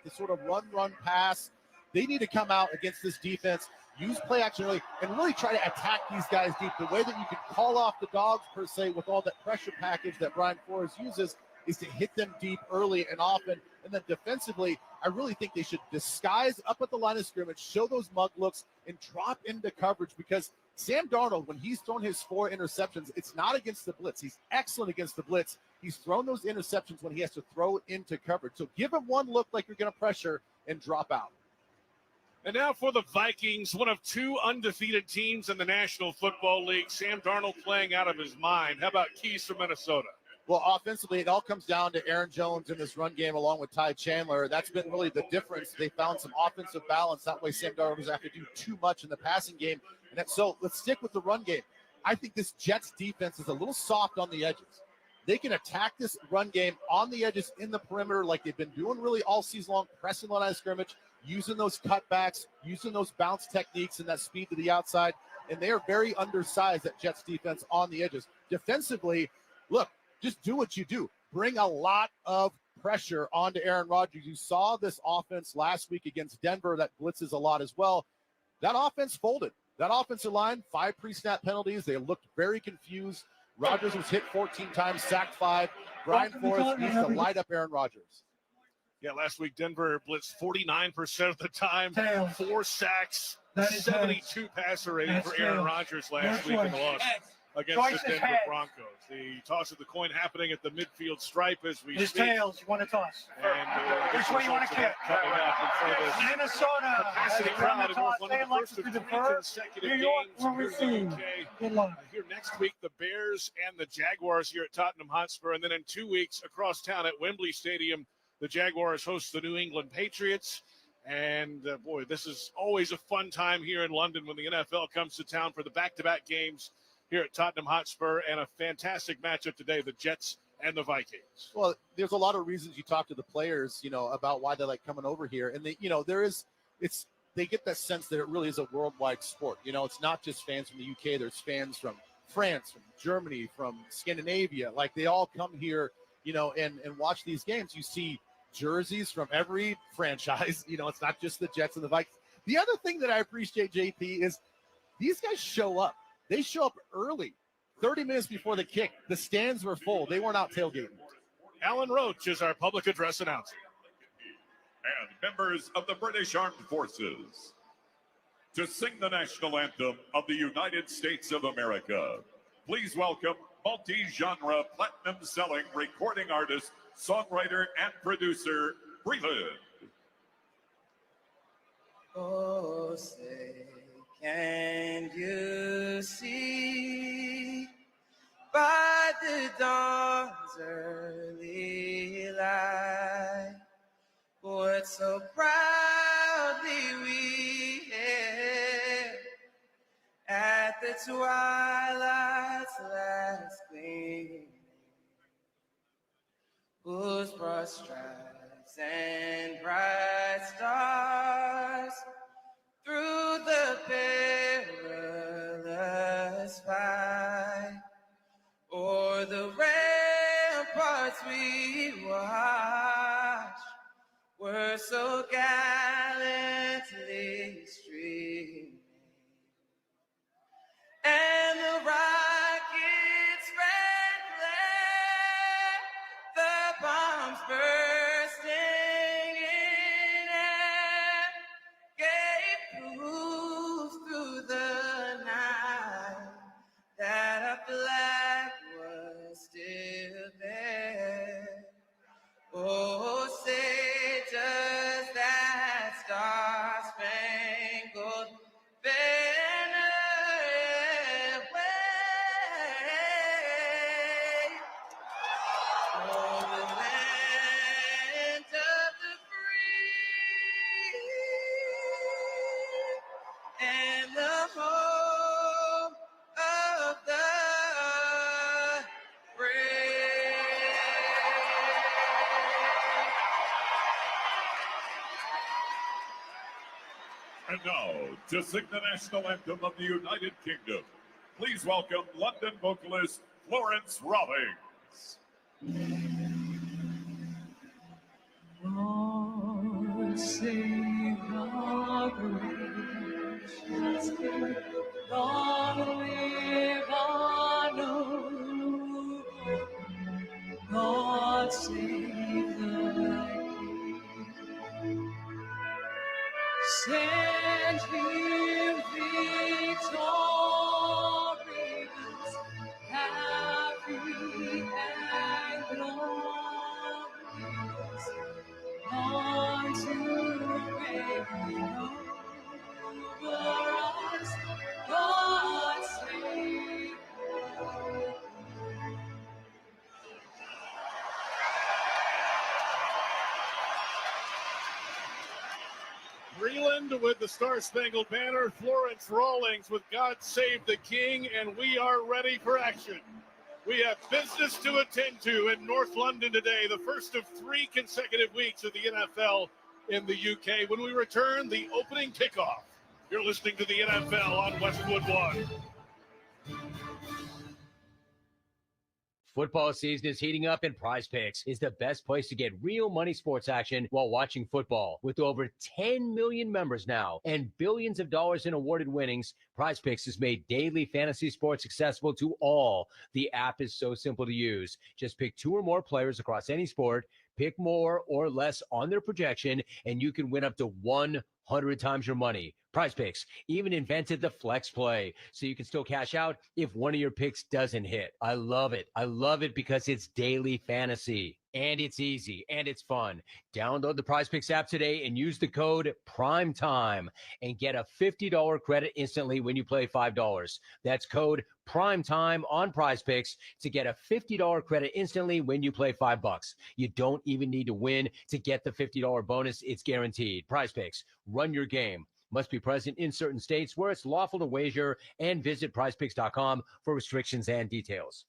the sort of run, pass. They need to come out against this defense, use play action early, and really try to attack these guys deep. The way that you can call off the dogs, per se, with all that pressure package that Brian Flores uses is to hit them deep early and often. And then defensively, I really think they should disguise up at the line of scrimmage, show those mug looks, and drop into coverage, because Sam Darnold, when he's thrown his 4 interceptions, it's not against the blitz. He's excellent against the blitz. He's thrown those interceptions when he has to throw into coverage. So give him one look like you're going to pressure and drop out. And now for the Vikings, one of 2 undefeated teams in the National Football League. Sam Darnold playing out of his mind. How about Keys from Minnesota? Well, offensively, it all comes down to Aaron Jones in this run game along with Ty Chandler. That's been really the difference. They found some offensive balance. That way Sam Darnold doesn't have to do too much in the passing game. So let's stick with the run game. I think this Jets defense is a little soft on the edges. They can attack this run game on the edges in the perimeter like they've been doing really all season long, pressing the line of scrimmage, using those cutbacks, using those bounce techniques and that speed to the outside. And they are very undersized, that Jets defense on the edges. Defensively, look, just do what you do. Bring a lot of pressure onto Aaron Rodgers. You saw this offense last week against Denver that blitzes a lot as well. That offense folded. That offensive line, 5 pre-snap penalties. They looked very confused. Rodgers was hit 14 times, sacked 5. Brian Flores needs to light up Aaron Rodgers. Yeah, last week Denver blitzed 49% of the time, 4 sacks, 72 passer rating for Aaron Rodgers last week in the loss against the Denver Broncos. The toss of the coin happening at the midfield stripe as we speak. Tails, you want to toss. And which way you want to kick? Coming up in front of us. Minnesota. Capacity crowd in North London, the first of 3 consecutive games. Good luck. Here next week, the Bears and the Jaguars here at Tottenham Hotspur. And then in 2 weeks across town at Wembley Stadium, the Jaguars host the New England Patriots. And, boy, this is always a fun time here in London when the NFL comes to town for the back-to-back games here at Tottenham Hotspur, and a fantastic matchup today, the Jets and the Vikings. Well, there's a lot of reasons you talk to the players, about why they like coming over here. And they get that sense that it really is a worldwide sport. It's not just fans from the UK. There's fans from France, from Germany, from Scandinavia. Like, they all come here, and watch these games. You see jerseys from every franchise. It's not just the Jets and the Vikings. The other thing that I appreciate, JP, is these guys show up. They show up early, 30 minutes before the kick. The stands were full. They weren't out tailgating. Alan Roach is our public address announcer. And members of the British Armed Forces, to sing the national anthem of the United States of America, please welcome multi-genre platinum-selling recording artist, songwriter, and producer, Breland. Oh, say, can you see by the dawn's early light what so proudly we hailed at the twilight's last gleaming, whose broad stripes and bright stars through the perilous fight, o'er the ramparts we watched, were so gallantly streaming, and the rockets red glare, the bombs bursting in air, gave proof through the night that our flag was still there. Oh, say does that star-spangled banner wave o'er the land of the free and the home of the brave. And now, to sing the national anthem of the United Kingdom, please welcome London vocalist Florence Rawlings. Lord, God save our gracious King. Long live our noble. God save thy King. Send him victorious, happy and glorious, unto reign over us. God save. Breland with the Star-Spangled Banner, Florence Rawlings with God Save the King, and we are ready for action. We have business to attend to in North London today, the first of 3 consecutive weeks of the NFL in the UK. When we return, the opening kickoff. You're listening to the NFL on Westwood One. Football season is heating up, and Prize Picks is the best place to get real money sports action while watching football. With over 10 million members now and billions of dollars in awarded winnings, Prize Picks has made daily fantasy sports accessible to all. The app is so simple to use. Just pick 2 or more players across any sport, pick more or less on their projection, and you can win up to 100 times your money. Prize Picks even invented the flex play, so you can still cash out if one of your picks doesn't hit. I love it. I love it because it's daily fantasy, and it's easy, and it's fun. Download the Prize Picks app today and use the code PRIMETIME and get a $50 credit instantly when you play $5. That's code PRIMETIME on Prize Picks to get a $50 credit instantly when you play $5. You don't even need to win to get the $50 bonus. It's guaranteed. Prize Picks, run your game. Must be present in certain states where it's lawful to wager, and visit prizepicks.com for restrictions and details.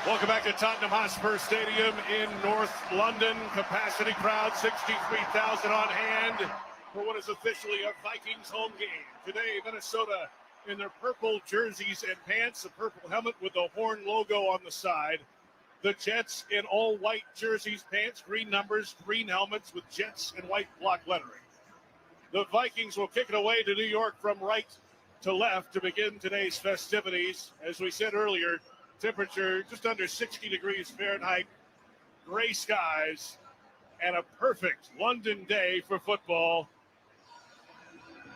Welcome back to Tottenham Hotspur Stadium in North London. Capacity crowd, 63,000 on hand for what is officially a Vikings home game. Today, Minnesota in their purple jerseys and pants, a purple helmet with the horn logo on the side. The Jets in all white jerseys, pants, green numbers, green helmets with Jets and white block lettering. The Vikings will kick it away to New York from right to left to begin today's festivities. As we said earlier, temperature just under 60 degrees Fahrenheit, gray skies, and a perfect London day for football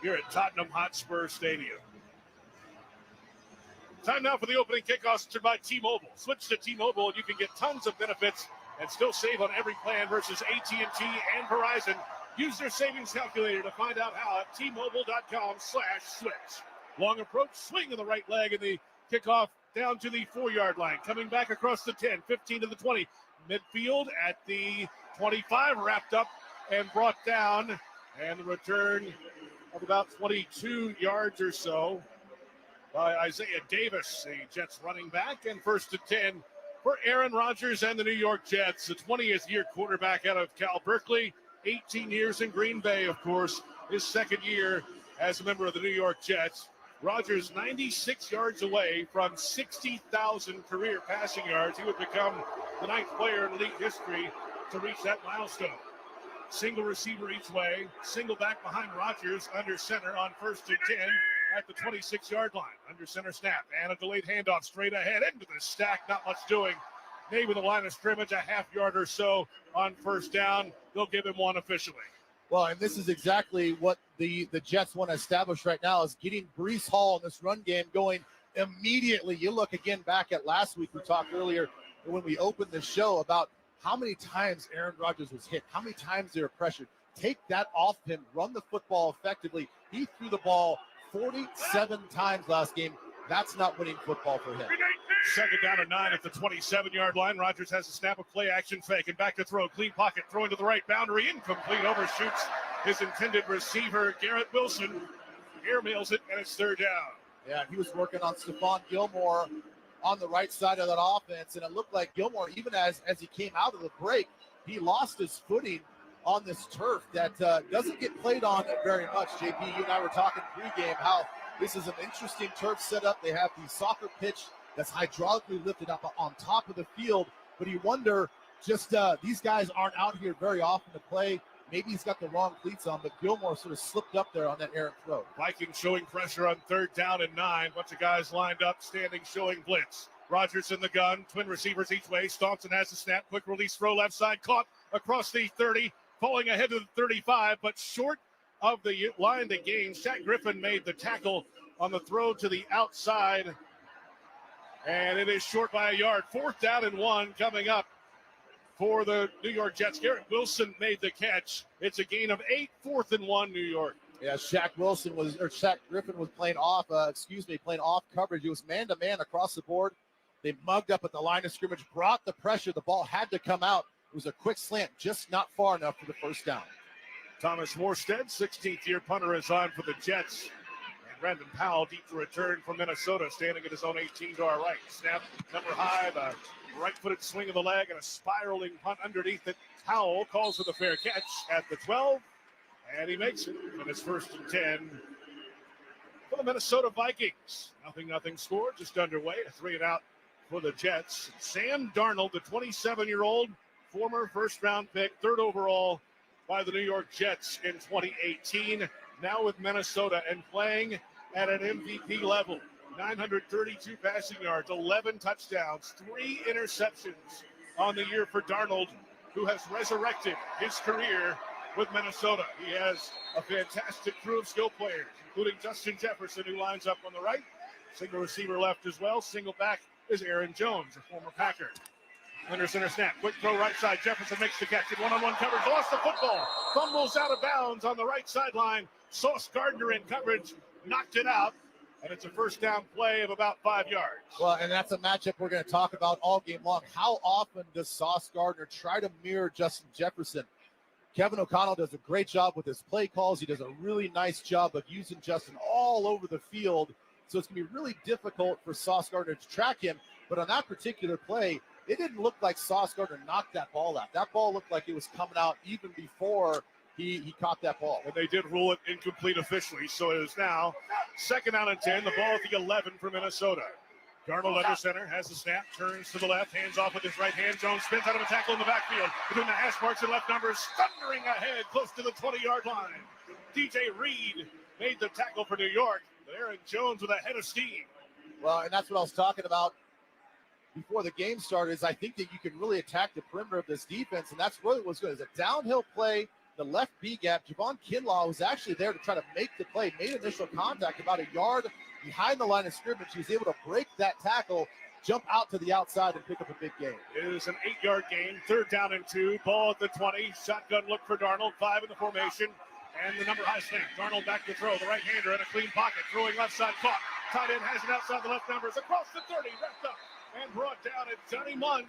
here at Tottenham Hotspur Stadium. Time now for the opening kickoff sponsored by T-Mobile. Switch to T-Mobile and you can get tons of benefits and still save on every plan versus AT&T and Verizon. Use their savings calculator to find out how at T-Mobile.com/switch. Long approach, swing of the right leg, and the kickoff down to the 4-yard line. Coming back across the 10, 15 to the 20. Midfield at the 25, wrapped up and brought down. And the return of about 22 yards or so by Isaiah Davis, the Jets running back, and 1st and 10 for Aaron Rodgers and the New York Jets, the 20th year quarterback out of Cal Berkeley, 18 years in Green Bay, of course, his 2nd year as a member of the New York Jets. Rodgers 96 yards away from 60,000 career passing yards. He would become the 9th player in league history to reach that milestone. Single receiver each way, single back behind Rodgers under center on 1st and 10. At the 26-yard line, under center snap, and a delayed handoff straight ahead into the stack. Not much doing. Maybe the line of scrimmage, a half yard or so on 1st down. They'll give him one officially. Well, and this is exactly what the Jets want to establish right now, is getting Breece Hall in this run game going immediately. You look again back at last week. We talked earlier when we opened the show about how many times Aaron Rodgers was hit, how many times they were pressured. Take that off him, run the football effectively. He threw the ball 47 times last game. That's not winning football for him. 2nd down and 9 at the 27-yard line. Rodgers has a snap of play action fake and back to throw. Clean pocket, throwing to the right boundary. Incomplete, overshoots his intended receiver, Garrett Wilson. Airmails it, and it's 3rd down. Yeah, he was working on Stephon Gilmore on the right side of that offense, and it looked like Gilmore, even as he came out of the break, he lost his footing on this turf that doesn't get played on very much. JP, you and I were talking pregame how this is an interesting turf setup. They have the soccer pitch that's hydraulically lifted up on top of the field, but you wonder just these guys aren't out here very often to play. Maybe he's got the wrong cleats on, but Gilmore sort of slipped up there on that errant throw. Vikings showing pressure on 3rd down and 9. Bunch of guys lined up, standing, showing blitz. Rogers in the gun, twin receivers each way. Staunton has the snap, quick release throw left side, caught across the 30, falling ahead to the 35, but short of the line to gain. Shaq Griffin made the tackle on the throw to the outside, and it is short by a yard. 4th down and 1 coming up for the New York Jets. Garrett Wilson made the catch. It's a gain of 8, 4th and 1, New York. Yeah, Shaq Griffin was playing off coverage. It was man-to-man across the board. They mugged up at the line of scrimmage, brought the pressure. The ball had to come out. It was a quick slant, just not far enough for the first down. Thomas Morstead, 16th-year punter, is on for the Jets. And Brandon Powell, deep to return from Minnesota, standing at his own 18 to our right. Snap, number high, the right-footed swing of the leg, and a spiraling punt underneath it. Powell calls for the fair catch at the 12, and he makes it. And it's 1st and 10 for the Minnesota Vikings. Nothing score, just underway. A 3-and-out for the Jets. Sam Darnold, the 27-year-old, former first-round pick, 3rd overall by the New York Jets in 2018, now with Minnesota and playing at an MVP level. 932 passing yards, 11 touchdowns, 3 interceptions on the year for Darnold, who has resurrected his career with Minnesota. He has a fantastic crew of skill players, including Justin Jefferson, who lines up on the right. Single receiver left as well. Single back is Aaron Jones, a former Packer. Under center snap, quick throw right side. Jefferson makes the catch in one-on-one coverage. Lost the football. Fumbles out of bounds on the right sideline. Sauce Gardner in coverage. Knocked it out. And it's a first down play of about 5 yards. Well, and that's a matchup we're going to talk about all game long. How often does Sauce Gardner try to mirror Justin Jefferson? Kevin O'Connell does a great job with his play calls. He does a really nice job of using Justin all over the field. So it's going to be really difficult for Sauce Gardner to track him. But on that particular play, it didn't look like Sauce Gardner knocked that ball out. That ball looked like it was coming out even before he caught that ball. And they did rule it incomplete officially. So it is now 2nd down and 10. The ball at the 11 for Minnesota. Darnold under center, has the snap, turns to the left, hands off with his right hand. Jones spins out of a tackle in the backfield. Between the hash marks and left numbers, thundering ahead close to the 20-yard line. DJ Reed made the tackle for New York. Aaron Jones with a head of steam. Well, and that's what I was talking about before the game started, is I think that you can really attack the perimeter of this defense, and that's really what's good. It's a downhill play, the left B gap. Javon Kinlaw was actually there to try to make the play, made initial contact about a yard behind the line of scrimmage. He was able to break that tackle, jump out to the outside, and pick up a big gain. It is an 8-yard gain, 3rd down and 2. Ball at the 20. Shotgun look for Darnold, 5 in the formation. And the number high snap. Darnold back to throw. The right-hander in a clean pocket. Throwing left side, caught. Tight end has it outside the left numbers. Across the 30, wrapped up and brought down at Johnny Munn.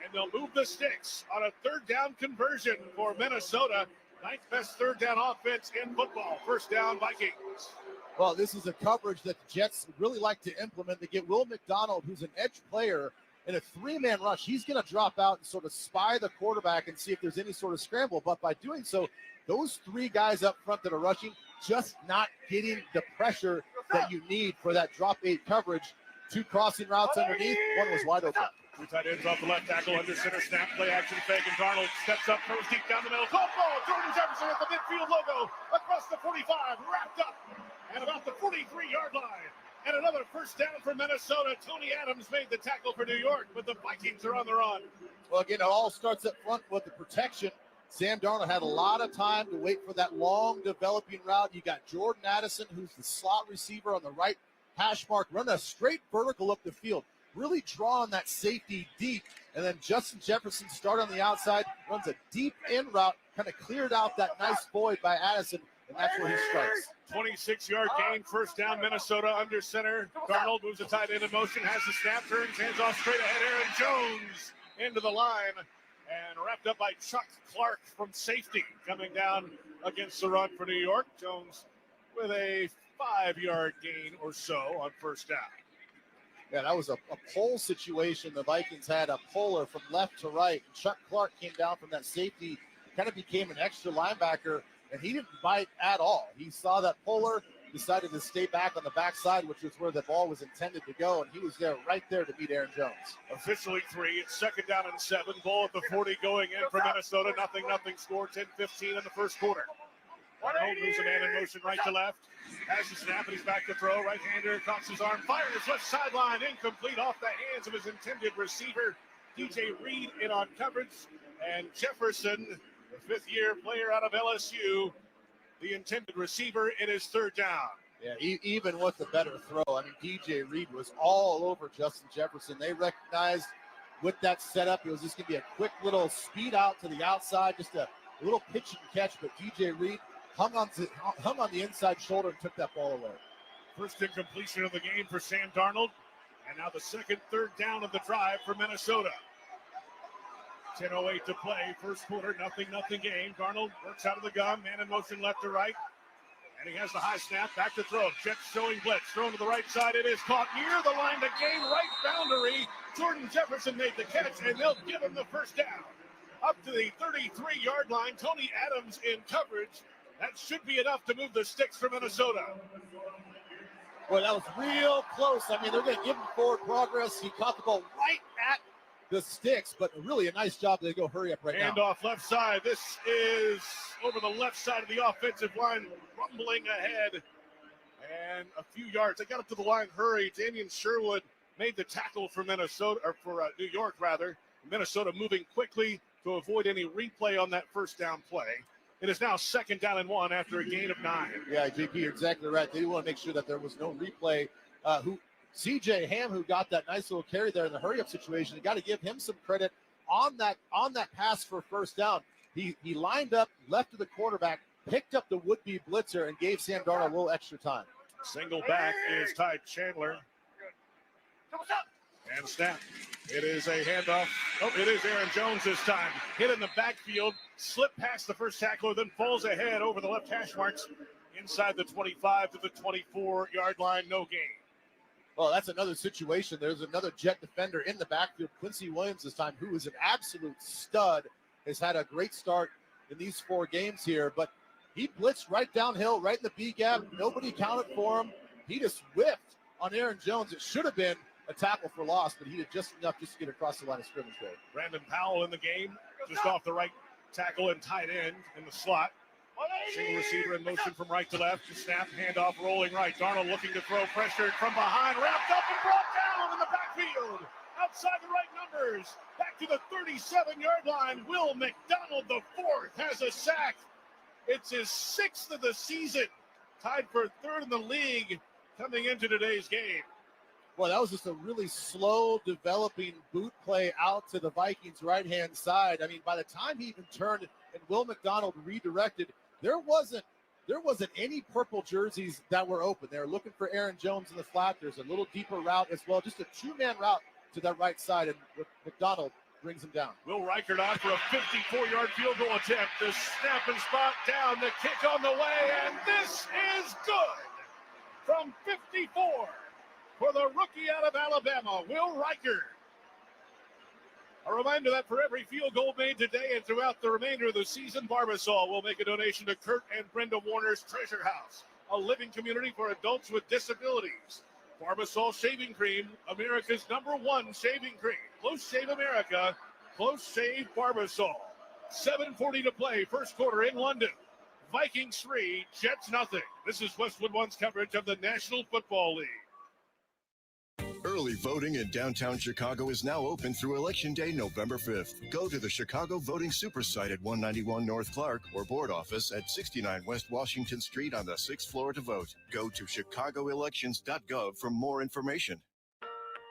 And they'll move the sticks on a 3rd down conversion for Minnesota. 9th best 3rd down offense in football. 1st down, Vikings. Well, this is a coverage that the Jets really like to implement. They get Will McDonald, who's an edge player, in a 3-man rush. He's going to drop out and sort of spy the quarterback and see if there's any sort of scramble. But by doing so, those 3 guys up front that are rushing, just not getting the pressure that you need for that drop 8 coverage. 2 crossing routes underneath. One was wide open. 2 tight ends off the left tackle, under center snap, play action fake, and Darnold steps up, throws deep down the middle. Caught ball, Jordan Jefferson at the midfield logo, across the 45, wrapped up, and about the 43-yard line. And another first down for Minnesota. Tony Adams made the tackle for New York, but the Vikings are on the run. Well, again, it all starts up front with the protection. Sam Darnold had a lot of time to wait for that long developing route. You got Jordan Addison, who's the slot receiver on the right hash mark, run a straight vertical up the field, really drawing that safety deep. And then Justin Jefferson start on the outside, runs a deep in route, kind of cleared out that nice void by Addison, and that's where he strikes. 26-yard gain, first down, Minnesota under center. Darnold moves the tight end in motion, has the snap, turns, hands off straight ahead. Aaron Jones into the line and wrapped up by Chuck Clark from safety, coming down against the run for New York. Jones with a 5-yard gain or so on first down. Yeah, that was a pull situation. The Vikings had a puller from left to right. Chuck Clark came down from that safety, kind of became an extra linebacker, and he didn't bite at all. He saw that puller, decided to stay back on the backside, which was where the ball was intended to go, and he was there right there to meet Aaron Jones. Officially 3. It's second down and 7. Ball at the 40 going in for Minnesota. Nothing score. 10-15 in the first quarter. Arnold moves a man in motion right to left. Has the snap and he's back to throw. Right-hander cocks his arm. Fires left sideline. Incomplete off the hands of his intended receiver. DJ Reed in on coverage. And Jefferson, the fifth-year player out of LSU, the intended receiver in his third down. Yeah, even with the better throw, I mean, DJ Reed was all over Justin Jefferson. They recognized with that setup, it was just going to be a quick little speed out to the outside, just a little pitch and catch, but DJ Reed hung on the inside shoulder and took that ball away. First incompletion of the game for Sam Darnold, and now the third down of the drive for Minnesota. 10:08 to play, first quarter, nothing game. Darnold works out of the gun, man in motion left to right, and he has the high snap, back to throw. Jets showing blitz, thrown to the right side, it is caught near the line to gain right boundary. Jordan Jefferson made the catch, and they'll give him the first down. Up to the 33-yard line, Tony Adams in coverage. That should be enough to move the sticks for Minnesota. Well, that was real close. I mean, they're going to give him forward progress. He caught the ball right at the sticks, but really a nice job to go hurry up right now. Handoff left side. This is over the left side of the offensive line, rumbling ahead. And a few yards. They got up to the line, hurry. Damian Sherwood made the tackle for Minnesota, or for New York, rather. Minnesota moving quickly to avoid any replay on that first down play. It is now second down and 1 after a gain of 9. Yeah, JP, you're exactly right. They want to make sure that there was no replay. CJ Ham, who got that nice little carry there in the hurry-up situation, you got to give him some credit on that pass for first down. He lined up, left to the quarterback, picked up the would-be blitzer, and gave Sam Darnold a little extra time. Single back is Ty Chandler. And snap. It is a handoff. Oh, it is Aaron Jones this time. Hit in the backfield, slipped past the first tackler, then falls ahead over the left hash marks inside the 25 to the 24-yard line. No gain. Well, that's another situation. There's another Jet defender in the backfield, Quincy Williams this time, who is an absolute stud, has had a great start in these 4 games here, but he blitzed right downhill, right in the B gap. Nobody counted for him. He just whiffed on Aaron Jones. It should have been a tackle for loss, but he did just enough just to get across the line of scrimmage there. Brandon Powell in the game, just off the right tackle and tight end in the slot. Single receiver in motion from right to left. Snap, handoff, rolling right. Darnold looking to throw, pressured from behind, wrapped up and brought down in the backfield. Outside the right numbers, back to the 37-yard line. Will McDonald, the 4th, has a sack. It's his 6th of the season, tied for 3rd in the league coming into today's game. Well, that was just a really slow developing boot play out to the Vikings' right-hand side. I mean, by the time he even turned and Will McDonald redirected, there wasn't any purple jerseys that were open. They were looking for Aaron Jones in the flat. There's a little deeper route as well, just a 2-man route to that right side, and McDonald brings him down. Will Reichert on for a 54-yard field goal attempt. The snap and spot down, the kick on the way, and this is good from 54. For the rookie out of Alabama, Will Reichert. A reminder that for every field goal made today and throughout the remainder of the season, Barbasol will make a donation to Kurt and Brenda Warner's Treasure House, a living community for adults with disabilities. Barbasol Shaving Cream, America's #1 shaving cream. Close Shave America, Close Shave Barbasol. 7:40 to play, first quarter in London. Vikings 3, Jets nothing. This is Westwood One's coverage of the National Football League. Early voting in downtown Chicago is now open through Election Day, November 5th. Go to the Chicago Voting Super Site at 191 North Clark or board office at 69 West Washington Street on the 6th floor to vote. Go to chicagoelections.gov for more information.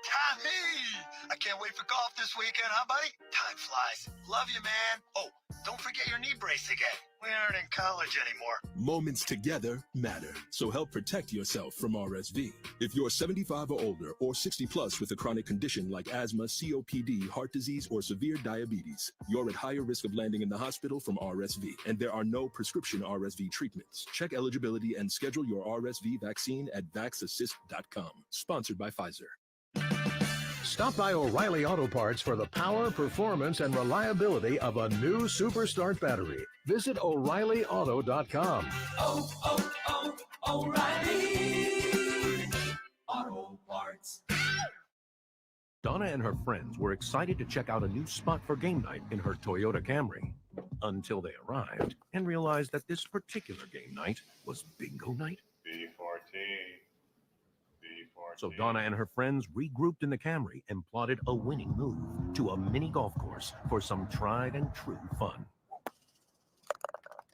Tommy! I can't wait for golf this weekend, huh, buddy? Time flies. Love you, man. Oh, don't forget your knee brace again. We aren't in college anymore. Moments together matter, so help protect yourself from RSV. If you're 75 or older or 60 plus with a chronic condition like asthma, COPD, heart disease, or severe diabetes, you're at higher risk of landing in the hospital from RSV, and there are no prescription RSV treatments. Check eligibility and schedule your RSV vaccine at vaxassist.com. Sponsored by Pfizer. Stop by O'Reilly Auto Parts for the power, performance, and reliability of a new Super Start battery. Visit O'ReillyAuto.com. O'Reilly Auto Parts. Donna and her friends were excited to check out a new spot for game night in her Toyota Camry until they arrived and realized that this particular game night was bingo night. B14. So Donna and her friends regrouped in the Camry and plotted a winning move to a mini golf course for some tried and true fun.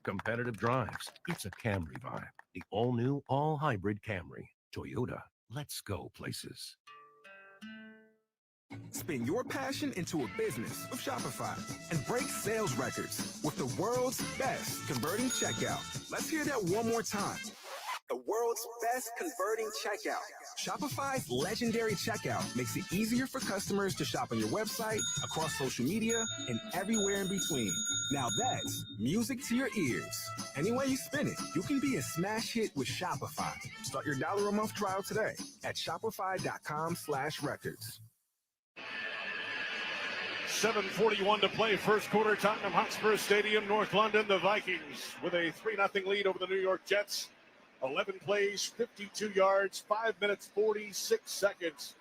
Competitive drives. It's a Camry vibe. The all-new, all-hybrid Camry. Toyota. Let's go places. Spin your passion into a business with Shopify and break sales records with the world's best converting checkout. Let's hear that one more time. The world's best converting checkout. Shopify's legendary checkout makes it easier for customers to shop on your website, across social media, and everywhere in between. Now that's music to your ears. Any way you spin it, you can be a smash hit with Shopify. Start your $1 a month trial today at shopify.com/records. 7:41 to play, first quarter, Tottenham Hotspur Stadium, North London. The Vikings with a 3-0 lead over the New York Jets. 11 plays, 52 yards, 5 minutes, 46 seconds.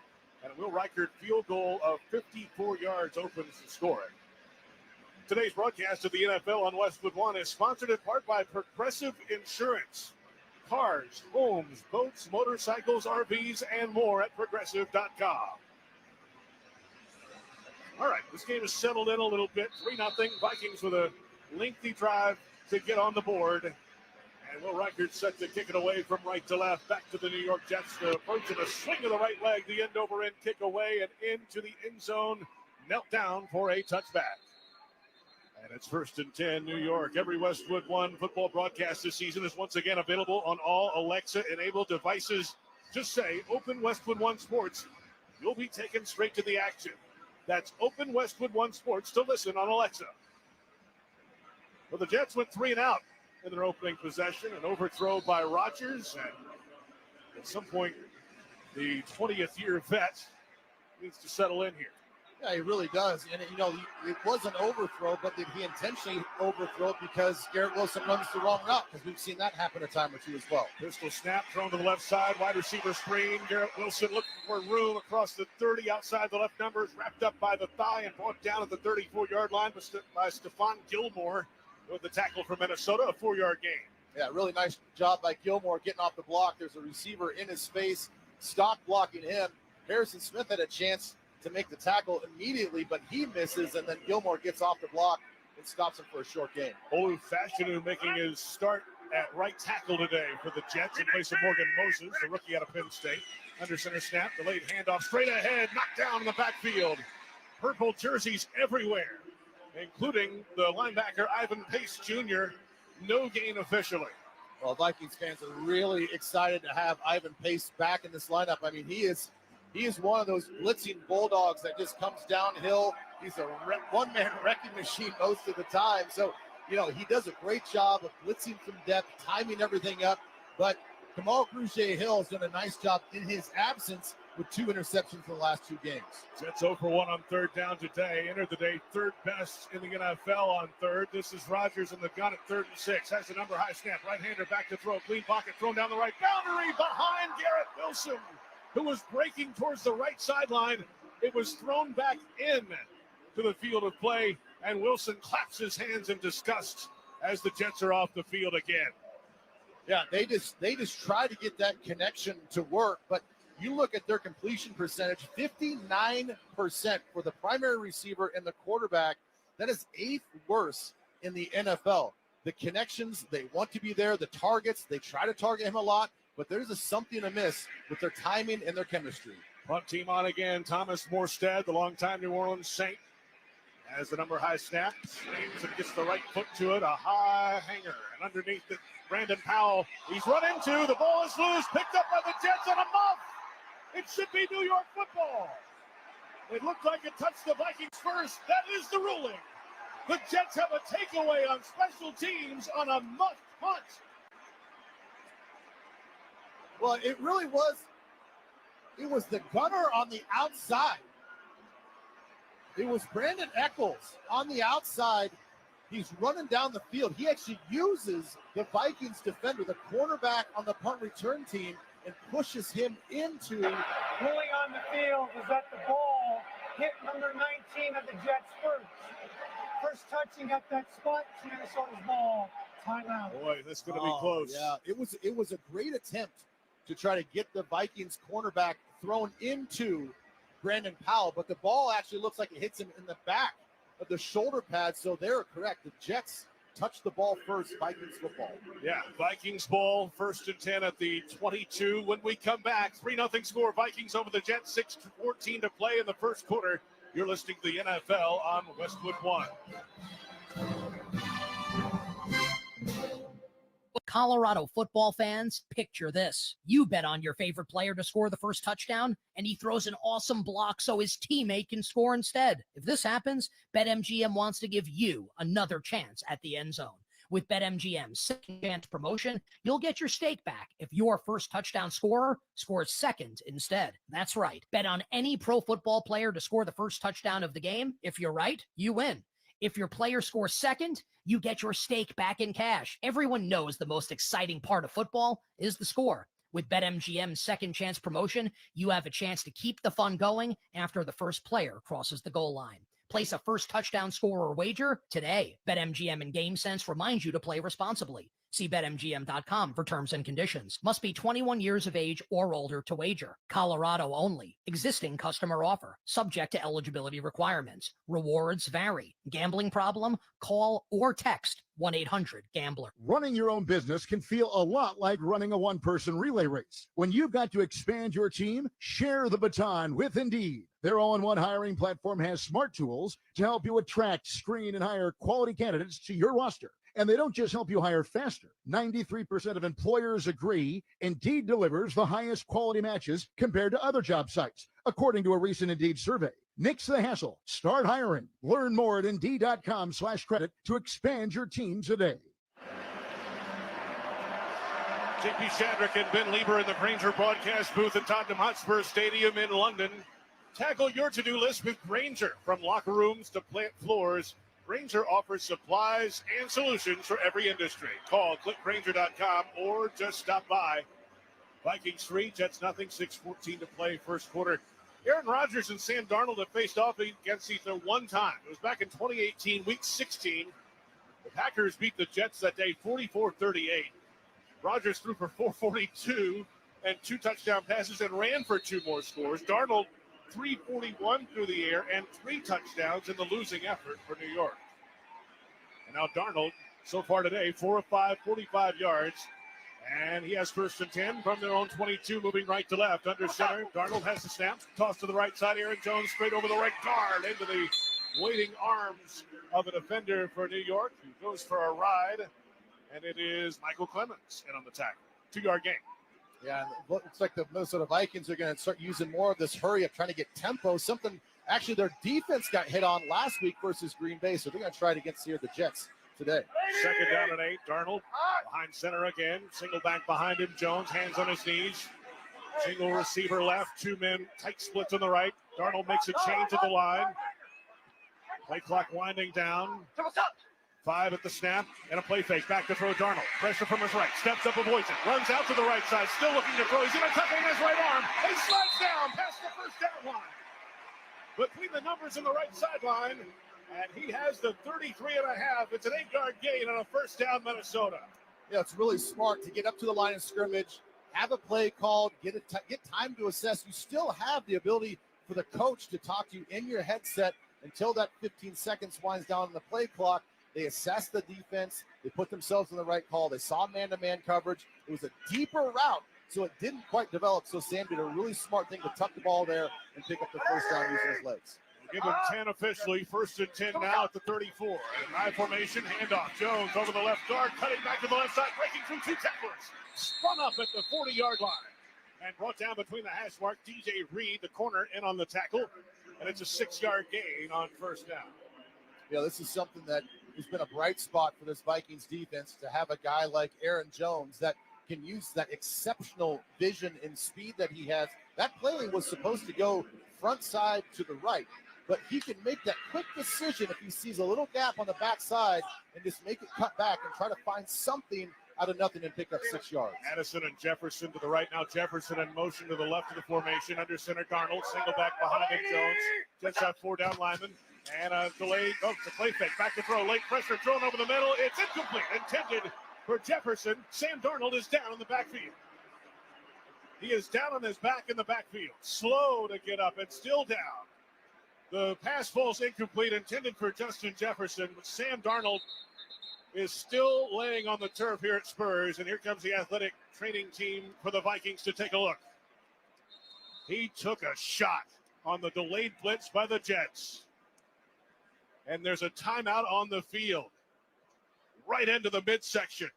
And a Will Reichert field goal of 54 yards opens the scoring. Today's broadcast of the NFL on Westwood One is sponsored in part by Progressive Insurance. Cars, homes, boats, motorcycles, RVs, and more at Progressive.com. All right, this game has settled in a little bit. 3-0, Vikings with a lengthy drive to get on the board. And Will Reichert set to kick it away from right to left, back to the New York Jets. The approach and a swing of the right leg, the end-over-end kick away and into the end zone. Knelt down for a touchback. And it's 1st and 10, New York. Every Westwood One football broadcast this season is once again available on all Alexa-enabled devices. Just say, Open Westwood One Sports. You'll be taken straight to the action. That's Open Westwood One Sports to listen on Alexa. Well, the Jets went 3 and out in their opening possession, an overthrow by Rodgers, and at some point, the 20th year vet needs to settle in here. Yeah, he really does. And, you know, it was an overthrow, but did he intentionally overthrow it because Garrett Wilson runs the wrong route? Because we've seen that happen a time or two as well. Pistol snap thrown to the left side, wide receiver screen. Garrett Wilson looking for room across the 30 outside the left numbers, wrapped up by the thigh and brought down at the 34-yard line by Stephon Gilmore with the tackle from Minnesota, a 4-yard gain. Yeah, really nice job by Gilmore getting off the block. There's a receiver in his space, stock blocking him. Harrison Smith had a chance to make the tackle immediately, but he misses, and then Gilmore gets off the block and stops him for a short gain. Olu Fashanu making his start at right tackle today for the Jets in place of Morgan Moses, the rookie out of Penn State. Under center snap, delayed handoff, straight ahead, knocked down in the backfield. Purple jerseys everywhere, including the linebacker Ivan Pace Jr. No gain officially. Well, Vikings fans are really excited to have Ivan Pace back in this lineup. I mean, he is one of those blitzing bulldogs that just comes downhill. He's a one-man wrecking machine most of the time. So, you know, he does a great job of blitzing from depth, timing everything up. But Kamal Grugier-Hill has done a nice job in his absence with 2 interceptions in the last 2 games. Jets 0 for 1 on third down today. Entered the day third best in the NFL on third. This is Rodgers in the gun at 3rd and 6. Has the number high snap. Right-hander back to throw. Clean pocket thrown down the right boundary behind Garrett Wilson, who was breaking towards the right sideline. It was thrown back in to the field of play, and Wilson claps his hands in disgust as the Jets are off the field again. Yeah, they just try to get that connection to work, but you look at their completion percentage, 59% for the primary receiver and the quarterback. That is 8th worst in the NFL. The connections, they want to be there. The targets, they try to target him a lot, but there's something amiss with their timing and their chemistry. Punt team on again. Thomas Morstead, the longtime New Orleans Saint, has the number high snap. Swings and gets the right foot to it. A high hanger. And underneath it, Brandon Powell. He's run into. The ball is loose. Picked up by the Jets on a muff. It should be New York football. It looked like it touched the Vikings first. That is the ruling. The Jets have a takeaway on special teams on a muff punt. Well, it really was. It was the gunner on the outside It was Brandon Eccles on the outside. He's running down the field. He actually uses the Vikings defender, the cornerback on the punt return team, and pushes him into. Ruling on the field is that the ball hit number 19 of the Jets first. First touching at that spot, Minnesota's ball. Timeout. Boy, that's going to be close. Yeah, it was a great attempt to try to get the Vikings cornerback thrown into Brandon Powell, but the ball actually looks like it hits him in the back of the shoulder pad, so they're correct. The Jets touch the ball first, Vikings football. Yeah, Vikings ball, 1st and 10 at the 22. When we come back, 3-0 score, Vikings over the Jets, 6:14 to play in the first quarter. You're listening to the NFL on Westwood One. Colorado football fans, picture this. You bet on your favorite player to score the first touchdown, and he throws an awesome block so his teammate can score instead. If this happens, BetMGM wants to give you another chance at the end zone. With BetMGM's second chance promotion, you'll get your stake back if your first touchdown scorer scores second instead. That's right. Bet on any pro football player to score the first touchdown of the game. If you're right, you win. If your player scores second, you get your stake back in cash. Everyone knows the most exciting part of football is the score. With BetMGM's second chance promotion, you have a chance to keep the fun going after the first player crosses the goal line. Place a first touchdown scorer wager today. BetMGM and GameSense reminds you to play responsibly. See BetMGM.com for terms and conditions. Must be 21 years of age or older to wager. Colorado only. Existing customer offer. Subject to eligibility requirements. Rewards vary. Gambling problem? Call or text 1-800-GAMBLER. Running your own business can feel a lot like running a one-person relay race. When you've got to expand your team, share the baton with Indeed. Their all-in-one hiring platform has smart tools to help you attract, screen, and hire quality candidates to your roster. And they don't just help you hire faster. 93% of employers agree Indeed delivers the highest quality matches compared to other job sites, according to a recent Indeed survey. Nix the hassle. Start hiring. Learn more at Indeed.com/credit to expand your team today. JP Shadrick and Ben Lieber in the Grainger broadcast booth at Tottenham Hotspur Stadium in London. Tackle your to-do list with Grainger. From locker rooms to plant floors, Grainger offers supplies and solutions for every industry. Call clickgrainger.com or just stop by. Vikings 3, Jets nothing, 6:14 to play first quarter. Aaron Rodgers and Sam Darnold have faced off against each other one time. It was back in 2018, week 16. The Packers beat the Jets that day 44-38. Rodgers threw for 442 and 2 touchdown passes and ran for 2 more scores. Darnold 341 through the air and 3 touchdowns in the losing effort for New York. And now Darnold, so far today, 4 of 5, 45 yards. And he has 1st and 10 from their own 22, moving right to left. Under center, Darnold has the snap. Toss to the right side. Aaron Jones straight over the right guard into the waiting arms of a defender for New York. He goes for a ride, and it is Michael Clemens in on the tackle. 2-yard gain. Yeah, and it looks like the Minnesota Vikings are going to start using more of this hurry up, trying to get tempo. Something actually their defense got hit on last week versus Green Bay, so they're going to try it against here the Jets today. 2nd down and 8. Darnold behind center again. Single back behind him. Jones, hands on his knees. Single receiver left. 2 men. Tight splits on the right. Darnold makes a change at the line. Play clock winding down. 5 at the snap, and a play fake. Back to throw Darnold. Pressure from his right. Steps up, avoids it. Runs out to the right side. Still looking to throw. He's going to tuck it in his right arm. He slides down past the first down line. Between the numbers in the right sideline, and he has the 33.5. It's an 8-yard gain on a 1st down, Minnesota. Yeah, it's really smart to get up to the line of scrimmage, have a play called, get time to assess. You still have the ability for the coach to talk to you in your headset until that 15 seconds winds down on the play clock. They assess the defense. They put themselves in the right call. They saw man-to-man coverage. It was a deeper route, so it didn't quite develop. So Sam did a really smart thing to tuck the ball there and pick up the 1st down using his legs. Give him 10 officially. 1st and 10 now at the 34. High formation, handoff. Jones over the left guard, cutting back to the left side, breaking through 2 tacklers. Spun up at the 40-yard line and brought down between the hash mark. DJ Reed, the corner, in on the tackle. And it's a 6-yard gain on 1st down. Yeah, this is something that has been a bright spot for this Vikings defense, to have a guy like Aaron Jones that can use that exceptional vision and speed that he has. That play was supposed to go front side to the right. but he can make that quick decision if he sees a little gap on the backside and just make it cut back and try to find something out of nothing and pick up 6 yards. Addison and Jefferson to the right now. Jefferson in motion to the left of the formation. Under center, Darnold. Single back behind him, Jones. Jets have 4 down linemen. And a delayed, it's a play fake. Back to throw. Late pressure thrown over the middle. It's incomplete. Intended for Jefferson. Sam Darnold is down in the backfield. He is down on his back in the backfield. Slow to get up and still down. The pass falls incomplete. Intended for Justin Jefferson. But Sam Darnold is still laying on the turf here at Spurs. And here comes the athletic training team for the Vikings to take a look. He took a shot on the delayed blitz by the Jets. And there's a timeout on the field. Right into the midsection.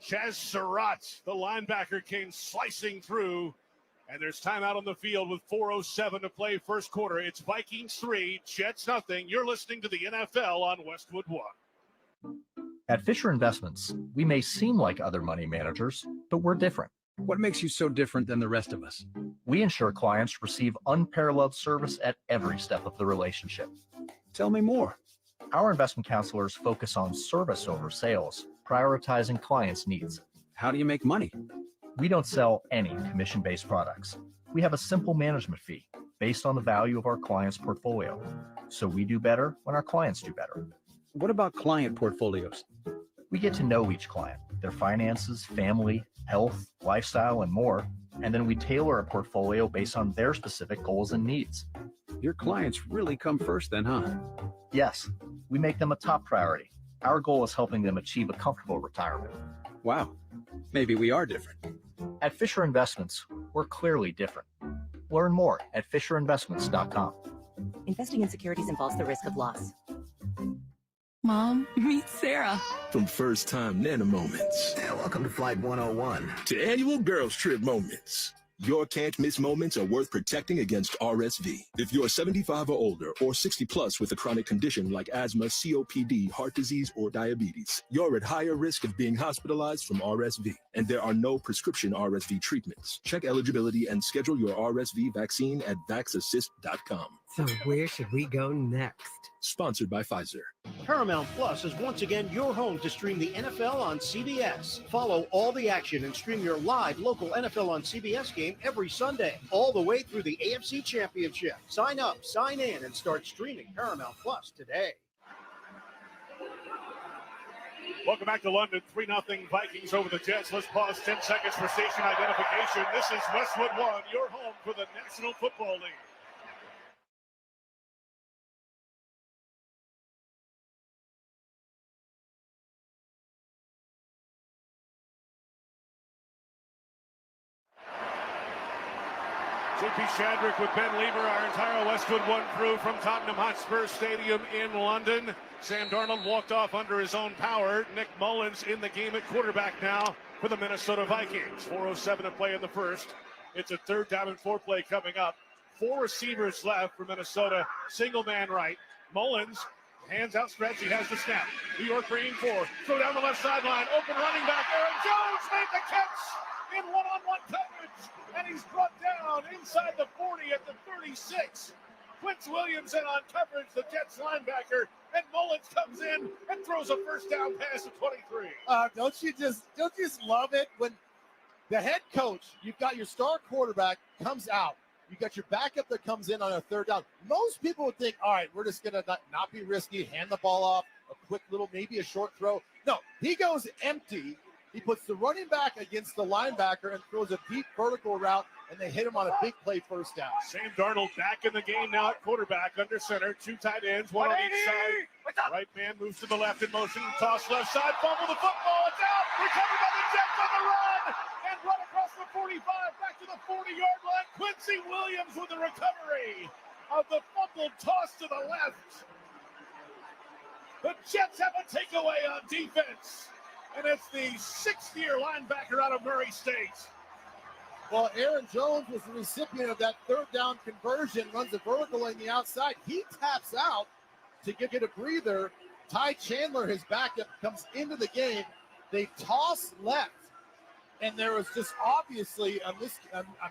Chaz Surratt, the linebacker, came slicing through. And there's timeout on the field with 4:07 to play first quarter. It's Vikings 3, Jets nothing. You're listening to the NFL on Westwood One. At Fisher Investments, we may seem like other money managers, but we're different. What makes you so different than the rest of us? We ensure clients receive unparalleled service at every step of the relationship. Tell me more. Our investment counselors focus on service over sales, prioritizing clients' needs. How do you make money? We don't sell any commission-based products. We have a simple management fee based on the value of our client's portfolio. So we do better when our clients do better. What about client portfolios? We get to know each client, their finances, family, health, lifestyle, and more. And then we tailor a portfolio based on their specific goals and needs. Your clients really come first then, huh? Yes, we make them a top priority. Our goal is helping them achieve a comfortable retirement. Wow, maybe we are different. At Fisher Investments, we're clearly different. Learn more at FisherInvestments.com. Investing in securities involves the risk of loss. Mom, meet Sarah. From first-time Nana moments. Welcome to Flight 101. To annual girls trip moments. Your can't-miss moments are worth protecting against RSV. If you're 75 or older or 60 plus with a chronic condition like asthma, COPD, heart disease, or diabetes, you're at higher risk of being hospitalized from RSV. And there are no prescription RSV treatments. Check eligibility and schedule your RSV vaccine at vaxassist.com. So where should we go next? Sponsored by Pfizer. Paramount Plus is once again your home to stream the NFL on CBS. Follow all the action and stream your live local NFL on CBS game every Sunday, all the way through the AFC Championship. Sign up, sign in, and start streaming Paramount Plus today. Welcome back to London. 3-0 Vikings over the Jets. Let's pause 10 seconds for station identification. This is Westwood One, your home for the National Football League. JP Shadrick with Ben Lever, our entire Westwood One crew from Tottenham Hotspur Stadium in London. Sam Darnold walked off under his own power. Nick Mullins in the game at quarterback now for the Minnesota Vikings. 4:07 to play in the first. It's a 3rd down and 4 play coming up. 4 receivers left for Minnesota. Single man right. Mullins, hands outstretched. He has the snap. New York bringing 4. Throw down the left sideline. Open running back. Aaron Jones made the catch in one-on-one coverage. And he's brought down inside the 40 at the 36. Quince Williams in on coverage, the Jets linebacker, and Mullins comes in and throws a first down pass at 23. Don't you just love it when the head coach, you've got your star quarterback, comes out. You got your backup that comes in on a 3rd down. Most people would think, all right, we're just going to not be risky, hand the ball off, a quick little, maybe a short throw. No, he goes empty. He puts the running back against the linebacker and throws a deep vertical route, and they hit him on a big play first down. Sam Darnold back in the game now at quarterback, under center, 2 tight ends, 1 on each side. Right man moves to the left in motion, toss left side, fumble the football, it's out, recovered by the Jets on the run, and run across the 45, back to the 40-yard line. Quincy Williams with the recovery of the fumbled toss to the left. The Jets have a takeaway on defense. And it's the 6th-year linebacker out of Murray State. Well, Aaron Jones was the recipient of that 3rd down conversion, runs a vertical in the outside. He taps out to get a breather. Ty Chandler, his backup, comes into the game. They toss left, and there was just obviously a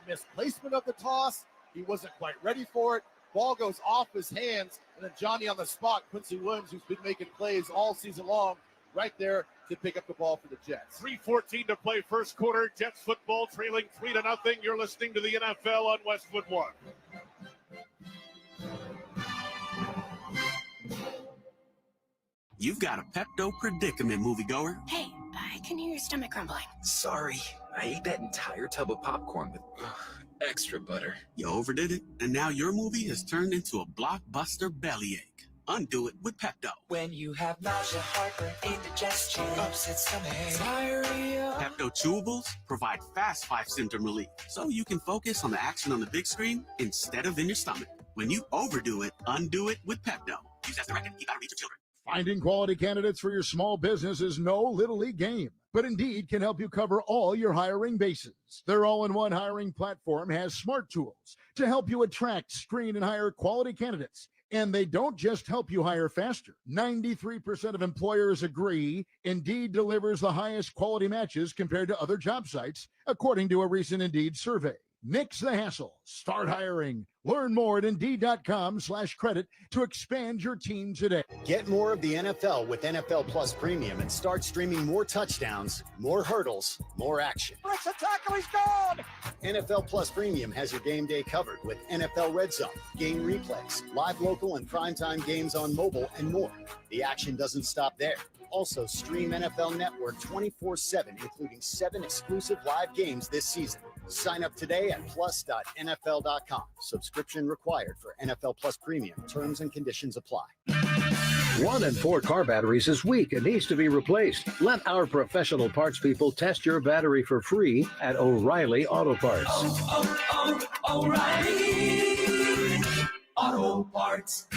misplacement of the toss. He wasn't quite ready for it. Ball goes off his hands, and then Johnny on the spot, Quincy Williams, who's been making plays all season long, right there to pick up the ball for the Jets. 3:14 to play first quarter. Jets football trailing 3-0. You're listening to the NFL on Westwood One. You've got a Pepto predicament, moviegoer. Hey, I can hear your stomach grumbling. Sorry, I ate that entire tub of popcorn with extra butter. You overdid it, and now your movie has turned into a blockbuster bellyache. Undo it with Pepto. When you have nausea, heartburn, indigestion, upset stomach, diarrhea. Pepto chewables provide fast 5-symptom relief, so you can focus on the action on the big screen instead of in your stomach. When you overdo it, undo it with Pepto. Use as directed. Keep out of reach of children. Finding quality candidates for your small business is no little league game, but Indeed can help you cover all your hiring bases. Their all-in-one hiring platform has smart tools to help you attract, screen, and hire quality candidates. And they don't just help you hire faster. 93% of employers agree Indeed delivers the highest quality matches compared to other job sites, according to a recent Indeed survey. Nix the hassle. Start hiring. Learn more at Indeed.com/credit to expand your team today. Get more of the NFL with NFL Plus Premium and start streaming more touchdowns, more hurdles, more action. Breaks a tackle, he's gone! NFL Plus Premium has your game day covered with NFL Red Zone, game replays, live local and primetime games on mobile, and more. The action doesn't stop there. Also, stream NFL Network 24/7, including 7 exclusive live games this season. Sign up today at plus.nfl.com. Subscription required for NFL Plus Premium. Terms and conditions apply. 1 in 4 car batteries is weak and needs to be replaced. Let our professional parts people test your battery for free at O'Reilly Auto Parts. O'Reilly Auto Parts.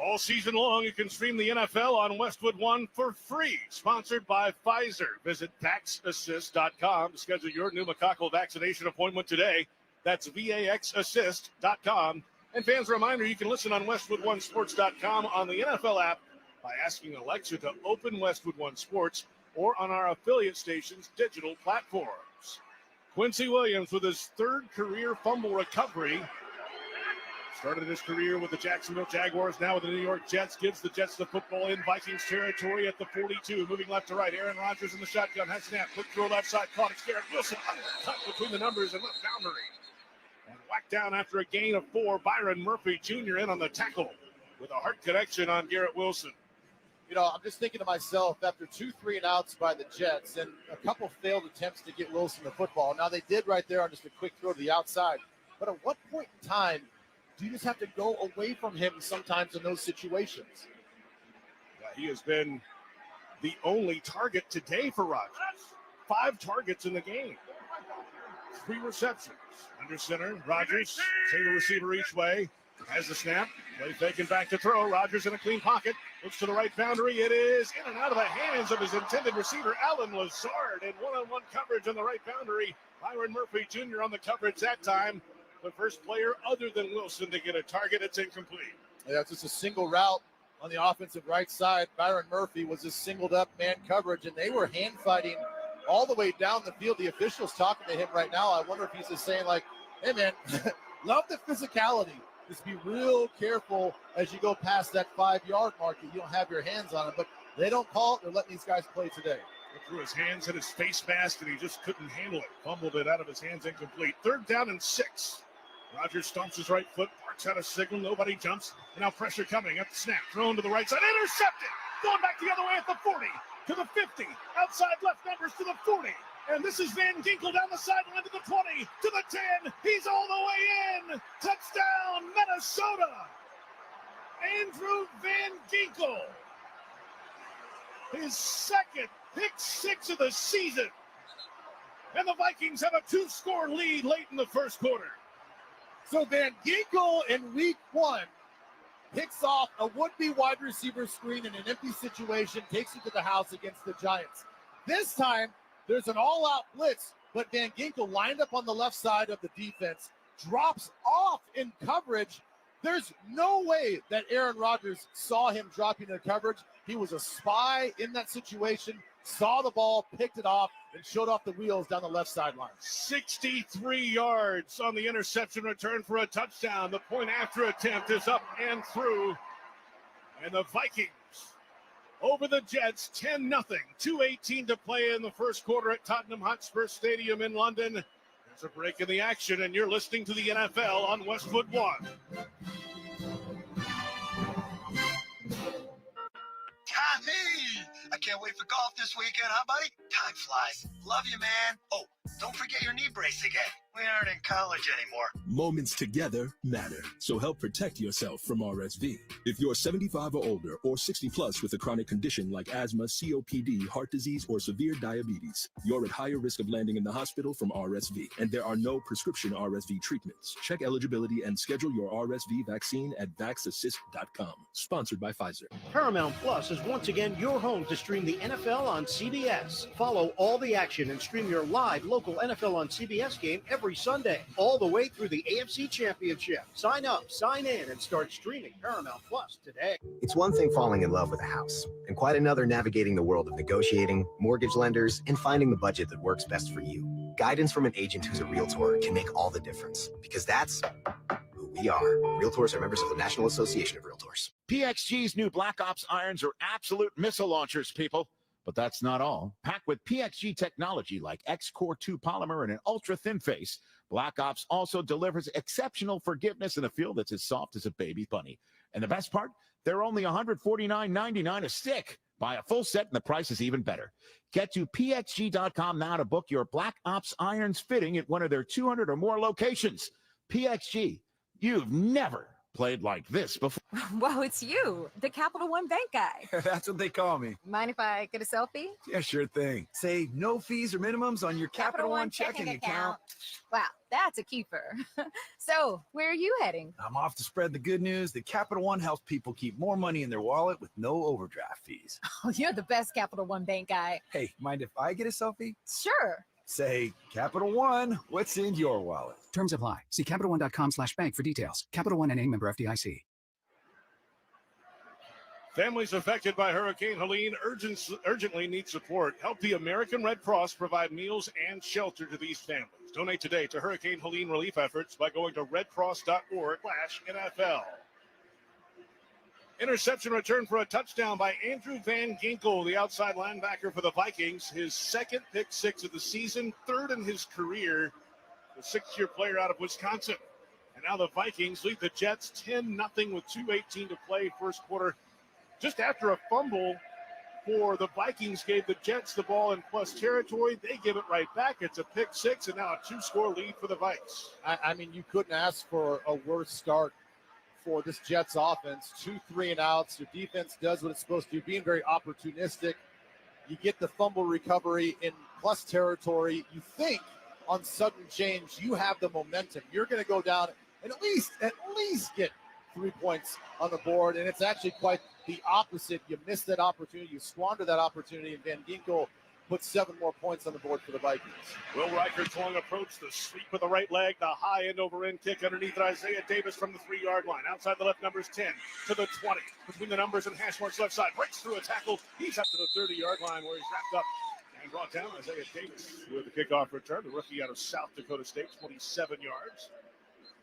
All season long, you can stream the NFL on Westwood One for free. Sponsored by Pfizer. Visit VaxAssist.com to schedule your pneumococcal vaccination appointment today. That's VaxAssist.com. And fans, a reminder, you can listen on WestwoodOneSports.com on the NFL app by asking Alexa to open Westwood One Sports or on our affiliate station's digital platforms. Quincy Williams with his 3rd career fumble recovery. Started his career with the Jacksonville Jaguars, now with the New York Jets. Gives the Jets the football in Vikings territory at the 42. Moving left to right. Aaron Rodgers in the shotgun. Has snap. Quick throw left side. Caught it. Garrett Wilson. Cut between the numbers and left boundary. And whacked down after a gain of 4. Byron Murphy Jr. in on the tackle with a hard connection on Garrett Wilson. You know, I'm just thinking to myself, after 2 3-and-outs by the Jets and a couple failed attempts to get Wilson the football. Now, they did right there on just a quick throw to the outside. But at what point in time do you just have to go away from him sometimes in those situations? Yeah, he has been the only target today for Rodgers. 5 targets in the game. 3 receptions. Under center, Rodgers, single receiver each way. Has the snap. Play faking back to throw. Rodgers in a clean pocket. Looks to the right boundary. It is in and out of the hands of his intended receiver, Alan Lazard, in one-on-one coverage on the right boundary. Byron Murphy Jr. on the coverage that time. The first player other than Wilson to get a target. It's incomplete. Yeah, that's just a single route on the offensive right side. Byron Murphy was just singled up man coverage, and they were hand fighting all the way down the field. The official's talking to him right now. I wonder if he's just saying, like, hey, man, love the physicality. Just be real careful as you go past that 5-yard mark that you don't have your hands on it. But they don't call it. They're letting these guys play today. Threw his hands in his face mask, and he just couldn't handle it. Fumbled it out of his hands, incomplete. 3rd down and 6. Rodgers stomps his right foot, barks out a signal, nobody jumps, and now pressure coming at the snap, thrown to the right side, intercepted, going back the other way at the 40, to the 50, outside left numbers to the 40, and this is Van Ginkel down the sideline to the 20, to the 10, he's all the way in, touchdown, Minnesota, Andrew Van Ginkel, his 2nd pick 6 of the season, and the Vikings have a 2-score lead late in the first quarter. So Van Ginkel in week 1 picks off a would-be wide receiver screen in an empty situation, takes it to the house against the Giants. This time, there's an all-out blitz, but Van Ginkel lined up on the left side of the defense, drops off in coverage. There's no way that Aaron Rodgers saw him dropping the coverage. He was a spy in that situation, saw the ball, picked it off, and showed off the wheels down the left sideline. 63 yards on the interception return for a touchdown. The point after attempt is up and through. And the Vikings over the Jets 10-0. 2:18 to play in the first quarter at Tottenham Hotspur Stadium in London. There's a break in the action, and you're listening to the NFL on Westwood One. Connie! I can't wait for golf this weekend, huh, buddy? Time flies. Love you, man. Oh, don't forget your knee brace again. We aren't in college anymore. Moments together matter, so help protect yourself from RSV. If you're 75 or older or 60 plus with a chronic condition like asthma, COPD, heart disease, or severe diabetes, you're at higher risk of landing in the hospital from RSV, and there are no prescription RSV treatments. Check eligibility and schedule your RSV vaccine at vaxassist.com. Sponsored by Pfizer. Paramount Plus is once again your home to stream the NFL on CBS. Follow all the action and stream your live local NFL on CBS game every Sunday, all the way through the AFC Championship. Sign up, sign in, and start streaming Paramount Plus today. It's one thing falling in love with a house, and quite another navigating the world of negotiating, mortgage lenders, and finding the budget that works best for you. Guidance from an agent who's a realtor can make all the difference, because that's who we are. Realtors are members of the National Association of Realtors. PXG's new Black Ops irons are absolute missile launchers, people. But that's not all. Packed with PXG technology like X-Core 2 polymer and an ultra-thin face, Black Ops also delivers exceptional forgiveness in a feel that's as soft as a baby bunny. And the best part? They're only $149.99 a stick. Buy a full set and the price is even better. Get to PXG.com now to book your Black Ops irons fitting at one of their 200 or more locations. PXG, you've never played like this before. Whoa, it's you, the Capital One Bank guy. That's what they call me. Mind if I get a selfie? Yeah, sure thing. Say no fees or minimums on your Capital One checking account. Wow, that's a keeper. So, where are you heading? I'm off to spread the good news that Capital One helps people keep more money in their wallet with no overdraft fees. Oh, you're the best Capital One Bank guy. Hey, mind if I get a selfie? Sure. Say, Capital One, what's in your wallet? Terms apply. See CapitalOne.com/bank for details. Capital One NA, member FDIC. Families affected by Hurricane Helene urgently need support. Help the American Red Cross provide meals and shelter to these families. Donate today to Hurricane Helene relief efforts by going to redcross.org/NFL. Interception return for a touchdown by Andrew Van Ginkel, the outside linebacker for the Vikings. His second pick six of the season, third in his career. The six-year player out of Wisconsin. And now the Vikings lead the Jets 10-0 with 2:18 to play first quarter. Just after a fumble for the Vikings gave the Jets the ball in plus territory. They give it right back. It's a pick six and now a two-score lead for the Vikes. I mean, you couldn't ask for a worse start for this Jets offense. 2 3-and-outs. Your defense does what it's supposed to do, being very opportunistic. You get the fumble recovery in plus territory. You think on sudden change you have the momentum. You're going to go down and at least get 3 points on the board, and it's actually quite the opposite. You miss that opportunity. You squander that opportunity, and Van Ginkel puts 7 more points on the board for the Vikings. Will Reichert's long approach, the sweep with the right leg, the high end over end kick underneath Isaiah Davis from the 3-yard line. Outside the left numbers 10 to the 20. Between the numbers and hash marks left side. Breaks through a tackle. He's up to the 30-yard line where he's wrapped up and brought down. Isaiah Davis with the kickoff return. The rookie out of South Dakota State, 27 yards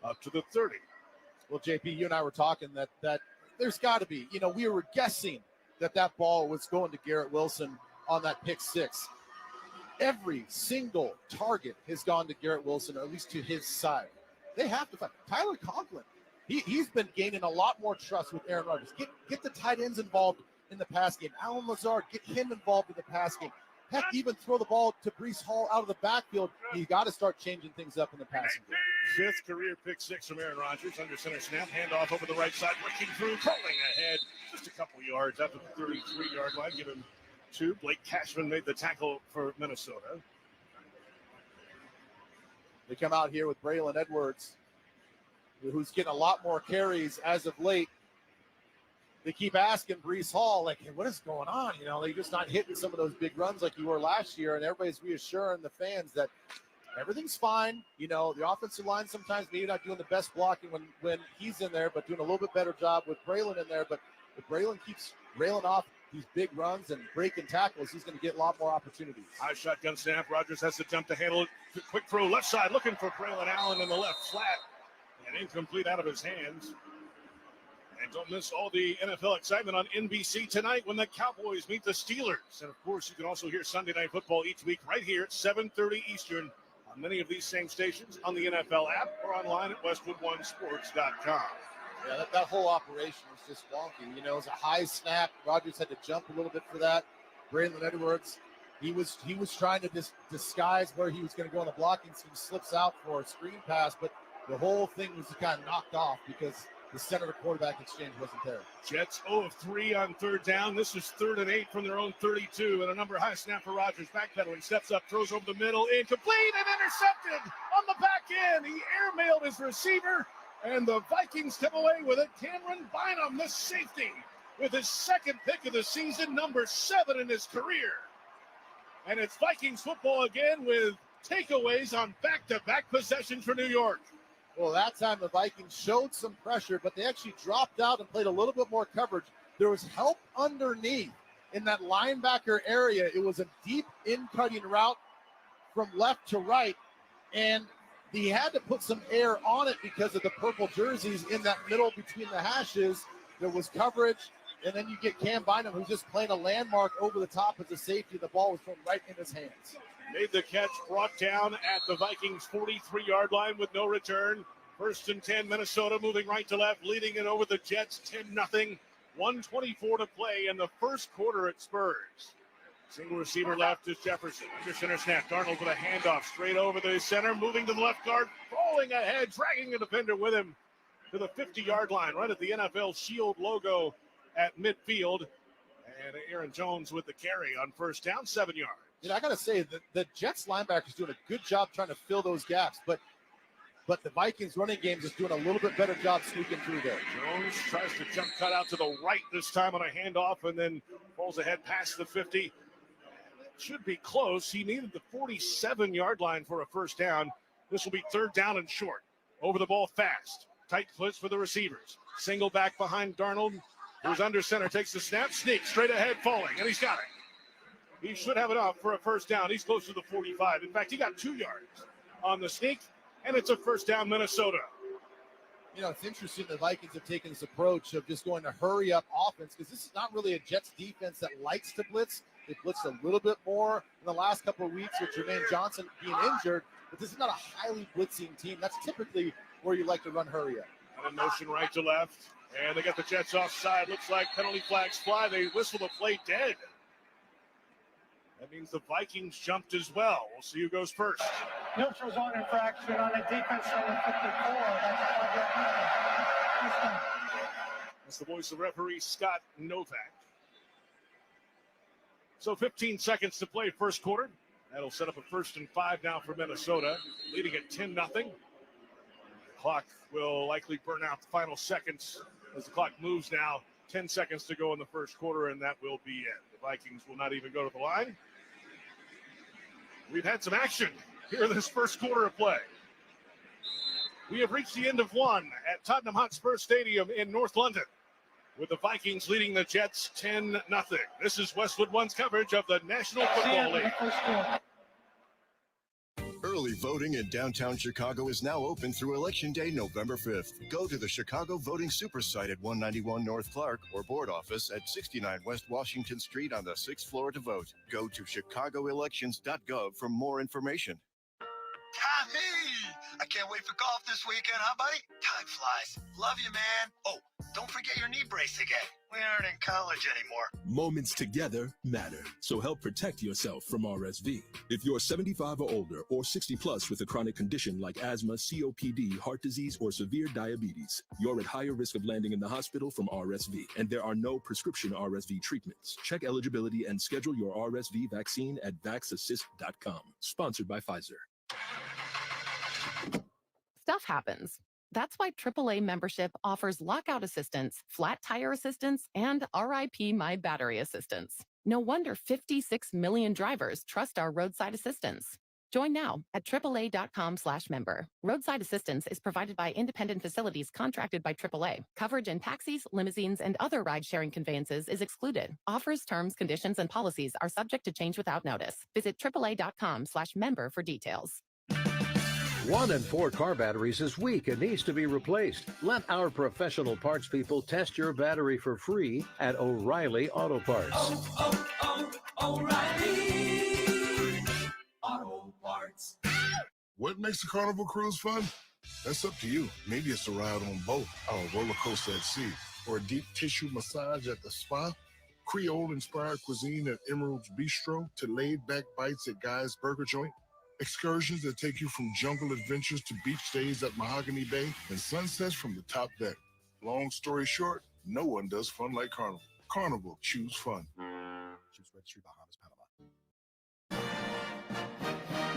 up to the 30. Well, JP, you and I were talking that there's got to be, we were guessing that ball was going to Garrett Wilson on that pick six. Every single target has gone to Garrett Wilson, or at least to his side. They have to find Tyler Conklin. He's been gaining a lot more trust with Aaron Rodgers. Get the tight ends involved in the pass game. Alan Lazard, get him involved in the pass game. Heck, even throw the ball to Breece Hall out of the backfield. You got to start changing things up in the passing game. Fifth career pick six from Aaron Rodgers. Under center snap, handoff over the right side, breaking through, crawling ahead. Just a couple yards after the 33-yard line. Give him 2. Blake Cashman made the tackle for Minnesota. They come out here with Braylon Edwards, who's getting a lot more carries as of late. They keep asking Breece Hall, like, hey, what is going on? They're just not hitting some of those big runs like you were last year, and everybody's reassuring the fans that everything's fine. The offensive line sometimes maybe not doing the best blocking when he's in there, but doing a little bit better job with Braylon in there. But if Braylon keeps railing off these big runs and breaking tackles, he's going to get a lot more opportunities. High shotgun snap. Rogers has to jump to handle it. Quick throw left side, looking for Braylon Allen in the left flat. And incomplete out of his hands. And don't miss all the NFL excitement on NBC tonight when the Cowboys meet the Steelers. And, of course, you can also hear Sunday Night Football each week right here at 7:30 Eastern on many of these same stations, on the NFL app, or online at westwood1sports.com. Yeah, that whole operation was just wonky. You know, it was a high snap. Rogers had to jump a little bit for that. Braylon Edwards, he was trying to disguise where he was going to go on the blocking scheme, slips out for a screen pass, but the whole thing was kind of knocked off because the center to quarterback exchange wasn't there. Jets 0 of 3 on third down. This is 3rd and 8 from their own 32. And a number high snap for Rogers. Backpedaling, steps up, throws over the middle, incomplete and intercepted on the back end. He airmailed his receiver, and the Vikings come away with it. Cameron Bynum, the safety, with his second pick of the season, number 7 in his career. And it's Vikings football again with takeaways on back-to-back possessions for New York. Well, that time the Vikings showed some pressure, but they actually dropped out and played a little bit more coverage. There was help underneath in that linebacker area. It was a deep in-cutting route from left to right, and he had to put some air on it because of the purple jerseys in that middle between the hashes. There was coverage, and then you get Cam Bynum, who's just playing a landmark over the top as a safety. The ball was thrown right in his hands. Made the catch, brought down at the Vikings 43-yard line with no return. 1st and 10, Minnesota moving right to left, leading it over the Jets 10-0. 1:24 to play in the first quarter at Spurs. Single receiver left is Jefferson. Under center snap. Darnold with a handoff straight over the center, moving to the left guard, falling ahead, dragging a defender with him to the 50-yard line, right at the NFL Shield logo at midfield. And Aaron Jones with the carry on first down, 7 yards. You know, I got to say, the Jets linebackers doing a good job trying to fill those gaps, but the Vikings running game is doing a little bit better job sneaking through there. Jones tries to jump cut out to the right this time on a handoff and then falls ahead past the 50. It should be close. He needed the 47-yard line for a first down. This will be 3rd down and short. Over the ball fast. Tight splits for the receivers. Single back behind Darnold, who's under center, takes the snap, sneaks straight ahead, falling, and he's got it. He should have enough for a first down. He's close to the 45. In fact, he got 2 yards on the sneak, and it's a first down, Minnesota. You know, it's interesting the Vikings have taken this approach of just going to hurry up offense because this is not really a Jets defense that likes to blitz. They blitzed a little bit more in the last couple of weeks with Jermaine Johnson being injured, but this is not a highly blitzing team. That's typically where you like to run hurry up. And a motion right to left, and they got the Jets offside. Looks like penalty flags fly. They whistle the play dead. That means the Vikings jumped as well. We'll see who goes first. Neutral zone infraction on a defense on 54. That's the voice of referee Scott Novak. So 15 seconds to play first quarter. That'll set up a 1st and 5 now for Minnesota, leading at 10-0. Clock will likely burn out the final seconds as the clock moves now. 10 seconds to go in the first quarter, and that will be it. The Vikings will not even go to the line. We've had some action here in this first quarter of play. We have reached the end of one at Tottenham Hotspur Stadium in North London, with the Vikings leading the Jets 10-0. This is Westwood One's coverage of the National Football League. Early voting in downtown Chicago is now open through Election Day, November 5th. Go to the Chicago Voting Super Site at 191 North Clark or board office at 69 West Washington Street on the 6th floor to vote. Go to chicagoelections.gov for more information. Hey, I can't wait for golf this weekend, huh, buddy? Time flies. Love you, man. Oh, don't forget your knee brace again. We aren't in college anymore. Moments together matter, so help protect yourself from RSV. If you're 75 or older or 60 plus with a chronic condition like asthma, COPD, heart disease, or severe diabetes, you're at higher risk of landing in the hospital from RSV, and there are no prescription RSV treatments. Check eligibility and schedule your RSV vaccine at vaxassist.com. Sponsored by Pfizer. Stuff happens. That's why AAA membership offers lockout assistance, flat tire assistance, and RIP My Battery assistance. No wonder 56 million drivers trust our roadside assistance. Join now at AAA.com/member. Roadside assistance is provided by independent facilities contracted by AAA. Coverage in taxis, limousines, and other ride-sharing conveyances is excluded. Offers, terms, conditions, and policies are subject to change without notice. Visit AAA.com/member for details. 1 in 4 car batteries is weak and needs to be replaced. Let our professional parts people test your battery for free at O'Reilly Auto Parts. O'Reilly Auto Parts. What makes a Carnival cruise fun? That's up to you. Maybe it's a ride on boat, or a roller coaster at sea, or a deep tissue massage at the spa, Creole-inspired cuisine at Emerald's Bistro, to laid-back bites at Guy's Burger Joint, excursions that take you from jungle adventures to beach days at Mahogany Bay, and sunsets from the top deck. Long story short, no one does fun like Carnival. Carnival, choose fun. Choose Registry, Bahamas, Panama.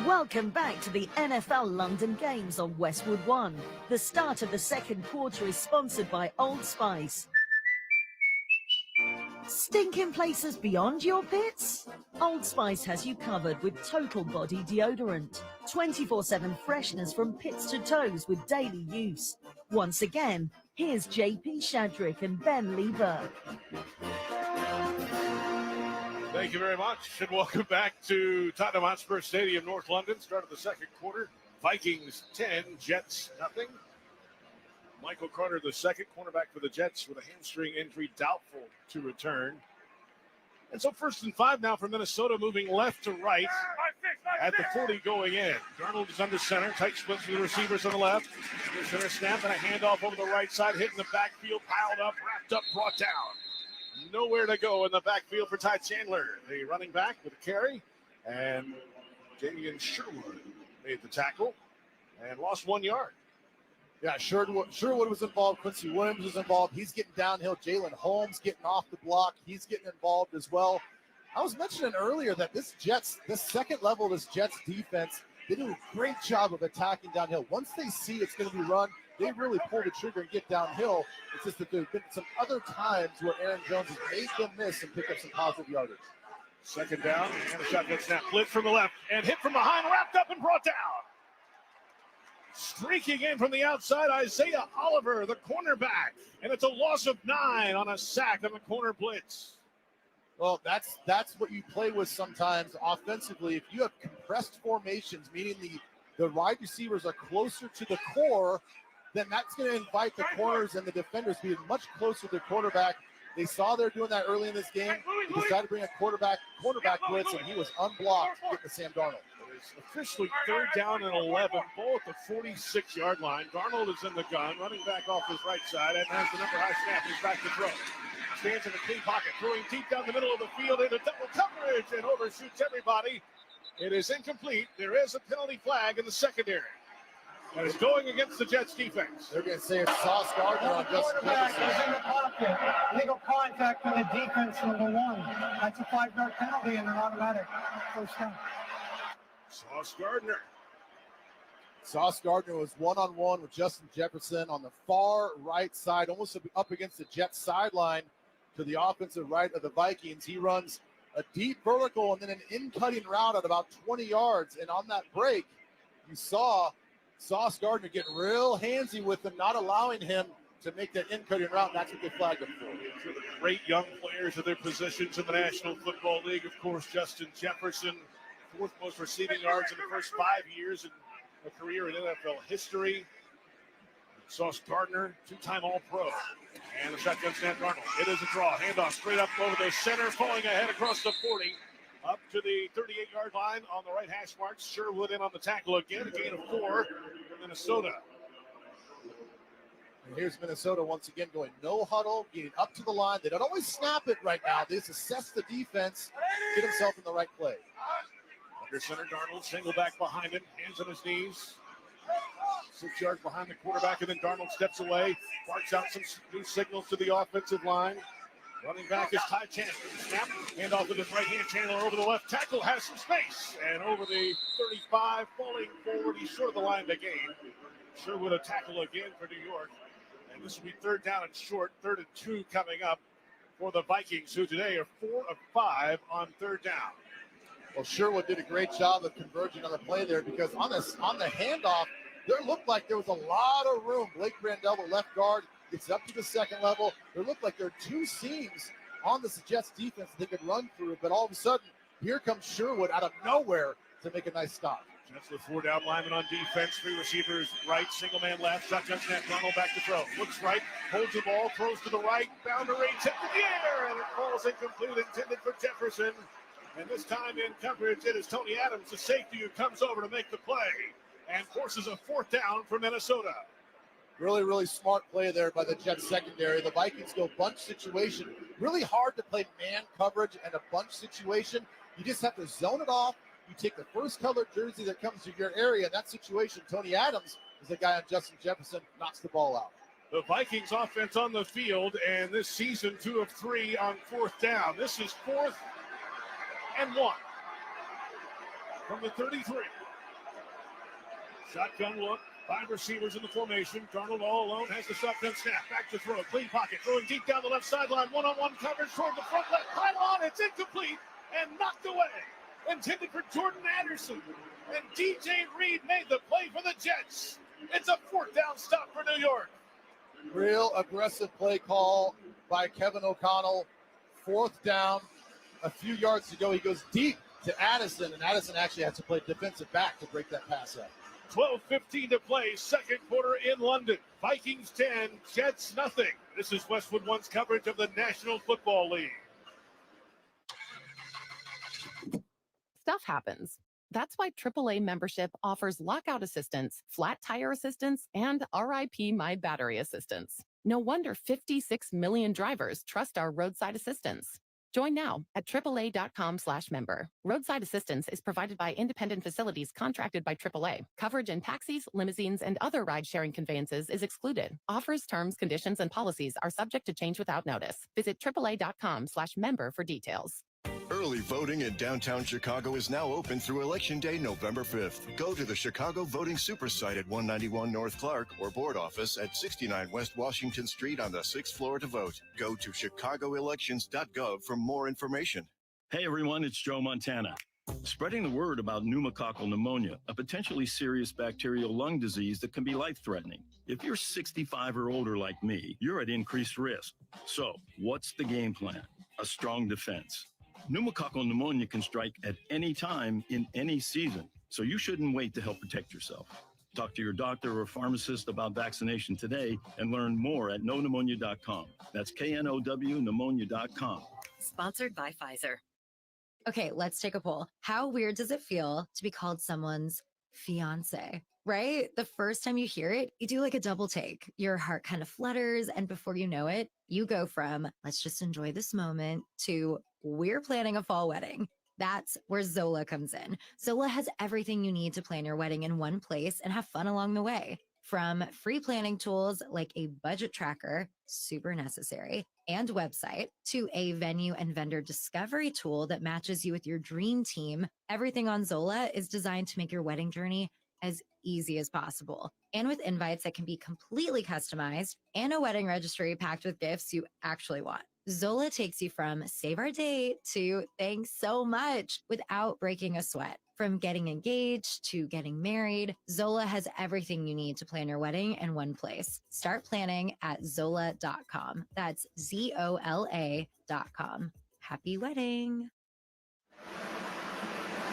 Welcome back to the NFL London Games on Westwood One. The start of the second quarter is sponsored by Old Spice. Stinking places beyond your pits? Old Spice has you covered with total body deodorant. 24/7 freshness from pits to toes with daily use. Once again, here's JP Shadrick and Ben Lieber. Thank you very much, and welcome back to Tottenham Hotspur Stadium, North London. Start of the second quarter. Vikings 10, Jets nothing. Michael Carter, the second cornerback for the Jets, with a hamstring injury, doubtful to return. And so 1st and 5 now for Minnesota, moving left to right at the 40 going in. Darnold is under center, tight splits with the receivers on the left. Under center snap and a handoff over the right side, hitting the backfield, piled up, wrapped up, brought down. Nowhere to go in the backfield for Ty Chandler, the running back with a carry. And Damian Sherwood made the tackle and lost 1 yard. Yeah, Sherwood was involved. Quincy Williams was involved. He's getting downhill. Jalen Holmes getting off the block. He's getting involved as well. I was mentioning earlier that this second level of this Jets defense, they do a great job of attacking downhill. Once they see it's going to be run, they really pull the trigger and get downhill. It's just that there have been some other times where Aaron Jones has made them miss and pick up some positive yardage. Second down and a shotgun snap. Blitz from the left and hit from behind, wrapped up and brought down. Streaking in from the outside, Isaiah Oliver, the cornerback. And it's a loss of 9 on a sack on the corner blitz. Well, that's what you play with sometimes offensively. If you have compressed formations, meaning the wide receivers are closer to the core, then that's going to invite the corners and the defenders to be much closer to the quarterback. They saw they're doing that early in this game. He decided to bring a cornerback blitz, and he was unblocked getting to Sam Darnold. It's officially 3rd down and 11, both at the 46-yard line. Darnold is in the gun, running back off his right side, and has the number high snap. He's back to throw. Stands in the clean pocket, throwing deep down the middle of the field into double coverage and overshoots everybody. It is incomplete. There is a penalty flag in the secondary. And it's going against the Jets defense. They're going to say it's Sauce Gardner on Justin Jefferson. Is in the pocket. Legal contact on the defense, number 1. That's a 5-yard penalty and an automatic first down. Sauce Gardner. Sauce Gardner was one-on-one with Justin Jefferson on the far right side, almost up against the Jets sideline to the offensive right of the Vikings. He runs a deep vertical and then an in-cutting route at about 20 yards. And on that break, you saw Sauce Gardner getting real handsy with him, not allowing him to make that in-cutting route, and that's what they flagged him for. For the great young players of their positions in the National Football League, of course, Justin Jefferson, 4th most receiving yards in the first 5 years in a career in NFL history. Sauce Gardner, 2-time All-Pro. And the shotgun snap, Darnold. It is a draw. Handoff straight up over the center, falling ahead across the 40. Up to the 38-yard line on the right hash marks. Sherwood in on the tackle again. A gain of 4 for Minnesota. And here's Minnesota once again going no huddle, getting up to the line. They don't always snap it right now. They just assess the defense, get himself in the right play. Under center, Darnold, single back behind him, hands on his knees. 6 yards behind the quarterback, and then Darnold steps away, barks out some new signals to the offensive line. Running back is Ty Chandler. Snap, hand off with his right hand. Chandler over the left tackle, has some space. And over the 35, falling forward, he's short of the line to gain. Sherwood a tackle again for New York. And this will be 3rd down and short, 3rd and 2 coming up for the Vikings, who today are 4 of 5 on 3rd down. Well, Sherwood did a great job of converging on the play there because on the handoff, there looked like there was a lot of room. Blake Brandel, the left guard, gets up to the second level. There looked like there were two seams on the Jets defense that they could run through, but all of a sudden, here comes Sherwood out of nowhere to make a nice stop. Jets with 4 down linemen on defense, 3 receivers right, single man left, shotgun snap, Donald back to throw. Looks right, holds the ball, throws to the right, boundary, tip in the air, and it falls incomplete, intended for Jefferson. And this time in coverage, it is Tony Adams, the safety, who comes over to make the play and forces a 4th down for Minnesota. Really, really smart play there by the Jets secondary. The Vikings go bunch situation. Really hard to play man coverage and a bunch situation. You just have to zone it off. You take the first colored jersey that comes to your area. In that situation, Tony Adams is the guy on Justin Jefferson, knocks the ball out. The Vikings offense on the field, and this season 2 of 3 on 4th down. This is 4th and 1 from the 33. Shotgun look, 5 receivers in the formation. Darnold all alone, has the shotgun snap, back to throw, clean pocket, throwing deep down the left sideline, one-on-one coverage toward the front left pylon. It's incomplete and knocked away. Intended for Jordan Anderson, and DJ Reed made the play for the Jets. It's a 4th down stop for New York. Real aggressive play call by Kevin O'Connell. 4th down. A few yards to go, he goes deep to Addison, and Addison actually has to play defensive back to break that pass up. 12:15 to play, second quarter in London. Vikings 10, Jets nothing. This is Westwood One's coverage of the National Football League. Stuff happens. That's why AAA membership offers lockout assistance, flat tire assistance, and RIP My Battery assistance. No wonder 56 million drivers trust our roadside assistance. Join now at AAA.com/member. Roadside assistance is provided by independent facilities contracted by AAA. Coverage in taxis, limousines, and other ride-sharing conveyances is excluded. Offers, terms, conditions, and policies are subject to change without notice. Visit AAA.com/member for details. Early voting in downtown Chicago is now open through Election Day, November 5th. Go to the Chicago Voting Super Site at 191 North Clark or board office at 69 West Washington Street on the 6th floor to vote. Go to chicagoelections.gov for more information. Hey everyone, it's Joe Montana. Spreading the word about pneumococcal pneumonia, a potentially serious bacterial lung disease that can be life-threatening. If you're 65 or older like me, you're at increased risk. So, what's the game plan? A strong defense. Pneumococcal pneumonia can strike at any time in any season, so you shouldn't wait to help protect yourself. Talk to your doctor or pharmacist about vaccination today and learn more at knowpneumonia.com. That's KNOW pneumonia.com. Sponsored by Pfizer. Okay, let's take a poll. How weird does it feel to be called someone's fiance? Right? The first time you hear it, you do like a double take. Your heart kind of flutters, and before you know it, you go from, let's just enjoy this moment, to we're planning a fall wedding. That's where Zola comes in. Zola has everything you need to plan your wedding in one place and have fun along the way. From free planning tools like a budget tracker, super necessary, and website, to a venue and vendor discovery tool that matches you with your dream team, everything on Zola is designed to make your wedding journey as easy as possible. And with invites that can be completely customized and a wedding registry packed with gifts you actually want. Zola takes you from save our date to thanks so much without breaking a sweat. From getting engaged to getting married, Zola has everything you need to plan your wedding in one place. Start planning at Zola.com. That's ZOLA.com. Happy wedding.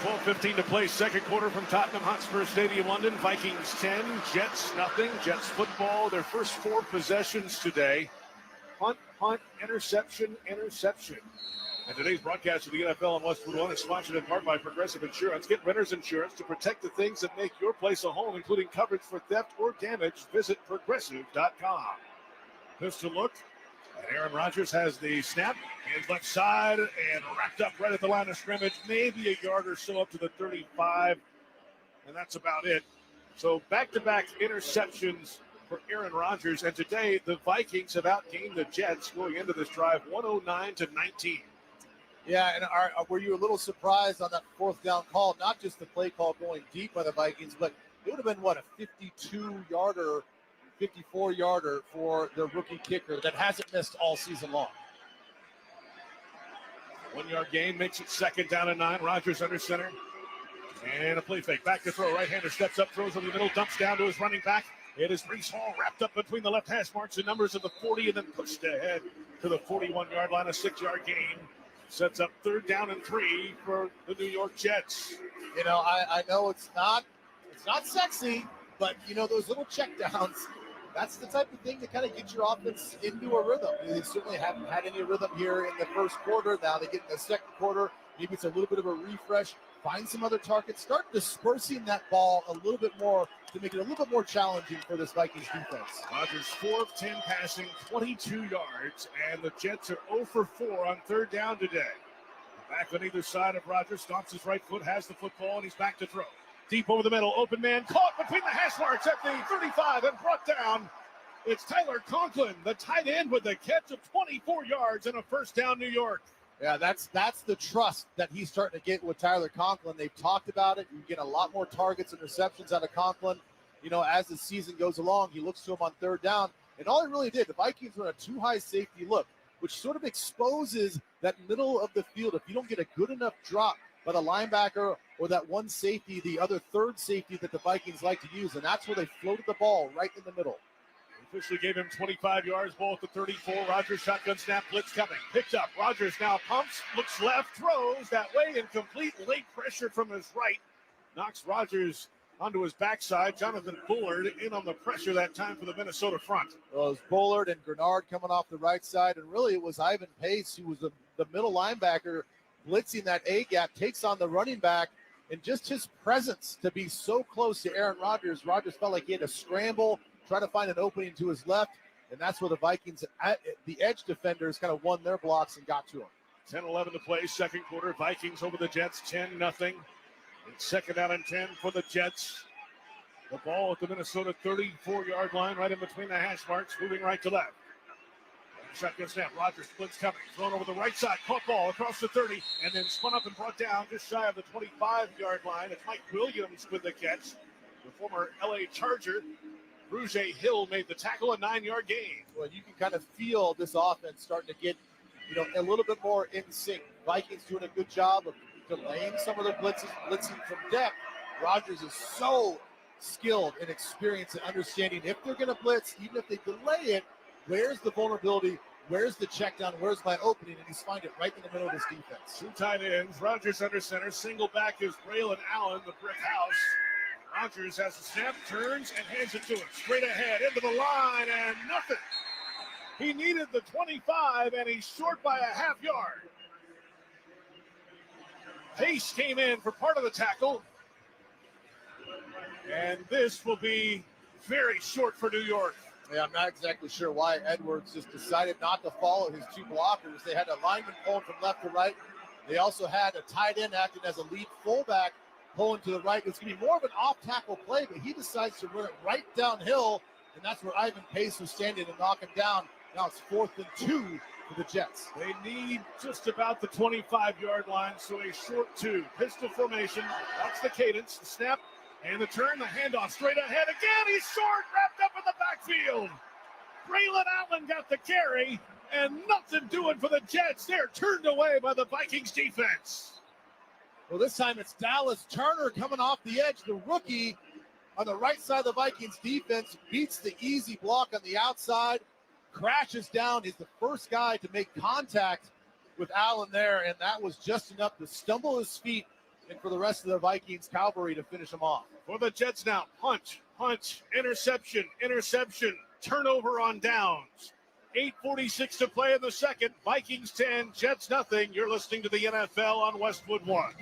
12:15 to play, second quarter from Tottenham Hotspur Stadium, London. Vikings 10, Jets nothing. Jets football, their first 4 possessions today. Punt, interception. And today's broadcast of the NFL on Westwood One is sponsored in part by Progressive Insurance. Get renter's insurance to protect the things that make your place a home, including coverage for theft or damage. Visit Progressive.com. Pistol look, and Aaron Rodgers has the snap, hands left side, and wrapped up right at the line of scrimmage, maybe a yard or so up to the 35, and that's about it. So back-to-back interceptions for Aaron Rodgers, and today the Vikings have outgained the Jets going into this drive 109-19. Yeah, and were you a little surprised on that 4th down call? Not just the play call going deep by the Vikings, but it would have been, what, a 52-yarder, 54-yarder for the rookie kicker that hasn't missed all season long. 1-yard gain makes it 2nd down and 9. Rodgers under center. And a play fake. Back to throw. Right-hander steps up, throws over the middle, dumps down to his running back. It is Breece Hall wrapped up between the left hash marks and numbers of the 40 and then pushed ahead to the 41-yard line. A 6-yard gain sets up 3rd down and 3 for the New York Jets. You know, I know it's not sexy, but, you know, those little checkdowns, that's the type of thing that kind of gets your offense into a rhythm. They certainly haven't had any rhythm here in the first quarter. Now they get in the second quarter. Maybe it's a little bit of a refresh. Find some other targets. Start dispersing that ball a little bit more to make it a little bit more challenging for this Vikings defense. Rodgers 4 of 10 passing, 22 yards, and the Jets are 0 for 4 on 3rd down today. Back on either side of Rodgers, stomps his right foot, has the football, and he's back to throw. Deep over the middle, open man, caught between the hash marks at the 35 and brought down. It's Tyler Conklin, the tight end, with the catch of 24 yards and a 1st down, New York. Yeah, that's the trust that he's starting to get with Tyler Conklin. They've talked about it. You get a lot more targets and receptions out of Conklin. You know, as the season goes along, he looks to him on 3rd down. And all he really did, the Vikings run a too-high safety look, which sort of exposes that middle of the field. If you don't get a good enough drop by the linebacker or that one safety, the other 3rd safety that the Vikings like to use, and that's where they floated the ball right in the middle. Officially gave him 25 yards, ball at the 34. Rodgers shotgun snap, blitz coming. Picked up. Rodgers now pumps, looks left, throws that way, incomplete. Late pressure from his right. Knocks Rodgers onto his backside. Jonathan Bullard in on the pressure that time for the Minnesota front. Well, it was Bullard and Grenard coming off the right side, and really it was Ivan Pace, who was the middle linebacker, blitzing that A-gap, takes on the running back, and just his presence to be so close to Aaron Rodgers. Rodgers felt like he had to scramble, try to find an opening to his left, and that's where the Vikings, the edge defenders, kind of won their blocks and got to him. 10-11 to play, second quarter. Vikings over the Jets, 10-0. It's 2nd down and 10 for the Jets. The ball at the Minnesota 34-yard line, right in between the hash marks, moving right to left. Shotgun snap, Rodgers splits coming, thrown over the right side, caught ball across the 30, and then spun up and brought down just shy of the 25-yard line. It's Mike Williams with the catch, the former LA Charger. Rouge Hill made the tackle, a 9-yard gain. Well, you can kind of feel this offense starting to get, you know, a little bit more in sync. Vikings doing a good job of delaying some of their blitzing from depth. Rodgers is so skilled and experienced in understanding if they're going to blitz, even if they delay it, where's the vulnerability, where's the check down, where's my opening, and he's finding it right in the middle of his defense. 2 tight ends, Rodgers under center, single back is Braylon Allen, the brick house. Rodgers has a snap, turns, and hands it to him. Straight ahead, into the line, and nothing. He needed the 25, and he's short by a half yard. Pace came in for part of the tackle. And this will be very short for New York. Yeah, I'm not exactly sure why Edwards just decided not to follow his 2 blockers. They had a lineman pulling from left to right. They also had a tight end acting as a lead fullback pulling to the right. It's going to be more of an off-tackle play, but he decides to run it right downhill, and that's where Ivan Pace was standing and knock him down. Now it's 4th and 2 for the Jets. They need just about the 25-yard line, so a short 2. Pistol formation, that's the cadence, the snap, and the turn, the handoff straight ahead. Again, he's short, wrapped up in the backfield. Braylon Allen got the carry, and nothing doing for the Jets. They're turned away by the Vikings defense. Well, this time it's Dallas Turner coming off the edge. The rookie on the right side of the Vikings defense beats the easy block on the outside, crashes down. He's the first guy to make contact with Allen there, and that was just enough to stumble his feet and for the rest of the Vikings cavalry to finish him off. For the Jets now, punch, interception, turnover on downs. 8:46 to play in the second. Vikings 10, Jets nothing. You're listening to the NFL on Westwood One.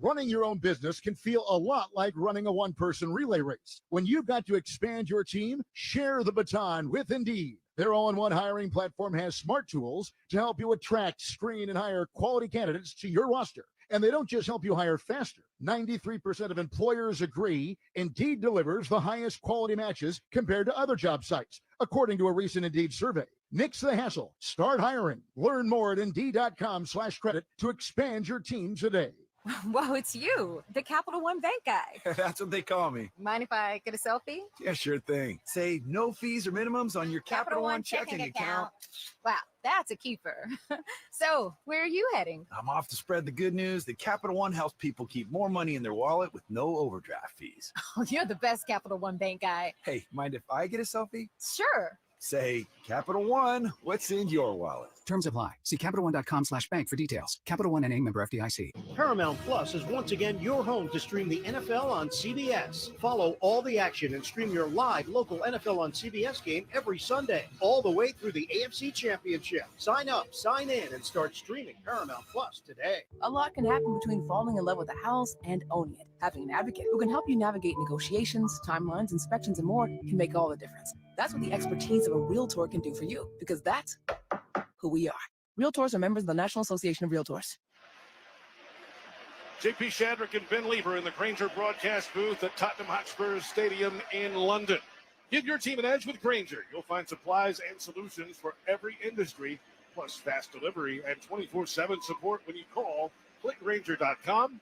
Running your own business can feel a lot like running a one-person relay race. When you've got to expand your team, share the baton with Indeed. Their all-in-one hiring platform has smart tools to help you attract, screen, and hire quality candidates to your roster. And they don't just help you hire faster. 93% of employers agree Indeed delivers the highest quality matches compared to other job sites, according to a recent Indeed survey. Nix the hassle. Start hiring. Learn more at Indeed.com/credit to expand your team today. Whoa, it's you, the Capital One Bank guy. That's what they call me. Mind if I get a selfie? Yeah, sure thing. Say no fees or minimums on your Capital One checking account. Wow, that's a keeper. So, where are you heading? I'm off to spread the good news that Capital One helps people keep more money in their wallet with no overdraft fees. Oh, you're the best Capital One Bank guy. Hey, mind if I get a selfie? Sure. Say, Capital One, what's in your wallet? Terms apply. See CapitalOne.com/bank for details. Capital One NA, member FDIC. Paramount Plus is once again your home to stream the NFL on CBS. Follow all the action and stream your live local NFL on CBS game every Sunday, all the way through the AFC Championship. Sign up, sign in, and start streaming Paramount Plus today. A lot can happen between falling in love with a house and owning it. Having an advocate who can help you navigate negotiations, timelines, inspections, and more can make all the difference. That's what the expertise of a Realtor can do for you, because that's who we are. Realtors are members of the National Association of Realtors. JP Shadrick and Ben Lever in the Grainger broadcast booth at Tottenham Hotspur Stadium in London. Give your team an edge with Grainger. You'll find supplies and solutions for every industry, plus fast delivery and 24/7 support when you call. Click Grainger.com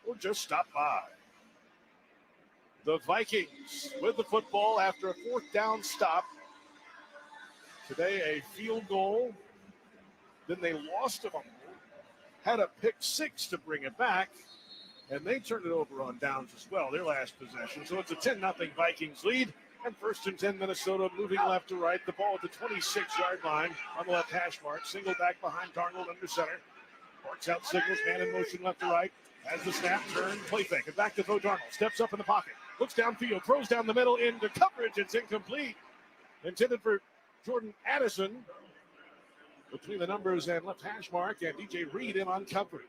or just stop by. The Vikings with the football after a fourth down stop. Today a field goal. Then they lost a fumble. Had a pick six to bring it back. And they turned it over on downs as well, their last possession. So it's a 10-0 Vikings lead. And 1st and 10 Minnesota moving left to right. The ball at the 26-yard line on the left hash mark. Single back behind Darnold under center. Works out signals, man in motion left to right. As the snap, turn, play fake. And back to Bo Darnold. Steps up in the pocket. Looks downfield, throws down the middle into coverage. It's incomplete. Intended for Jordan Addison. Between the numbers and left hash mark, and DJ Reed in on coverage.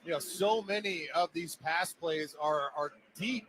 Yeah, so many of these pass plays are deep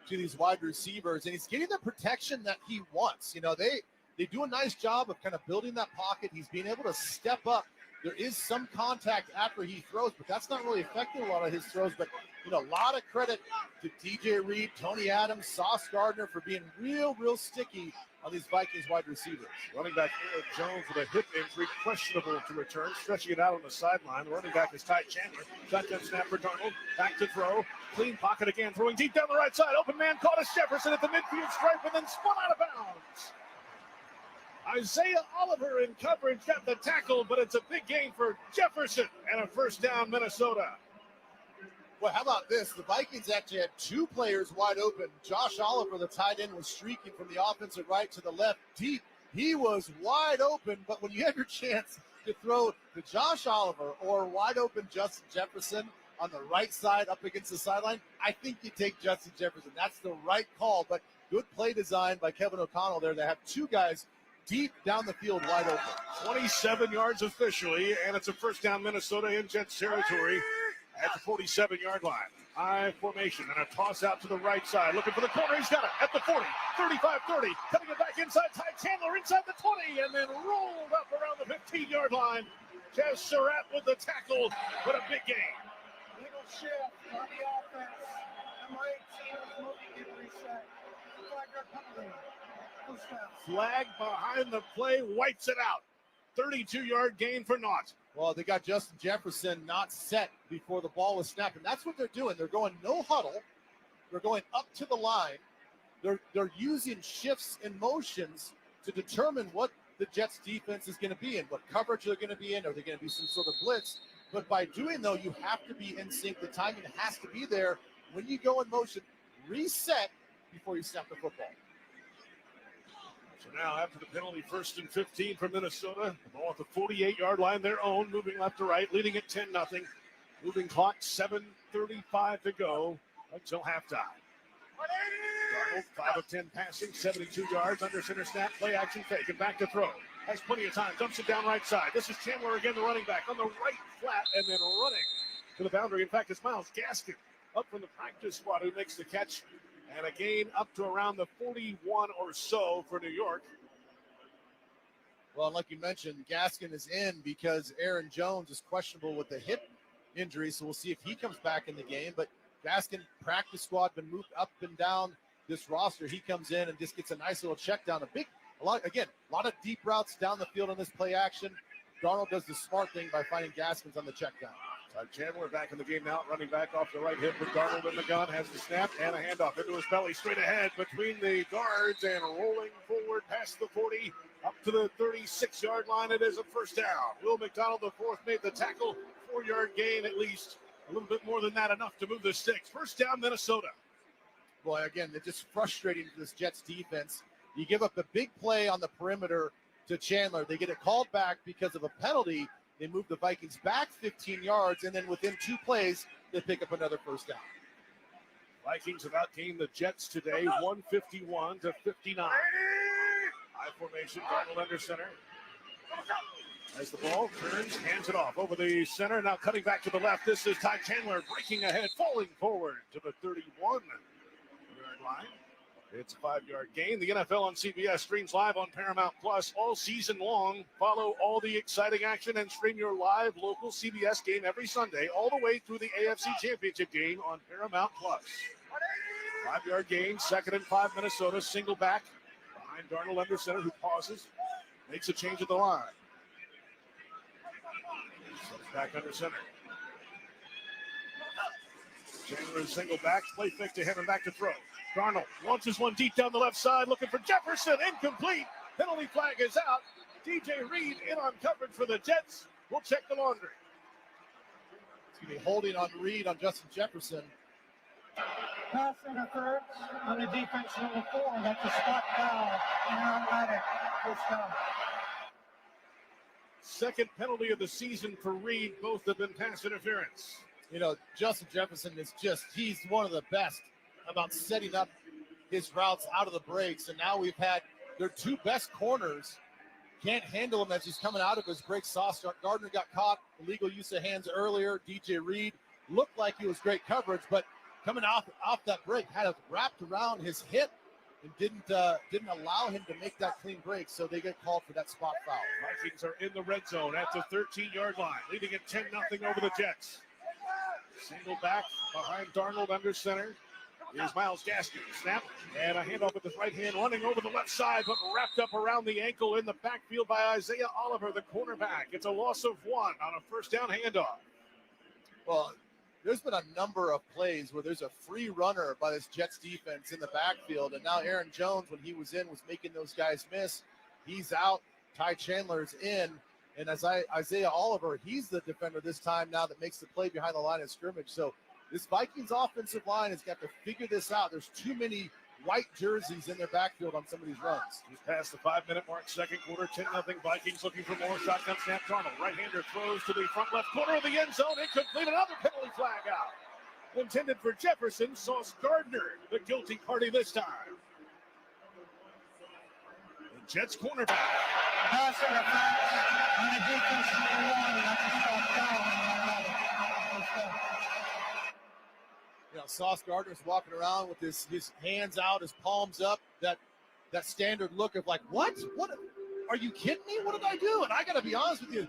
to these wide receivers, and he's getting the protection that he wants. You know, they do a nice job of kind of building that pocket. He's being able to step up. There is some contact after he throws, but that's not really affecting a lot of his throws. But, you know, a lot of credit to DJ Reed, Tony Adams, Sauce Gardner for being real sticky on these Vikings wide receivers. Running back Eric Jones with a hip injury, questionable to return, stretching it out on the sideline. The running back is Ty Chandler. Shotgun snap for Darnold. Back to throw. Clean pocket again, throwing deep down the right side. Open man caught us Jefferson at the midfield stripe and then spun out of bounds. Isaiah Oliver in coverage got the tackle, but it's a big gain for Jefferson and a first down Minnesota. Well, how about this? The Vikings actually had two players wide open. Josh Oliver, the tight end, was streaking from the offensive right to the left deep. He was wide open, but when you have your chance to throw to Josh Oliver or wide open Justin Jefferson on the right side up against the sideline, I think you take Justin Jefferson. That's the right call, but good play design by Kevin O'Connell there to have two guys deep down the field wide open. 27 yards officially, and it's a first down Minnesota in Jets territory at the 47-yard line. High formation and a toss out to the right side. Looking for the corner. He's got it at the 40, 35-30. Cutting it back inside. Ty Chandler inside the 20 and then rolled up around the 15-yard line. Jazz Surratt with the tackle, but a big gain. Little shift on the offense. Number 18 was moving and reset. Flag behind the play, wipes it out. 32-yard gain for naught. Well, they got Justin Jefferson not set before the ball was snapped, and that's what they're doing. They're going no huddle. They're going up to the line. They're using shifts and motions to determine what the Jets defense is going to be in, what coverage they're going to be in. Are they going to be some sort of blitz? But by doing, though, you have to be in sync. The timing has to be there. When you go in motion, reset before you snap the football. So now after the penalty, 1st and 15 for Minnesota. The ball at the 48-yard line, their own, moving left to right, leading at 10-0. Moving clock, 7:35 to go until halftime. Darnold, 5 of 10 passing, 72 yards, under center snap, play action fake, and back to throw. Has plenty of time, dumps it down right side. This is Chandler again, the running back, on the right flat, and then running to the boundary. In fact, it's Myles Gaskin up from the practice squad who makes the catch. And a gain up to around the 41 or so for New York. Well, like you mentioned, Gaskin is in because Aaron Jones is questionable with the hip injury, so we'll see if he comes back in the game. But Gaskin, practice squad, been moved up and down this roster. He comes in and just gets a nice little check down. A lot of deep routes down the field on this play action. Darnold does the smart thing by finding Gaskins on the check down. Chandler back in the game now, running back off the right hip with Darnold in the gun, has the snap and a handoff into his belly, straight ahead between the guards and rolling forward past the 40, up to the 36-yard line. It is a first down. Will McDonald, the fourth, made the tackle, 4-yard gain at least. A little bit more than that, enough to move the sticks. First down, Minnesota. Boy, again, it's just frustrating for this Jets defense. You give up a big play on the perimeter to Chandler. They get it called back because of a penalty. They move the Vikings back 15 yards, and then within 2 plays, they pick up another first down. Vikings have outgained the Jets today, 151 to 59. High formation, Darnold under center. As the ball turns, hands it off over the center. Now cutting back to the left. This is Ty Chandler breaking ahead, falling forward to the 31-yard line. It's a 5-yard gain. The NFL on CBS streams live on Paramount Plus all season long. Follow all the exciting action and stream your live local CBS game every Sunday all the way through the AFC Championship game on Paramount Plus. 5-yard gain, 2nd and 5 Minnesota. Single back behind Darnold under center, who pauses, makes a change at the line. Back under center. Chandler single back, play fake to him and back to throw. Darnold launches one deep down the left side, looking for Jefferson, incomplete. Penalty flag is out. DJ Reed in on coverage for the Jets. We'll check the laundry. It's going to be holding on Reed on Justin Jefferson. Pass interference on the defense number 4. That's a spot foul. And automatic first down. Second penalty of the season for Reed. Both have been pass interference. You know, Justin Jefferson is he's one of the best about setting up his routes out of the breaks. And now we've had their 2 best corners can't handle him as he's coming out of his break. Sauce Gardner got caught, illegal use of hands earlier. DJ Reed looked like he was great coverage, but coming off that break, had it wrapped around his hip and didn't allow him to make that clean break, so they get called for that spot foul. Vikings are in the red zone at the 13-yard line, leading at 10-0 over the Jets. Single back behind Darnold under center. Here's Myles Gaskin. Snap and a handoff with his right hand, running over the left side, but wrapped up around the ankle in the backfield by Isaiah Oliver, the cornerback. It's a loss of 1 on a first down handoff. Well, there's been a number of plays where there's a free runner by this Jets defense in the backfield, and now Aaron Jones, when he was in, was making those guys miss. He's out. Ty Chandler's in. And as Isaiah Oliver, he's the defender this time now that makes the play behind the line of scrimmage. So this Vikings offensive line has got to figure this out. There's too many white jerseys in their backfield on some of these runs. He's past the 5-minute mark, second quarter, 10-0 Vikings looking for more. Shotgun snap, Darnold. Right-hander throws to the front left corner of the end zone. Incomplete, another penalty flag out. Intended for Jefferson, Sauce Gardner, the guilty party this time. The Jets cornerback. Pass interference on the defense number 1. That's a stop down. You know, Sauce Gardner's walking around with his hands out, his palms up, that standard look of like, what? Are you kidding me? What did I do? And I got to be honest with you,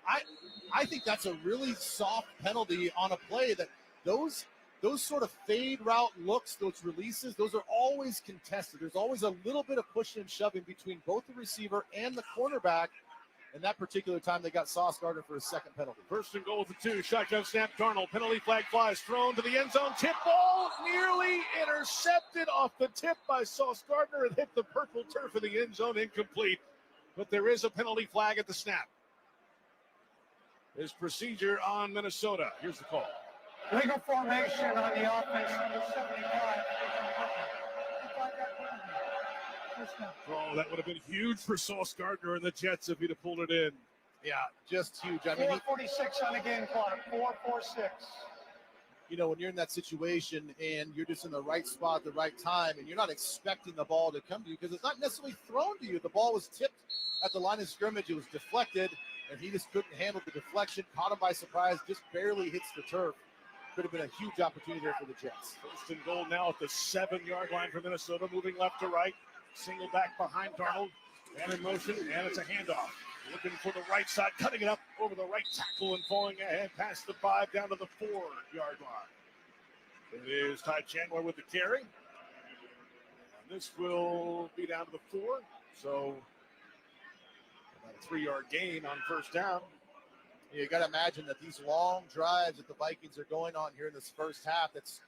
I think that's a really soft penalty on a play that those sort of fade route looks, those releases, those are always contested. There's always a little bit of pushing and shoving between both the receiver and the cornerback. And that particular time, they got Sauce Gardner for his second penalty. First and goal for 2. Shotgun snap, Darnold. Penalty flag flies, thrown to the end zone. Tip ball nearly intercepted off the tip by Sauce Gardner. It hit the purple turf of the end zone, incomplete. But there is a penalty flag at the snap. There's procedure on Minnesota. Here's the call. Legal formation on the offense, number 75. Oh, that would have been huge for Sauce Gardner and the Jets if he'd have pulled it in. Yeah, just huge. I mean, 4:46 on the game clock. 4:46. You know, when you're in that situation and you're just in the right spot at the right time and you're not expecting the ball to come to you because it's not necessarily thrown to you. The ball was tipped at the line of scrimmage. It was deflected, and he just couldn't handle the deflection. Caught him by surprise. Just barely hits the turf. Could have been a huge opportunity there for the Jets. First and goal now at the 7-yard line for Minnesota, moving left to right. Single back behind Darnold, and in motion, and it's a handoff. Looking for the right side, cutting it up over the right tackle and falling ahead past the 5 down to the 4-yard line. It is Ty Chandler with the carry. And this will be down to the 4, so about a 3-yard gain on first down. You got to imagine that these long drives that the Vikings are going on here in this first half, that's,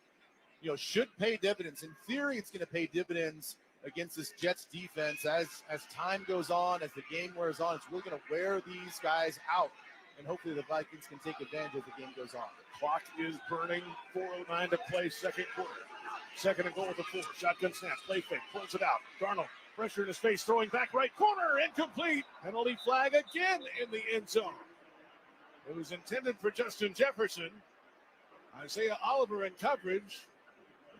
should pay dividends. In theory, it's going to pay dividends against this Jets defense as time goes on, as the game wears on. It's really going to wear these guys out, and hopefully the Vikings can take advantage as the game goes on. Clock is burning. 4:09 to play, second quarter. Second and goal with the 4. Shotgun snap, play fake, pulls it out. Darnold, pressure in his face, throwing back right corner, incomplete. Penalty flag again in the end zone. It was intended for Justin Jefferson. Isaiah Oliver in coverage.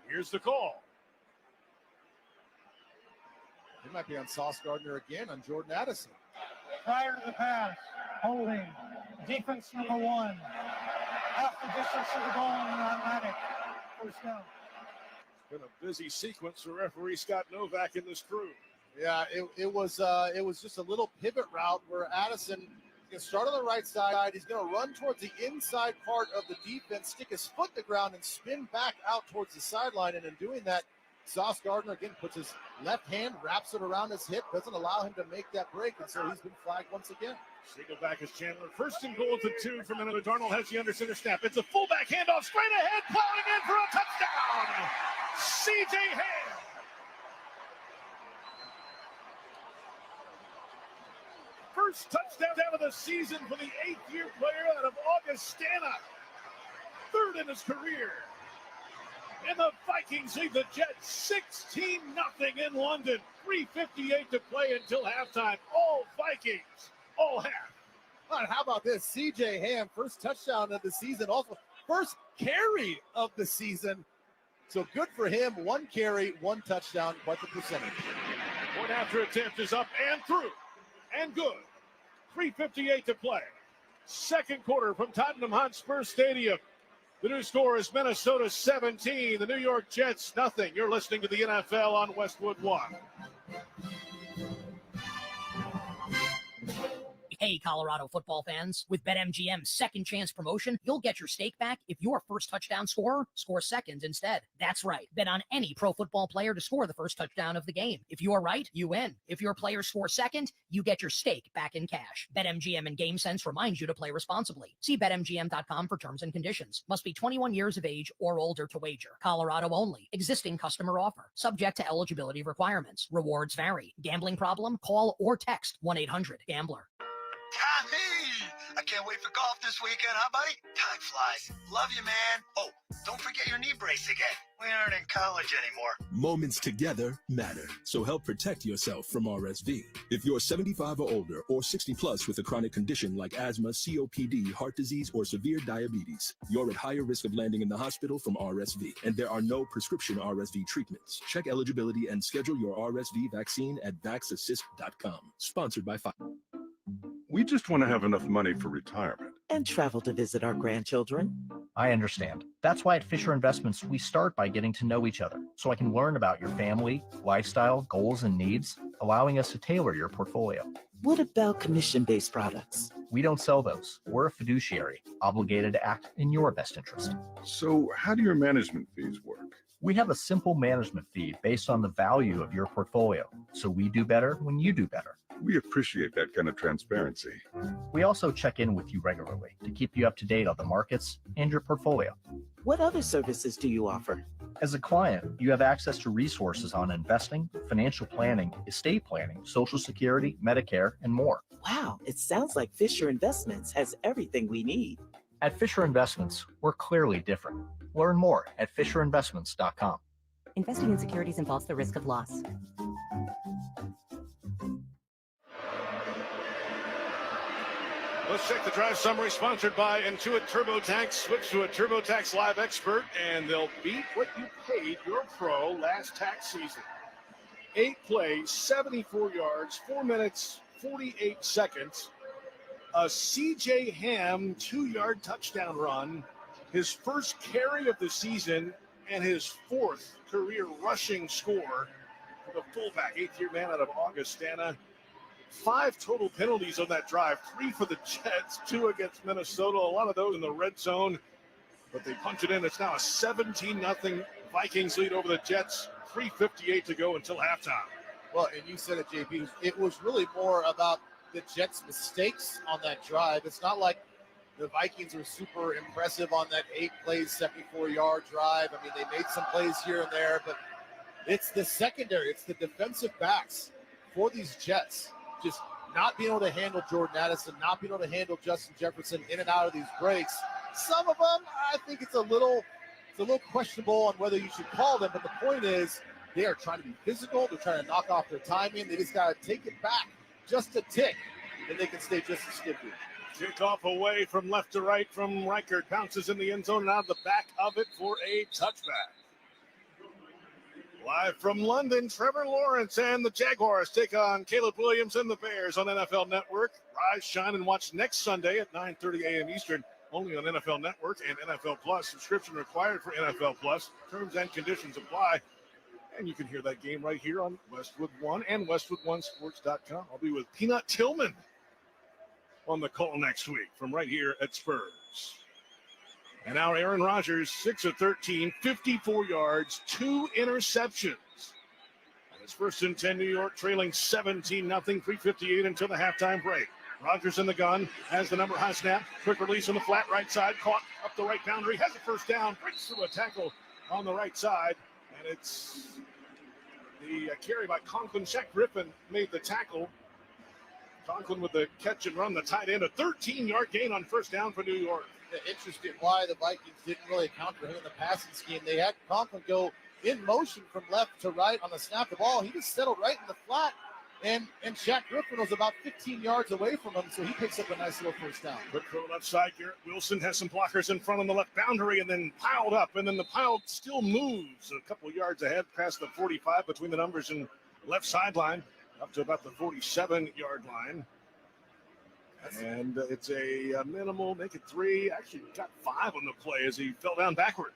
Here's the call. He might be on Sauce Gardner again on Jordan Addison. Prior to the pass, holding, defense number 1. Half the distance to the goal and automatic. First down. It's been a busy sequence for referee Scott Novak and this crew. Yeah, it was just a little pivot route where Addison is going to start on the right side. He's going to run towards the inside part of the defense, stick his foot in the ground, and spin back out towards the sideline. And in doing that, Sauce Gardner again puts his left hand, wraps it around his hip, doesn't allow him to make that break, and so he's been flagged once again. Single back is Chandler. First and goal to 2 from Minnesota. Darnold has the under center snap. It's a fullback handoff straight ahead, plowing in for a touchdown. C.J. Ham. First touchdown of the season for the 8th-year player out of Augustana. Third in his career. And the Vikings lead the Jets 16-0 in London. 3:58 to play until halftime. All Vikings, all half. All right, how about this? C.J. Ham, first touchdown of the season, also first carry of the season. So good for him. 1 carry, 1 touchdown, quite the percentage. Point after attempt is up and through. And good. 3:58 to play. Second quarter from Tottenham Hotspur Stadium. The new score is Minnesota 17, the New York Jets nothing. You're listening to the NFL on Westwood One. Hey, Colorado football fans. With BetMGM's second chance promotion, you'll get your stake back if your first touchdown scorer scores second instead. That's right. Bet on any pro football player to score the first touchdown of the game. If you're right, you win. If your player scores second, you get your stake back in cash. BetMGM and GameSense reminds you to play responsibly. See BetMGM.com for terms and conditions. Must be 21 years of age or older to wager. Colorado only. Existing customer offer. Subject to eligibility requirements. Rewards vary. Gambling problem? Call or text 1-800-GAMBLER. Hey, I can't wait for golf this weekend, huh, buddy? Time flies. Love you, man. Oh, don't forget your knee brace again. We aren't in college anymore. Moments together matter, so help protect yourself from RSV. If you're 75 or older or 60 plus with a chronic condition like asthma, COPD, heart disease, or severe diabetes, you're at higher risk of landing in the hospital from RSV, and there are no prescription RSV treatments. Check eligibility and schedule your RSV vaccine at vaxassist.com. Sponsored by Pfizer. We just want to have enough money for retirement. And travel to visit our grandchildren. I understand. That's why at Fisher Investments, we start by getting to know each other so I can learn about your family, lifestyle, goals, and needs, allowing us to tailor your portfolio. What about commission-based products? We don't sell those. We're a fiduciary, obligated to act in your best interest. So how do your management fees work? We have a simple management fee based on the value of your portfolio, so we do better when you do better. We appreciate that kind of transparency. We also check in with you regularly to keep you up to date on the markets and your portfolio. What other services do you offer? As a client, you have access to resources on investing, financial planning, estate planning, Social Security, Medicare, and more. Wow, it sounds like Fisher Investments has everything we need. At Fisher Investments, we're clearly different. Learn more at FisherInvestments.com. Investing in securities involves the risk of loss. Let's check the drive summary, sponsored by Intuit TurboTax. Switch to a TurboTax Live expert, and they'll beat what you paid your pro last tax season. 8 plays, 74 yards, 4 minutes, 48 seconds. A C.J. Ham 2-yard touchdown run, his first carry of the season, and his 4th career rushing score for the fullback, 8th-year man out of Augustana. 5 total penalties on that drive, 3 for the Jets, 2 against Minnesota. A lot of those in the red zone, but they punch it in. It's now a 17-0 Vikings lead over the Jets. 3:58 to go until halftime. Well, and you said it, JP. It was really more about the Jets' mistakes on that drive. It's not like The Vikings were super impressive on that 8-play, 74-yard drive. I mean, they made some plays here and there, but it's the secondary, it's the defensive backs for these Jets just not being able to handle Jordan Addison, not being able to handle Justin Jefferson in and out of these breaks. Some of them, I think it's a little questionable on whether you should call them, but the point is they are trying to be physical. They're trying to knock off their timing. They just got to take it back just a tick, and they can stay just as sticky. Kickoff away from left to right from Reichert. Bounces in the end zone and out of the back of it for a touchback. Live from London, Trevor Lawrence and the Jaguars take on Caleb Williams and the Bears on NFL Network. Rise, shine, and watch next Sunday at 9:30 a.m. Eastern, only on NFL Network and NFL Plus. Subscription required for NFL Plus. Terms and conditions apply. And you can hear that game right here on Westwood One and WestwoodOneSports.com. I'll be with Peanut Tillman on the call next week from right here at Spurs. And now Aaron Rodgers, 6 of 13, 54 yards, 2 interceptions. And it's 1st and 10, New York trailing 17-0, 3:58 until the halftime break. Rodgers in the gun, has the number high snap, quick release on the flat right side, caught up the right boundary, has a first down, breaks through a tackle on the right side, and it's the carry by Conklin. Shaq Griffin made the tackle. Conklin with the catch and run, the tight end, a 13-yard gain on first down for New York. Interesting why the Vikings didn't really account for him in the passing scheme. They had Conklin go in motion from left to right on the snap of the ball. He just settled right in the flat, and Shaq Griffin was about 15 yards away from him, so he picks up a nice little first down. Quick throw left side. Garrett Wilson has some blockers in front on the left boundary and then piled up, and then the pile still moves a couple yards ahead past the 45 between the numbers and left sideline up to about the 47-yard line. And it's a minimal, make it 3. Actually got 5 on the play as he fell down backward.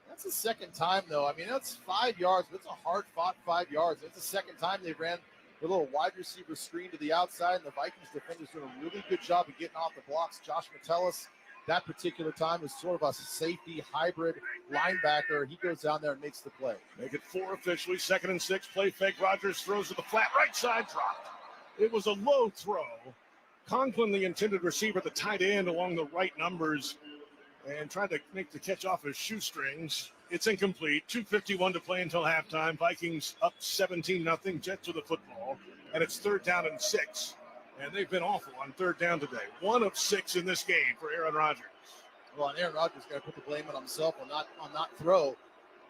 That's the second time, though. I mean, that's 5 yards, but it's a hard-fought 5 yards. It's the second time they ran the little wide receiver screen to the outside, and the Vikings defenders doing a really good job of getting off the blocks. Josh Metellus, that particular time, is sort of a safety hybrid linebacker. He goes down there and makes the play. Make it 4 officially. 2nd and 6. Play fake. Rodgers throws to the flat right side. Dropped. It was a low throw. Conklin, the intended receiver, the tight end along the right numbers, and tried to make the catch off his shoestrings. It's incomplete. 2:51 to play until halftime. Vikings up 17-0. Jets with the football, and it's 3rd down and 6. And they've been awful on 3rd down today. 1 of 6 in this game for Aaron Rodgers. Well, and Aaron Rodgers got to put the blame on himself on that throw.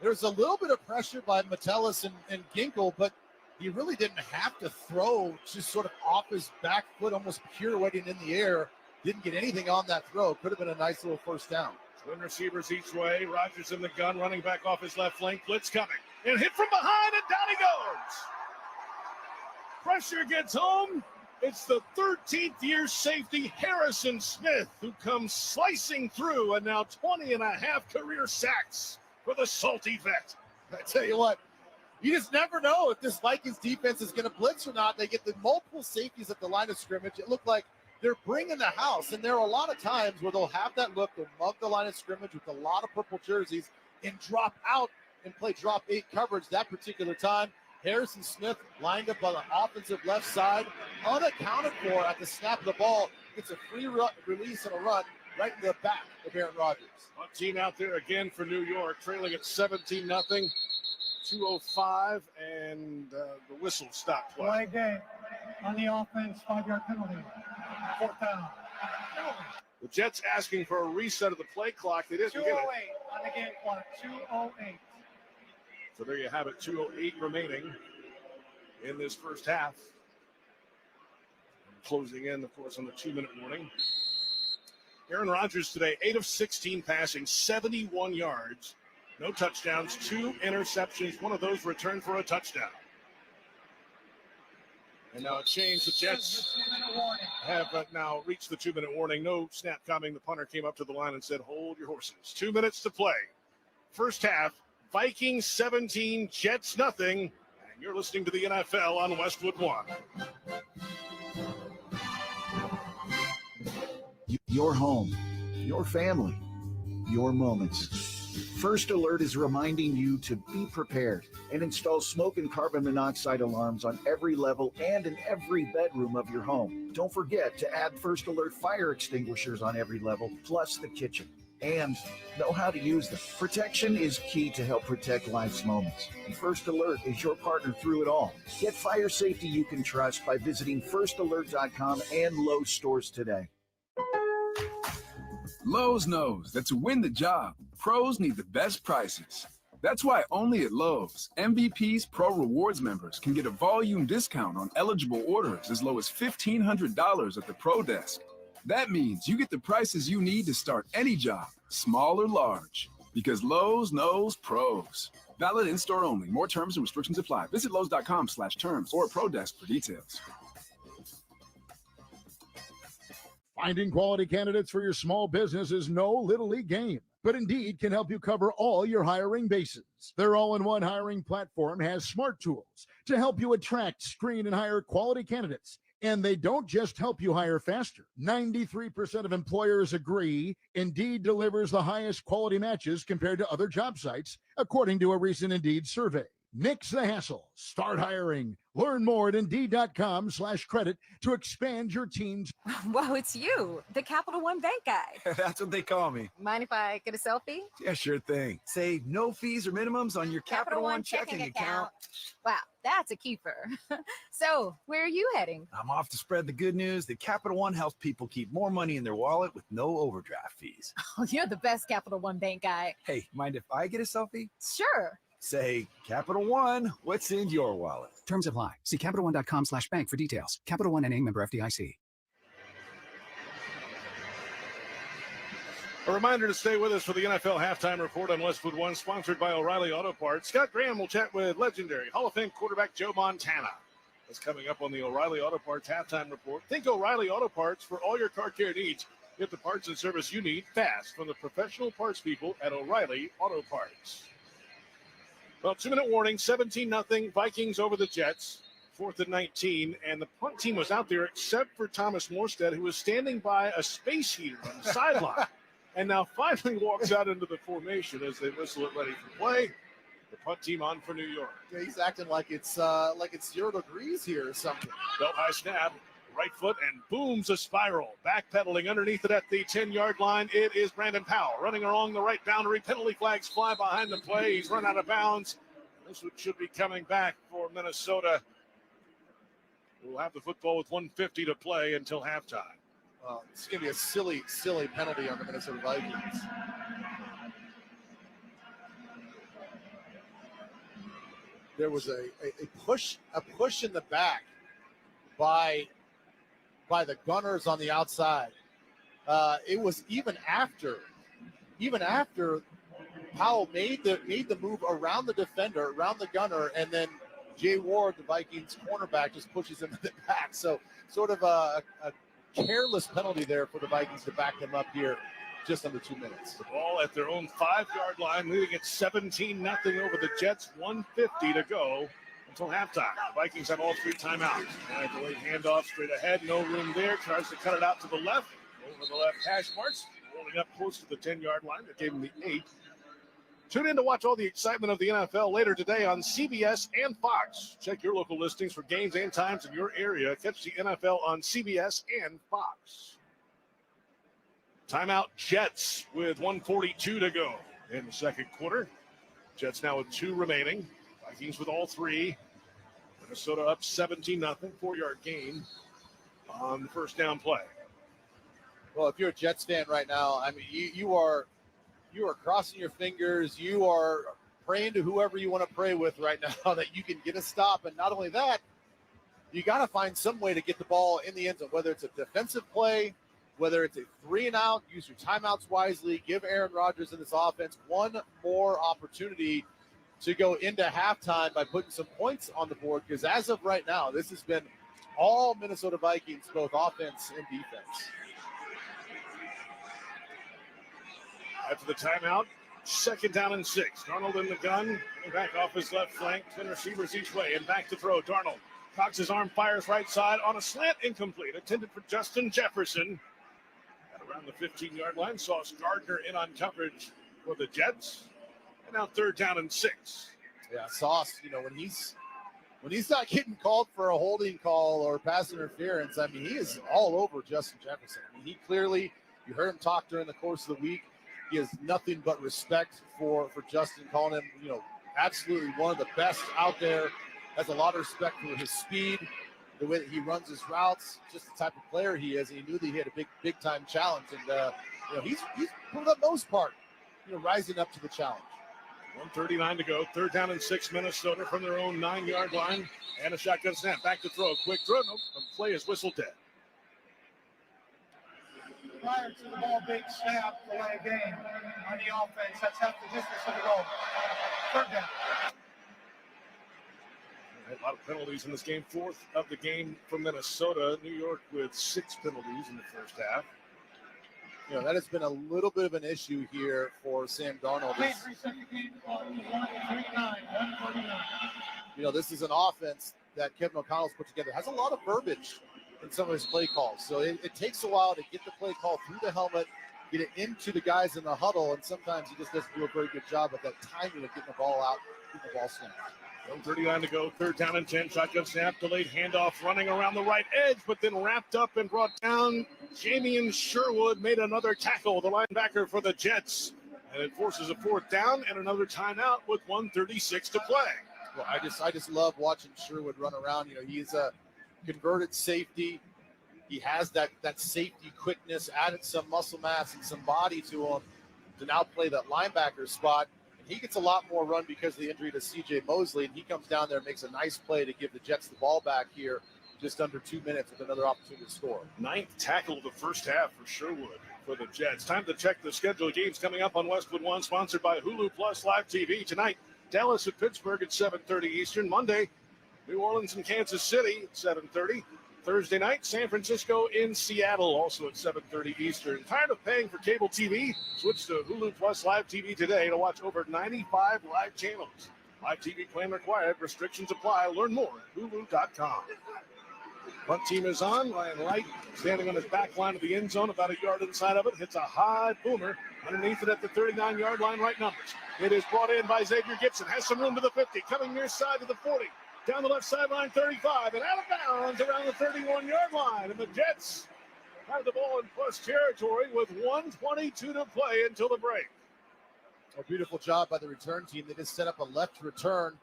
There's a little bit of pressure by Metellus and Ginkle, but he really didn't have to throw, just sort of off his back foot, almost pirouetting in the air. Didn't get anything on that throw. Could have been a nice little first down. Twin receivers each way. Rodgers in the gun, running back off his left flank. Blitz coming. And hit from behind, and down he goes. Pressure gets home. It's the 13th year safety, Harrison Smith, who comes slicing through, and now 20 and a half career sacks for the salty vet. I tell you what, you just never know if this Vikings defense is going to blitz or not. They get the multiple safeties at the line of scrimmage. It looked like they're bringing the house, and there are a lot of times where they'll have that look. They'll mug the line of scrimmage with a lot of purple jerseys and drop out and play drop 8 coverage. That particular time, Harrison Smith lined up on the offensive left side, unaccounted for at the snap of the ball. Gets a free release and a run right in the back of Aaron Rodgers. One team out there again for New York, trailing at 17-0. 2:05, and the whistle stopped play. Play game on the offense, 5-yard penalty. 4th down. The Jets asking for a reset of the play clock. They didn't get it. 2:08 on the game clock. 2:08. So there you have it. 2:08 remaining in this first half. Closing in, of course, on the 2-minute warning. Aaron Rodgers today, 8 of 16 passing, 71 yards. No touchdowns, 2 interceptions. One of those returned for a touchdown. And now a change. The Jets have now reached the 2-minute warning. No snap coming. The punter came up to the line and said, hold your horses. 2 minutes to play. First half, Vikings 17, Jets nothing. And you're listening to the NFL on Westwood One. Your home, your family, your moments. First Alert is reminding you to be prepared and install smoke and carbon monoxide alarms on every level and in every bedroom of your home. Don't forget to add First Alert fire extinguishers on every level, plus the kitchen. And know how to use them. Protection is key to help protect life's moments. And First Alert is your partner through it all. Get fire safety you can trust by visiting firstalert.com and Lowe's stores today. Lowe's knows that to win the job, pros need the best prices. That's why only at Lowe's, MVP's Pro Rewards members can get a volume discount on eligible orders as low as $1,500 at the Pro Desk. That means you get the prices you need to start any job, small or large, because Lowe's knows pros. Valid in-store only. More terms and restrictions apply. Visit Lowe's.com/terms or Pro Desk for details. Finding quality candidates for your small business is no little league game, but Indeed can help you cover all your hiring bases. Their all-in-one hiring platform has smart tools to help you attract, screen, and hire quality candidates. And they don't just help you hire faster. 93% of employers agree Indeed delivers the highest quality matches compared to other job sites, according to a recent Indeed survey. Nix the hassle. Start hiring. Learn more at Indeed.com/credit to expand your team's. Whoa, it's you, the Capital One Bank guy. That's what they call me. Mind if I get a selfie? Yeah, sure thing. Say no fees or minimums on your Capital One checking account. Wow, that's a keeper. So, where are you heading? I'm off to spread the good news that Capital One helps people keep more money in their wallet with no overdraft fees. Oh, you're the best Capital One Bank guy. Hey, mind if I get a selfie? Sure. Say, Capital One, what's in your wallet? Terms apply. See CapitalOne.com/bank for details. Capital One NA, member FDIC. A reminder to stay with us for the NFL Halftime Report on Westwood One, sponsored by O'Reilly Auto Parts. Scott Graham will chat with legendary Hall of Fame quarterback Joe Montana. That's coming up on the O'Reilly Auto Parts Halftime Report. Think O'Reilly Auto Parts for all your car care needs. Get the parts and service you need fast from the professional parts people at O'Reilly Auto Parts. Well, 2-minute warning, 17-0, Vikings over the Jets, 4th and 19, and the punt team was out there except for Thomas Morstead, who was standing by a space heater on the sideline, and now finally walks out into the formation as they whistle it ready for play. The punt team on for New York. Yeah, he's acting like it's 0 degrees here or something. Belt high snap, right foot, and booms a spiral. Backpedaling underneath it at the 10-yard line. It is Brandon Powell running along the right boundary. Penalty flags fly behind the play. He's run out of bounds. This one should be coming back for Minnesota. We'll have the football with 1:50 to play until halftime. Well, it's going to be a silly, silly penalty on the Minnesota Vikings. There was a push in the back by the Gunners on the outside. It was even after Powell made the move around the defender, around the gunner, and then Jay Ward, the Vikings cornerback, just pushes him in the back. So sort of a careless penalty there for the Vikings to back them up here just under 2 minutes. The ball at their own 5-yard line, leading it 17-0 over the Jets, 1:50 to go until halftime. The Vikings have all 3 timeouts. Now delayed handoff straight ahead, no room there. Tries to cut it out to the left. Over the left hash marks, rolling up close to the 10-yard line. That gave him the 8. Tune in to watch all the excitement of the NFL later today on CBS and Fox. Check your local listings for games and times in your area. Catch the NFL on CBS and Fox. Timeout Jets with 1:42 to go in the second quarter. Jets now with 2 remaining. Vikings with all 3. Minnesota up 17-0, 4-yard gain on the first down play. Well, if you're a Jets fan right now, I mean, you are crossing your fingers. You are praying to whoever you want to pray with right now that you can get a stop. And not only that, you got to find some way to get the ball in the end zone, whether it's a defensive play, whether it's a 3-and-out, use your timeouts wisely, give Aaron Rodgers and this offense one more opportunity to go into halftime by putting some points on the board. Because as of right now, this has been all Minnesota Vikings, both offense and defense. After the timeout, 2nd down and 6. Darnold in the gun, back off his left flank, 10 receivers each way, and back to throw. Darnold cocks his arm, fires right side on a slant, incomplete. Intended for Justin Jefferson. At around the 15-yard line, Sauce Gardner in on coverage for the Jets. And now 3rd down and 6. Yeah, Sauce, when he's not getting called for a holding call or pass interference, I mean, he is all over Justin Jefferson. I mean, he clearly, you heard him talk during the course of the week, he has nothing but respect for Justin, calling him, absolutely one of the best out there. Has a lot of respect for his speed, the way that he runs his routes, just the type of player he is. And he knew that he had a big time challenge. And, he's for the most part, rising up to the challenge. 1:39 to go. 3rd down and 6, Minnesota from their own 9-yard line. And a shotgun snap. Back to throw. Quick throw. Nope. The play is whistled dead. Prior to the ball being snapped, delay a game on the offense. That's half the distance of the goal. 3rd down. A lot of penalties in this game. 4th of the game from Minnesota. New York with 6 penalties in the first half. That has been a little bit of an issue here for Sam Darnold. This is an offense that Kevin O'Connell's put together. Has a lot of verbiage in some of his play calls. So it takes a while to get the play call through the helmet, get it into the guys in the huddle, and sometimes he just doesn't do a very good job at that timing of getting the ball out, getting the ball snapped. 1:39 to go, 3rd down and 10, shotgun snap, delayed handoff, running around the right edge, but then wrapped up and brought down. Jamian Sherwood made another tackle, the linebacker for the Jets, and it forces a 4th down and another timeout with 1:36 to play. Well, I just love watching Sherwood run around. He's a converted safety. He has that safety quickness, added some muscle mass and some body to him to now play that linebacker spot. He gets a lot more run because of the injury to C.J. Mosley, and he comes down there and makes a nice play to give the Jets the ball back here just under 2 minutes with another opportunity to score. 9th tackle of the first half for Sherwood for the Jets. Time to check the schedule. Games coming up on Westwood One, sponsored by Hulu Plus Live TV. Tonight, Dallas at Pittsburgh at 7:30 Eastern. Monday, New Orleans and Kansas City at 7:30. Thursday night, San Francisco in Seattle, also at 7:30 Eastern. Tired of paying for cable TV? Switch to Hulu Plus Live TV today to watch over 95 live channels. Live TV plan required. Restrictions apply. Learn more at Hulu.com. Punt team is on. Ryan Wright standing on his back line of the end zone, about a yard inside of it. Hits a high boomer underneath it at the 39-yard line. Right numbers. It is brought in by Xavier Gibson. Has some room to the 50. Coming near side to the 40. Down the left sideline, 35, and out of bounds around the 31-yard line. And the Jets have the ball in plus territory with 1:22 to play until the break. A beautiful job by the return team. They just set up a left return.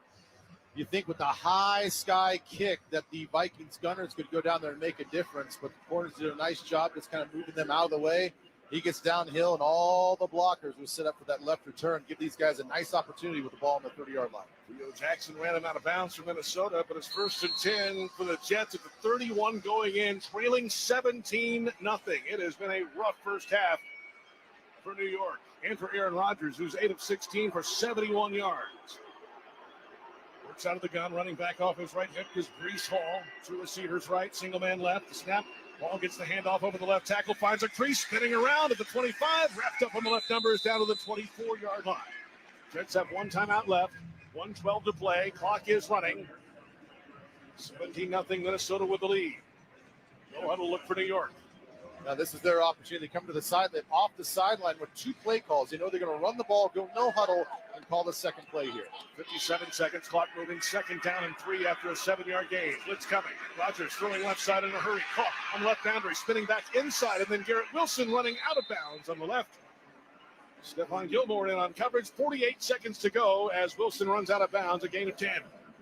You think with the high sky kick that the Vikings gunners could go down there and make a difference, but the corners did a nice job just kind of moving them out of the way. He gets downhill, and all the blockers were set up for that left return. Give these guys a nice opportunity with the ball on the 30-yard line. Theo Jackson ran him out of bounds for Minnesota, but it's 1st and 10 for the Jets at the 31 going in, trailing 17-0. It has been a rough first half for New York and for Aaron Rodgers, who's 8 of 16 for 71 yards. Works out of the gun, running back off his right hip is Breece Hall. 2 receivers right, single man left. The snap. Ball gets the handoff over the left tackle, finds a crease, spinning around at the 25, wrapped up on the left numbers down to the 24-yard line. Jets have 1 timeout left, 1:12 to play, clock is running. 17-0 Minnesota with the lead. No huddle look for New York. Now this is their opportunity to come to the sideline, off the sideline with 2 play calls. They know they're going to run the ball, go no huddle, and call the second play here. 57 seconds, clock moving, 2nd down and 3 after a 7-yard gain. Blitz coming. Rodgers throwing left side in a hurry. Caught on the left boundary, spinning back inside, and then Garrett Wilson running out of bounds on the left. Stephon Gilmore in on coverage. 48 seconds to go as Wilson runs out of bounds, a gain of 10.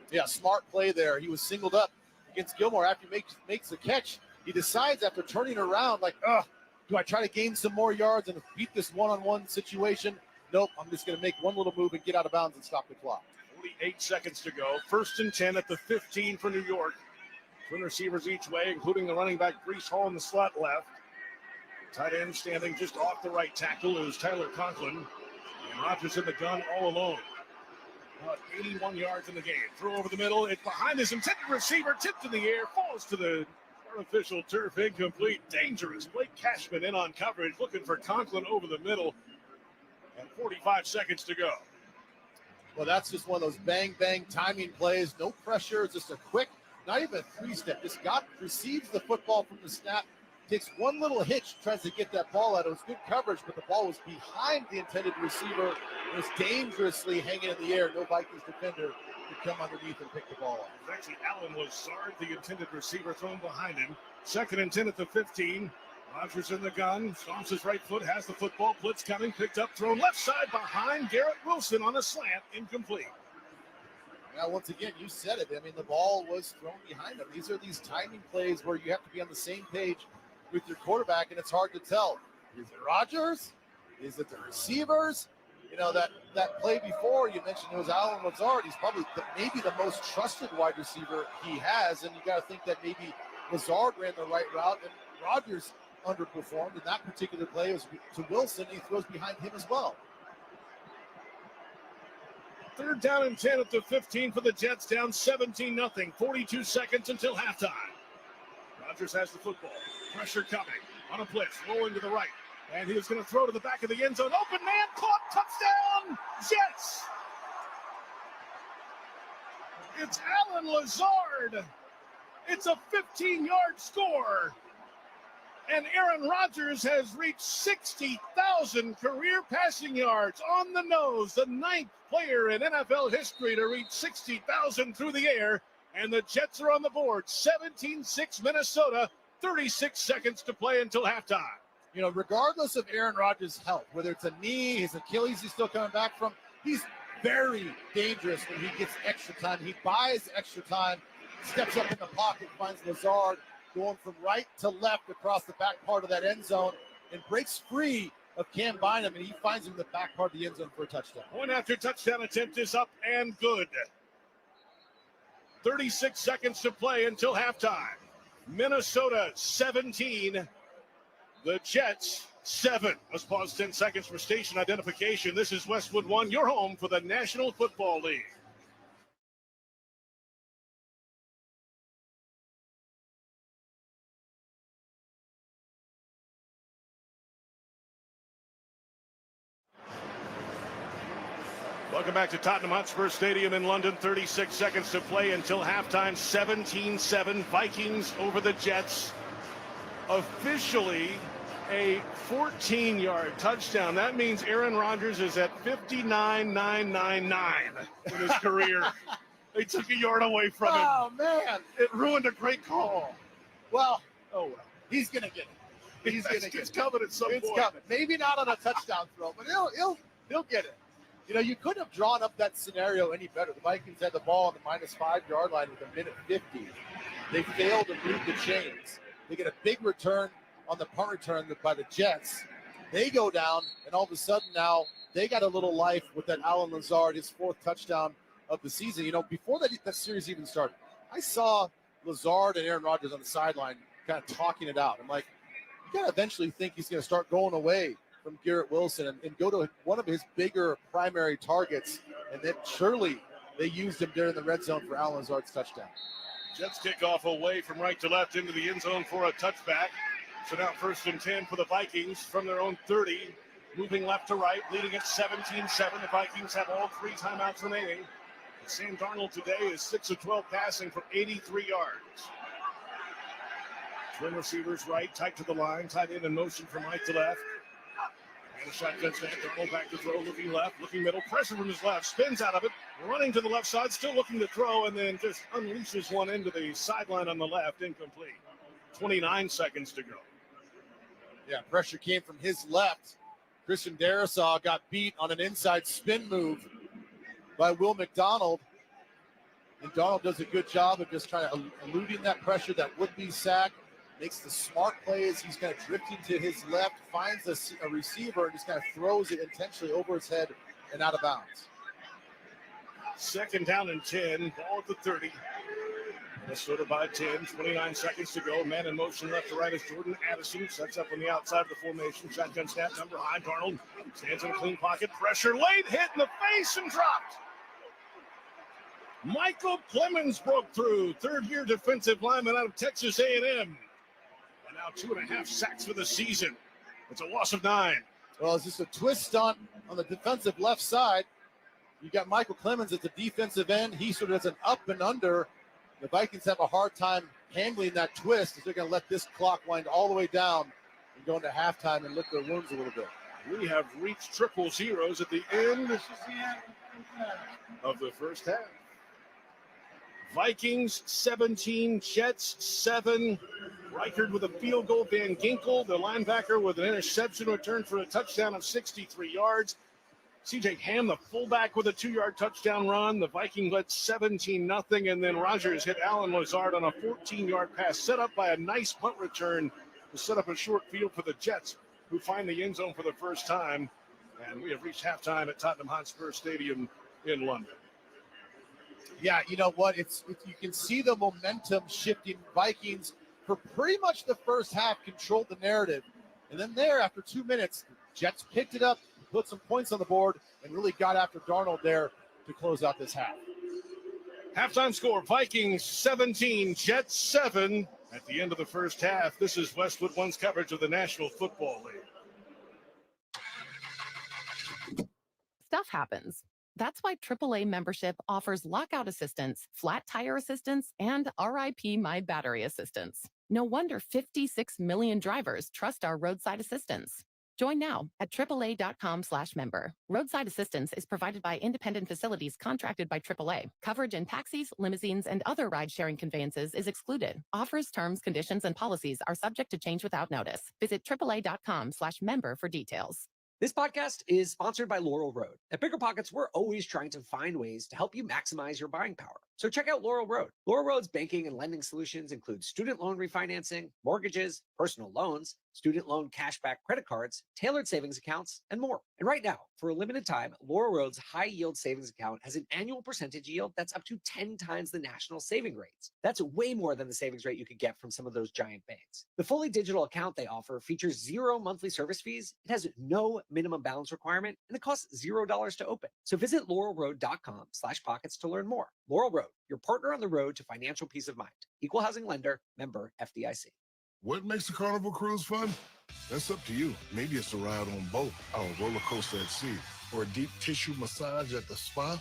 Yeah, smart play there. He was singled up against Gilmore after he makes the catch. He decides after turning around, like, do I try to gain some more yards and beat this one-on-one situation? Nope, I'm just going to make one little move and get out of bounds and stop the clock. 48 seconds to go. 1st and 10 at the 15 for New York. 2 receivers each way, including the running back Breece Hall in the slot left. Tight end standing just off the right tackle is Tyler Conklin. And Rodgers in the gun all alone. About 81 yards in the game. Throw over the middle. It's behind his intended receiver. Tipped in the air. Falls to the artificial turf. Incomplete. Dangerous. Blake Cashman in on coverage. Looking for Conklin over the middle. And 45 seconds to go. Well, that's just one of those bang-bang timing plays. No pressure. Just a quick, not even a 3-step. Just receives the football from the snap, takes one little hitch, tries to get that ball out. It was good coverage, but the ball was behind the intended receiver. It was dangerously hanging in the air. No Vikings defender could come underneath and pick the ball up. It was actually Alan Lazard, the intended receiver, thrown behind him. 2nd and 10 at the 15. Rodgers in the gun, stomps his right foot, has the football, blitz coming, picked up, thrown left side behind Garrett Wilson on a slant, incomplete. Now, once again, you said it. I mean, the ball was thrown behind him. These are these timing plays where you have to be on the same page with your quarterback, and it's hard to tell. Is it Rodgers? Is it the receivers? You know, that play before you mentioned it was Alan Lazard. He's probably maybe the most trusted wide receiver he has, and you got to think that maybe Lazard ran the right route, and Rodgers underperformed in that particular play. It was to Wilson. He throws behind him as well. 3rd down and 10 at the 15 for the Jets, down 17-0. 42 seconds until halftime. Rodgers has the football. Pressure coming on a blitz, rolling to the right. And he is going to throw to the back of the end zone. Open man, caught, touchdown, Jets! It's Alan Lazard. It's a 15-yard score. And Aaron Rodgers has reached 60,000 career passing yards on the nose, the 9th player in NFL history to reach 60,000 through the air. And the Jets are on the board, 17-6 Minnesota, 36 seconds to play until halftime. You know, regardless of Aaron Rodgers' health, whether it's a knee, his Achilles he's still coming back from, he's very dangerous when he gets extra time. He buys extra time, steps up in the pocket, finds Lazard going from right to left across the back part of that end zone and breaks free of Cam Bynum, and he finds him in the back part of the end zone for a touchdown. Point after touchdown attempt is up and good. 36 seconds to play until halftime. Minnesota 17, the Jets 7. Let's pause 10 seconds for station identification. This is Westwood One, your home for the National Football League. Welcome back to Tottenham Hotspur Stadium in London. 36 seconds to play until halftime. 17-7. Vikings over the Jets. Officially a 14-yard touchdown. That means Aaron Rodgers is at 59.999 in his career. They took a yard away from him. Oh, man. It ruined a great call. Well, he's going to get it. He's going to get it. It's coming at some point. It's coming. Maybe not on a touchdown throw, but he'll get it. You know, you couldn't have drawn up that scenario any better. The Vikings had the ball on the -5 yard line with a minute 50. They failed to move the chains. They get a big return on the punt return by the Jets. They go down, and all of a sudden now they got a little life with that Alan Lazard, his 4th touchdown of the season. You know, before that series even started, I saw Lazard and Aaron Rodgers on the sideline kind of talking it out. I'm like, you got to eventually think he's going to start going away from Garrett Wilson and go to one of his bigger primary targets. And then surely they used him during the red zone for Alan Lazard's touchdown. Jets kick off away from right to left into the end zone for a touchback. So now 1st and 10 for the Vikings from their own 30, moving left to right, leading at 17-7. The Vikings have all 3 timeouts remaining. Sam Darnold today is 6 of 12 passing for 83 yards. Twin receivers right, tight to the line, tight end in motion from right to left. And a shotgun snap, Darnold back to throw, looking left, looking middle, pressure from his left, spins out of it, running to the left side, still looking to throw, and then just unleashes one into the sideline on the left, incomplete. 29 seconds to go. Yeah, pressure came from his left. Christian Darrisaw got beat on an inside spin move by Will McDonald. And Donald does a good job of just trying to eluding that pressure, that would-be sack. Makes the smart plays. He's kind of drifting to his left, finds a receiver, and just kind of throws it intentionally over his head and out of bounds. 2nd down and 10, ball at the 30. Minnesota by 10, 29 seconds to go. Man in motion left to right as Jordan Addison sets up on the outside of the formation. Shotgun snap, number high. Darnold stands in a clean pocket. Pressure late, hit in the face and dropped. Michael Clemens broke through. 3rd-year defensive lineman out of Texas A&M. And now 2.5 sacks for the season. It's a loss of 9. Well, it's just a twist stunt on the defensive left side. You got Michael Clemens at the defensive end. He sort of does an up and under. The Vikings have a hard time handling that twist as they're going to let this clock wind all the way down and go into halftime and lick their wounds a little bit. We have reached triple zeros at the end of the first half. Vikings 17, Jets 7. Reichard with a field goal. Van Ginkel, the linebacker, with an interception return for a touchdown of 63 yards. C.J. Ham, the fullback, with a 2-yard touchdown run. The Vikings led 17-0, and then Rogers hit Alan Lazard on a 14-yard pass set up by a nice punt return to set up a short field for the Jets, who find the end zone for the first time. And we have reached halftime at Tottenham Hotspur Stadium in London. Yeah, you know what? You can see the momentum shifting. Vikings, for pretty much the first half, controlled the narrative. And then there, after 2 minutes, Jets picked it up, put some points on the board, and really got after Darnold there to close out this half. Halftime score, Vikings 17, Jets 7 at the end of the first half. This is Westwood One's coverage of the National Football League. Stuff happens. That's why AAA membership offers lockout assistance, flat tire assistance, and RIP My Battery assistance. No wonder 56 million drivers trust our roadside assistance. Join now at AAA.com/member. Roadside assistance is provided by independent facilities contracted by AAA. Coverage in taxis, limousines, and other ride-sharing conveyances is excluded. Offers, terms, conditions, and policies are subject to change without notice. Visit AAA.com/member for details. This podcast is sponsored by Laurel Road. At Bigger Pockets, we're always trying to find ways to help you maximize your buying power. So check out Laurel Road. Laurel Road's banking and lending solutions include student loan refinancing, mortgages, personal loans, student loan cashback credit cards, tailored savings accounts, and more. And right now, for a limited time, Laurel Road's high-yield savings account has an annual percentage yield that's up to 10 times the national saving rates. That's way more than the savings rate you could get from some of those giant banks. The fully digital account they offer features 0 monthly service fees, it has no minimum balance requirement, and it costs $0 to open. So visit laurelroad.com/pockets to learn more. Laurel Road, your partner on the road to financial peace of mind. Equal housing lender, member FDIC. What makes the Carnival cruise fun? That's up to you. Maybe it's a ride on boat, or a roller coaster at sea, or a deep tissue massage at the spa,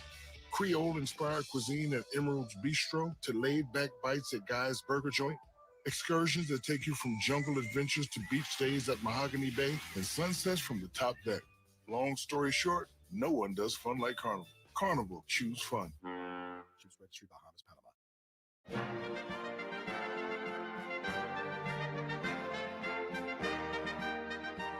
Creole-inspired cuisine at Emerald's Bistro, to laid-back bites at Guy's Burger Joint, excursions that take you from jungle adventures to beach stays at Mahogany Bay, and sunsets from the top deck. Long story short, no one does fun like Carnival. Carnival, choose fun. Choose Registry, Bahamas, Panama.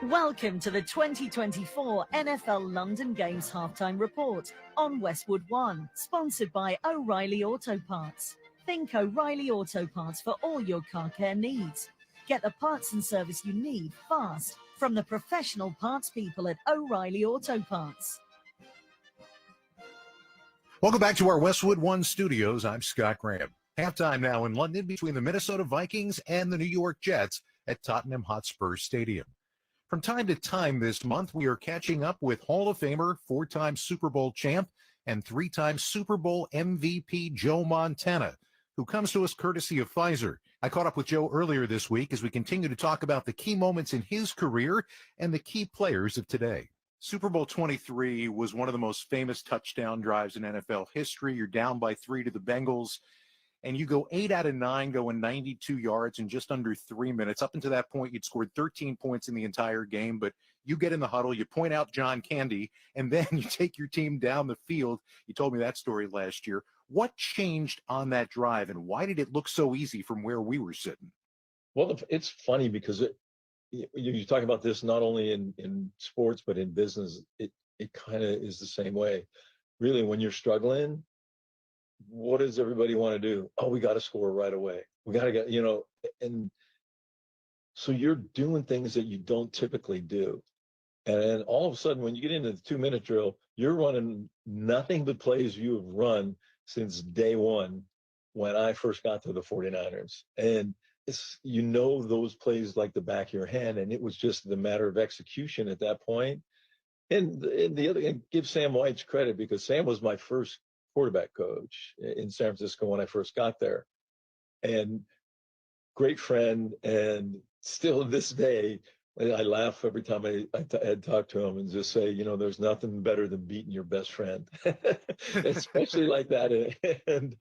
Welcome to the 2024 NFL London Games Halftime Report on Westwood One, sponsored by O'Reilly Auto Parts. Think O'Reilly Auto Parts for all your car care needs. Get the parts and service you need fast from the professional parts people at O'Reilly Auto Parts. Welcome back to our Westwood One studios. I'm Scott Graham. Halftime now in London between the Minnesota Vikings and the New York Jets at Tottenham Hotspur Stadium. From time to time this month, we are catching up with Hall of Famer, 4-time Super Bowl champ, and 3-time Super Bowl MVP Joe Montana, who comes to us courtesy of Pfizer. I caught up with Joe earlier this week as we continue to talk about the key moments in his career and the key players of today. Super Bowl 23 was one of the most famous touchdown drives in NFL history. You're down by 3 to the Bengals, and you go 8 out of 9, going 92 yards in just under 3 minutes. Up until that point, you'd scored 13 points in the entire game, but you get in the huddle, you point out John Candy, and then you take your team down the field. You told me that story last year. What changed on that drive, and why did it look so easy from where we were sitting? Well, it's funny because you talk about this not only in sports, but in business. It kind of is the same way. Really, when you're struggling, what does everybody want to do? Oh, we got to score right away. We got to get, and so you're doing things that you don't typically do. And then all of a sudden, when you get into the 2-minute drill, you're running nothing but plays you have run since day one when I first got to the 49ers. And it's, those plays like the back of your hand. And it was just the matter of execution at that point. And the other, and give Sam White's credit, because Sam was my first quarterback coach in San Francisco when I first got there, and great friend. And still to this day, I laugh every time I talk to him and just say, there's nothing better than beating your best friend, especially like that. And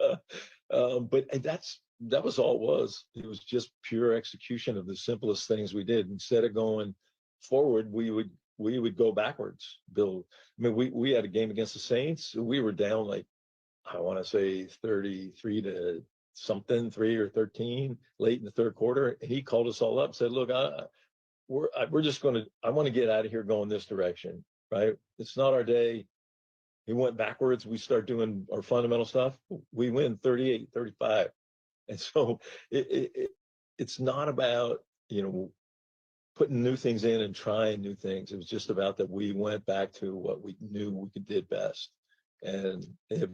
but that's that was all it was. It was just pure execution of the simplest things we did. Instead of going forward, we would go backwards. Bill, I mean, we had a game against the Saints. We were down like, I want to say 33 to something, 3 or 13 late in the third quarter. And he called us all up and said, look, we're just going to, I want to get out of here going this direction, right? It's not our day. He went backwards. We start doing our fundamental stuff. We win 38-35. And so it's not about, putting new things in and trying new things. It was just about that we went back to what we knew we did best. And it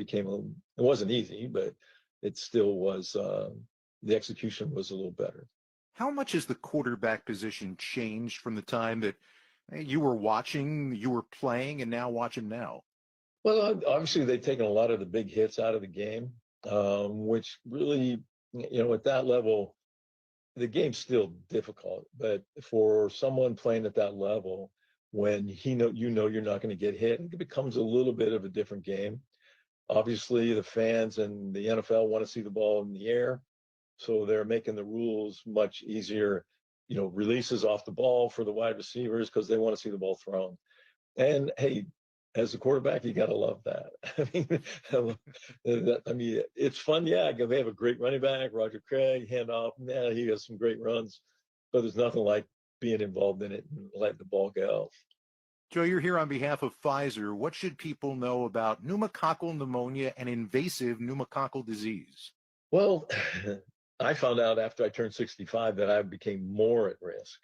wasn't easy, but it still was, the execution was a little better. How much has the quarterback position changed from the time that you were watching, you were playing, and now watching now? Well, obviously they've taken a lot of the big hits out of the game, which really, at that level, the game's still difficult. But for someone playing at that level, when you're not going to get hit, it becomes a little bit of a different game. Obviously, the fans and the NFL want to see the ball in the air, so they're making the rules much easier. Releases off the ball for the wide receivers because they want to see the ball thrown. And hey, as a quarterback, you got to love that. I mean, it's fun. Yeah, they have a great running back, Roger Craig, handoff. Yeah, he has some great runs, but there's nothing like being involved in it and letting the ball go. Joe, you're here on behalf of Pfizer. What should people know about pneumococcal pneumonia and invasive pneumococcal disease? Well, I found out after I turned 65 that I became more at risk.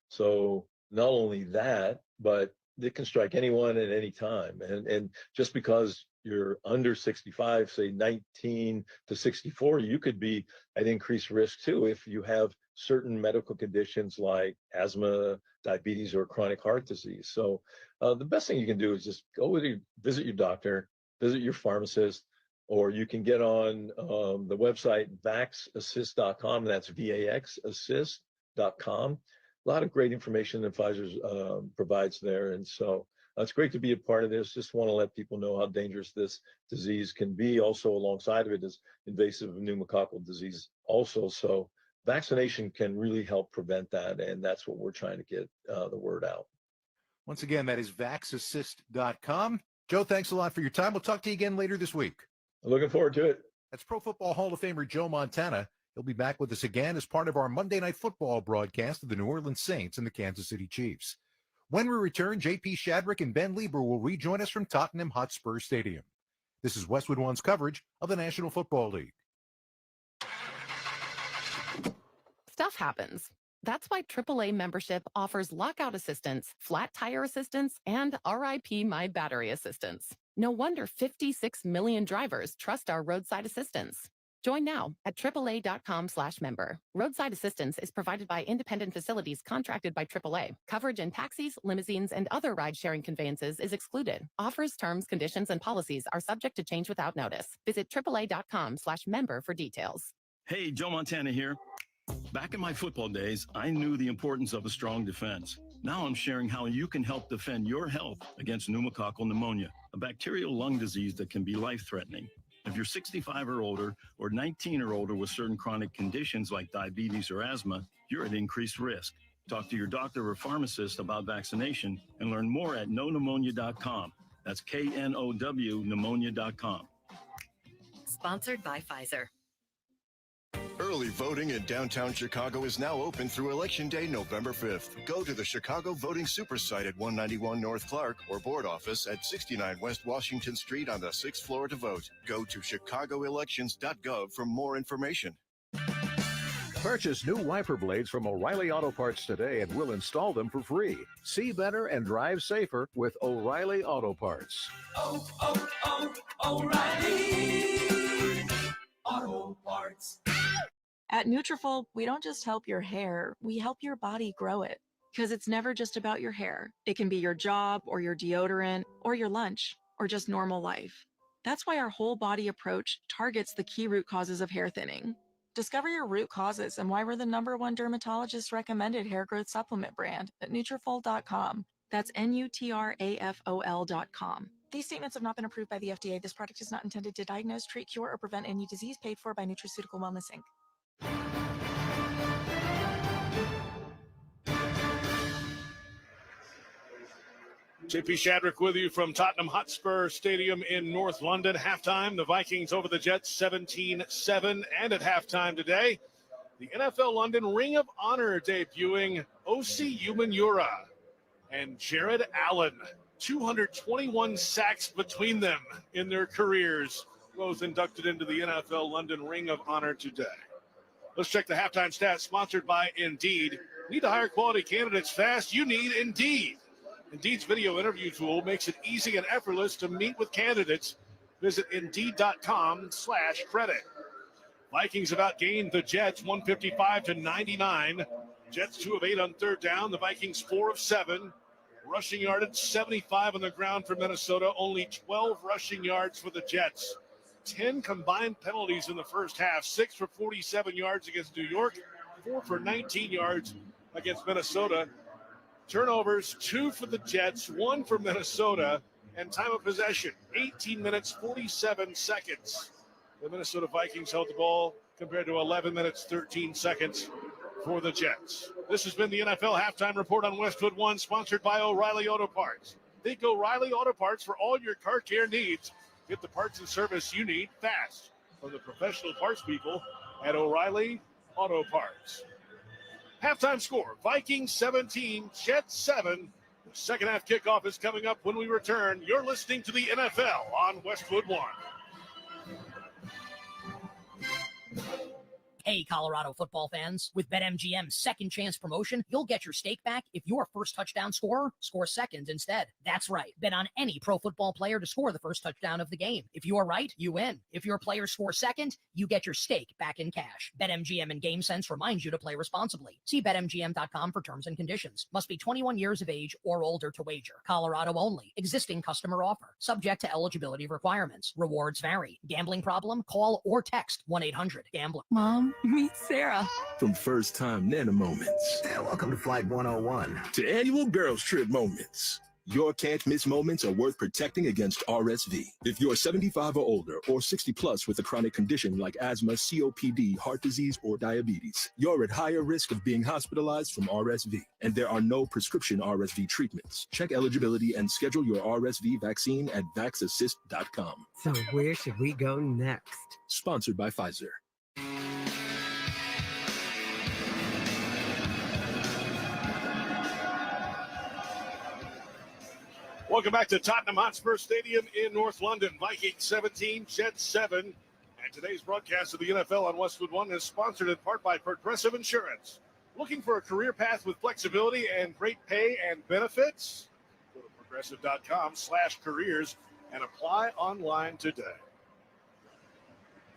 So not only that, but it can strike anyone at any time. And just because you're under 65, say 19 to 64, you could be at increased risk too if you have certain medical conditions like asthma, diabetes, or chronic heart disease. So the best thing you can do is just visit your doctor, visit your pharmacist, or you can get on the website vaxassist.com. That's VAXassist.com. A lot of great information that Pfizer provides there. And so it's great to be a part of this. Just want to let people know how dangerous this disease can be. Also, alongside of it is invasive pneumococcal disease also. So vaccination can really help prevent that. And that's what we're trying to get the word out. Once again, that is vaxassist.com. Joe, thanks a lot for your time. We'll talk to you again later this week. Looking forward to it. That's Pro Football Hall of Famer Joe Montana. He'll be back with us again as part of our Monday Night Football broadcast of the New Orleans Saints and the Kansas City Chiefs. When we return, J.P. Shadrick and Ben Lieber will rejoin us from Tottenham Hotspur Stadium. This is Westwood One's coverage of the National Football League. Stuff happens. That's why AAA membership offers lockout assistance, flat tire assistance, and RIP My Battery assistance. No wonder 56 million drivers trust our roadside assistance. Join now at AAA.com/member. Roadside assistance is provided by independent facilities contracted by AAA. Coverage in taxis, limousines, and other ride-sharing conveyances is excluded. Offers, terms, conditions, and policies are subject to change without notice. Visit AAA.com/member for details. Hey, Joe Montana here. Back in my football days, I knew the importance of a strong defense. Now I'm sharing how you can help defend your health against pneumococcal pneumonia, a bacterial lung disease that can be life-threatening. If you're 65 or older, or 19 or older with certain chronic conditions like diabetes or asthma, you're at increased risk. Talk to your doctor or pharmacist about vaccination and learn more at knowpneumonia.com. That's KNOW pneumonia.com. Sponsored by Pfizer. Early voting in downtown Chicago is now open through Election Day, November 5th. Go to the Chicago Voting Super Site at 191 North Clark or board office at 69 West Washington Street on the 6th floor to vote. Go to chicagoelections.gov for more information. Purchase new wiper blades from O'Reilly Auto Parts today and we'll install them for free. See better and drive safer with O'Reilly Auto Parts. O'Reilly Auto Parts. At Nutrafol, we don't just help your hair, we help your body grow it. Because it's never just about your hair. It can be your job, or your deodorant, or your lunch, or just normal life. That's why our whole body approach targets the key root causes of hair thinning. Discover your root causes and why we're the #1 dermatologist recommended hair growth supplement brand at Nutrafol.com. That's Nutrafol.com. These statements have not been approved by the FDA. This product is not intended to diagnose, treat, cure, or prevent any disease paid for by Nutraceutical Wellness, Inc. JP Shadrick with you from Tottenham Hotspur Stadium in North London. Halftime, the Vikings over the Jets 17-7. And at halftime today, the NFL London Ring of Honor debuting O.C. Umenyiora and Jared Allen. 221 sacks between them in their careers. Both inducted into the NFL London Ring of Honor today. Let's check the halftime stats, sponsored by Indeed. Need to hire quality candidates fast? You need Indeed. Indeed's video interview tool makes it easy and effortless to meet with candidates. Visit Indeed.com/credit. Vikings have outgained the Jets 155-99. Jets 2 of 8 on third down. The Vikings 4 of 7. Rushing yardage 75 on the ground for Minnesota. Only 12 rushing yards for the Jets. 10 combined penalties in the first half. 6 for 47 yards against New York. 4 for 19 yards against Minnesota. Turnovers, 2 for the Jets, 1 for Minnesota, and time of possession, 18 minutes, 47 seconds. The Minnesota Vikings held the ball compared to 11 minutes, 13 seconds for the Jets. This has been the NFL Halftime Report on Westwood One, sponsored by O'Reilly Auto Parts. Think O'Reilly Auto Parts for all your car care needs. Get the parts and service you need fast from the professional parts people at O'Reilly Auto Parts. Halftime score, Vikings 17, Jets 7. The second half kickoff is coming up when we return. You're listening to the NFL on Westwood One. Hey, Colorado football fans. With BetMGM's second chance promotion, you'll get your stake back if your first touchdown scorer scores second instead. That's right. Bet on any pro football player to score the first touchdown of the game. If you are right, you win. If your player scores second, you get your stake back in cash. BetMGM and GameSense reminds you to play responsibly. See BetMGM.com for terms and conditions. Must be 21 years of age or older to wager. Colorado only. Existing customer offer. Subject to eligibility requirements. Rewards vary. Gambling problem? Call or text 1-800-GAMBLER. Mom, meet Sarah. From first-time Nana moments. Welcome to Flight 101. To annual girls trip moments. Your can't-miss moments are worth protecting against RSV. If you're 75 or older or 60 plus with a chronic condition like asthma, COPD, heart disease, or diabetes, you're at higher risk of being hospitalized from RSV. And there are no prescription RSV treatments. Check eligibility and schedule your RSV vaccine at vaxassist.com. So where should we go next? Sponsored by Pfizer. Welcome back to Tottenham Hotspur Stadium in North London. Vikings 17, Jets 7. And today's broadcast of the NFL on Westwood One is sponsored in part by Progressive Insurance. Looking for a career path with flexibility and great pay and benefits? Go to progressive.com/careers and apply online today.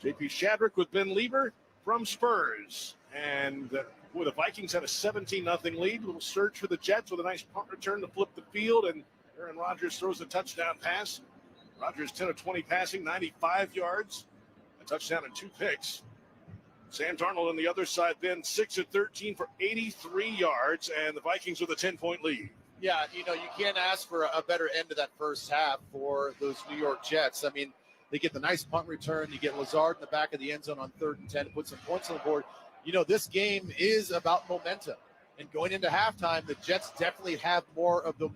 JP Shadrick with Ben Lieber from Spurs. And the Vikings had a 17-0 lead. A little surge for the Jets with a nice punt return to flip the field, and Aaron Rodgers throws a touchdown pass. Rodgers 10 of 20 passing, 95 yards, a touchdown and 2 picks. Sam Darnold on the other side then 6 of 13 for 83 yards, and the Vikings with a 10-point lead. Yeah, you can't ask for a better end to that first half for those New York Jets. I mean, they get the nice punt return. You get Lazard in the back of the end zone on 3rd and 10 to put some points on the board. This game is about momentum. And going into halftime, the Jets definitely have more of the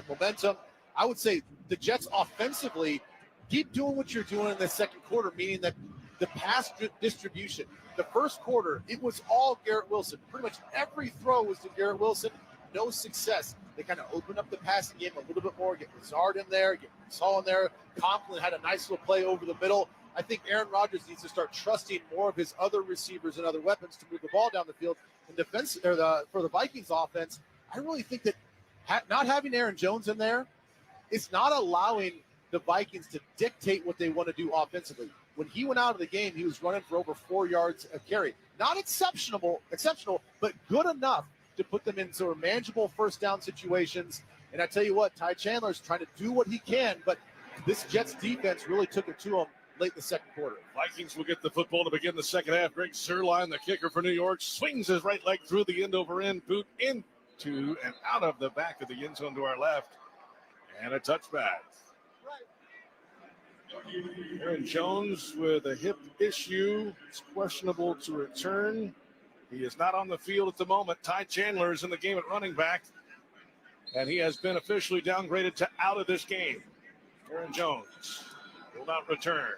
momentum. I would say the Jets offensively keep doing what you're doing in the second quarter, meaning that the pass distribution, the first quarter, it was all Garrett Wilson. Pretty much every throw was to Garrett Wilson. No success. They kind of opened up the passing game a little bit more, get Lazard in there, get Saul in there. Conklin had a nice little play over the middle. I think Aaron Rodgers needs to start trusting more of his other receivers and other weapons to move the ball down the field. In defense, for the Vikings offense, I really think that not having Aaron Jones in there is not allowing the Vikings to dictate what they want to do offensively. When he went out of the game, he was running for over 4 yards a carry. Not exceptional, but good enough to put them in sort of manageable first down situations. And I tell you what, Ty Chandler's trying to do what he can, but this Jets defense really took it to him late in the second quarter. Vikings will get the football to begin the second half. Greg Zuerlein, the kicker for New York, swings his right leg through the end-over-end boot into and out of the back of the end zone to our left. And a touchback. Aaron Jones with a hip issue. It's questionable to return. He is not on the field at the moment. Ty Chandler is in the game at running back, and he has been officially downgraded to out of this game. Aaron Jones will not return.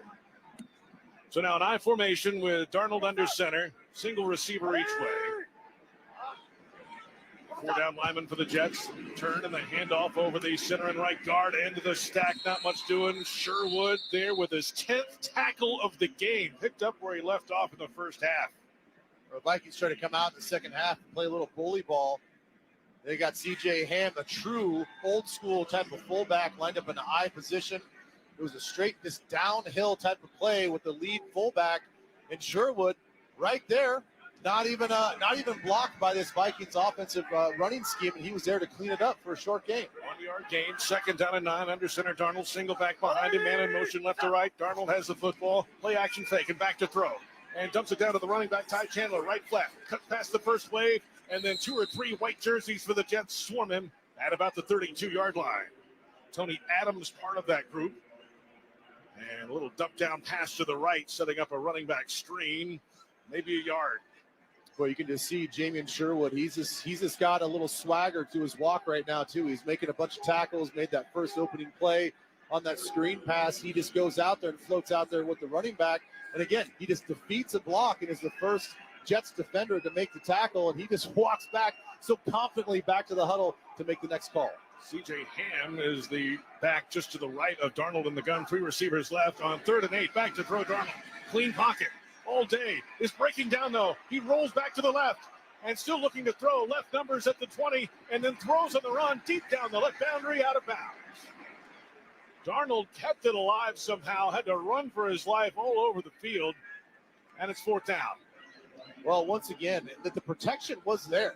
So now an I formation with Darnold under center, single receiver each way. 4 down linemen for the Jets. Turn and the handoff over the center and right guard. End of the stack, not much doing. Sherwood there with his 10th tackle of the game. Picked up where he left off in the first half. The Vikings try to come out in the second half and play a little bully ball. They got C.J. Ham, a true old school type of fullback, lined up in the I position. It was a straight, this downhill type of play with the lead fullback in Sherwood right there. Not even blocked by this Vikings offensive running scheme, and he was there to clean it up for a short gain. 1 yard gain, 2nd down and 9. Under center, Darnold single back behind him, man in motion left to right. Darnold has the football, play action fake and back to throw, and dumps it down to the running back Ty Chandler, right flat, cut past the first wave, and then 2 or 3 white jerseys for the Jets swarm him at about the 32-yard line. Tony Adams part of that group, and a little dump down pass to the right, setting up a running back screen, maybe a yard. Well, you can just see Jamian Sherwood. He's just got a little swagger to his walk right now, too. He's making a bunch of tackles, made that first opening play on that screen pass. He just goes out there and floats out there with the running back. And again, he just defeats a block and is the first Jets defender to make the tackle. And he just walks back so confidently back to the huddle to make the next call. C.J. Ham is the back just to the right of Darnold in the gun. 3 receivers left on 3rd and 8. Back to throw Darnold. Clean pocket. All day is breaking down though. He rolls back to the left and still looking to throw. Left numbers at the 20 and then throws on the run deep down the left boundary, out of bounds. Darnold kept it alive somehow, had to run for his life all over the field, and it's 4th down. Well, once again, the protection was there.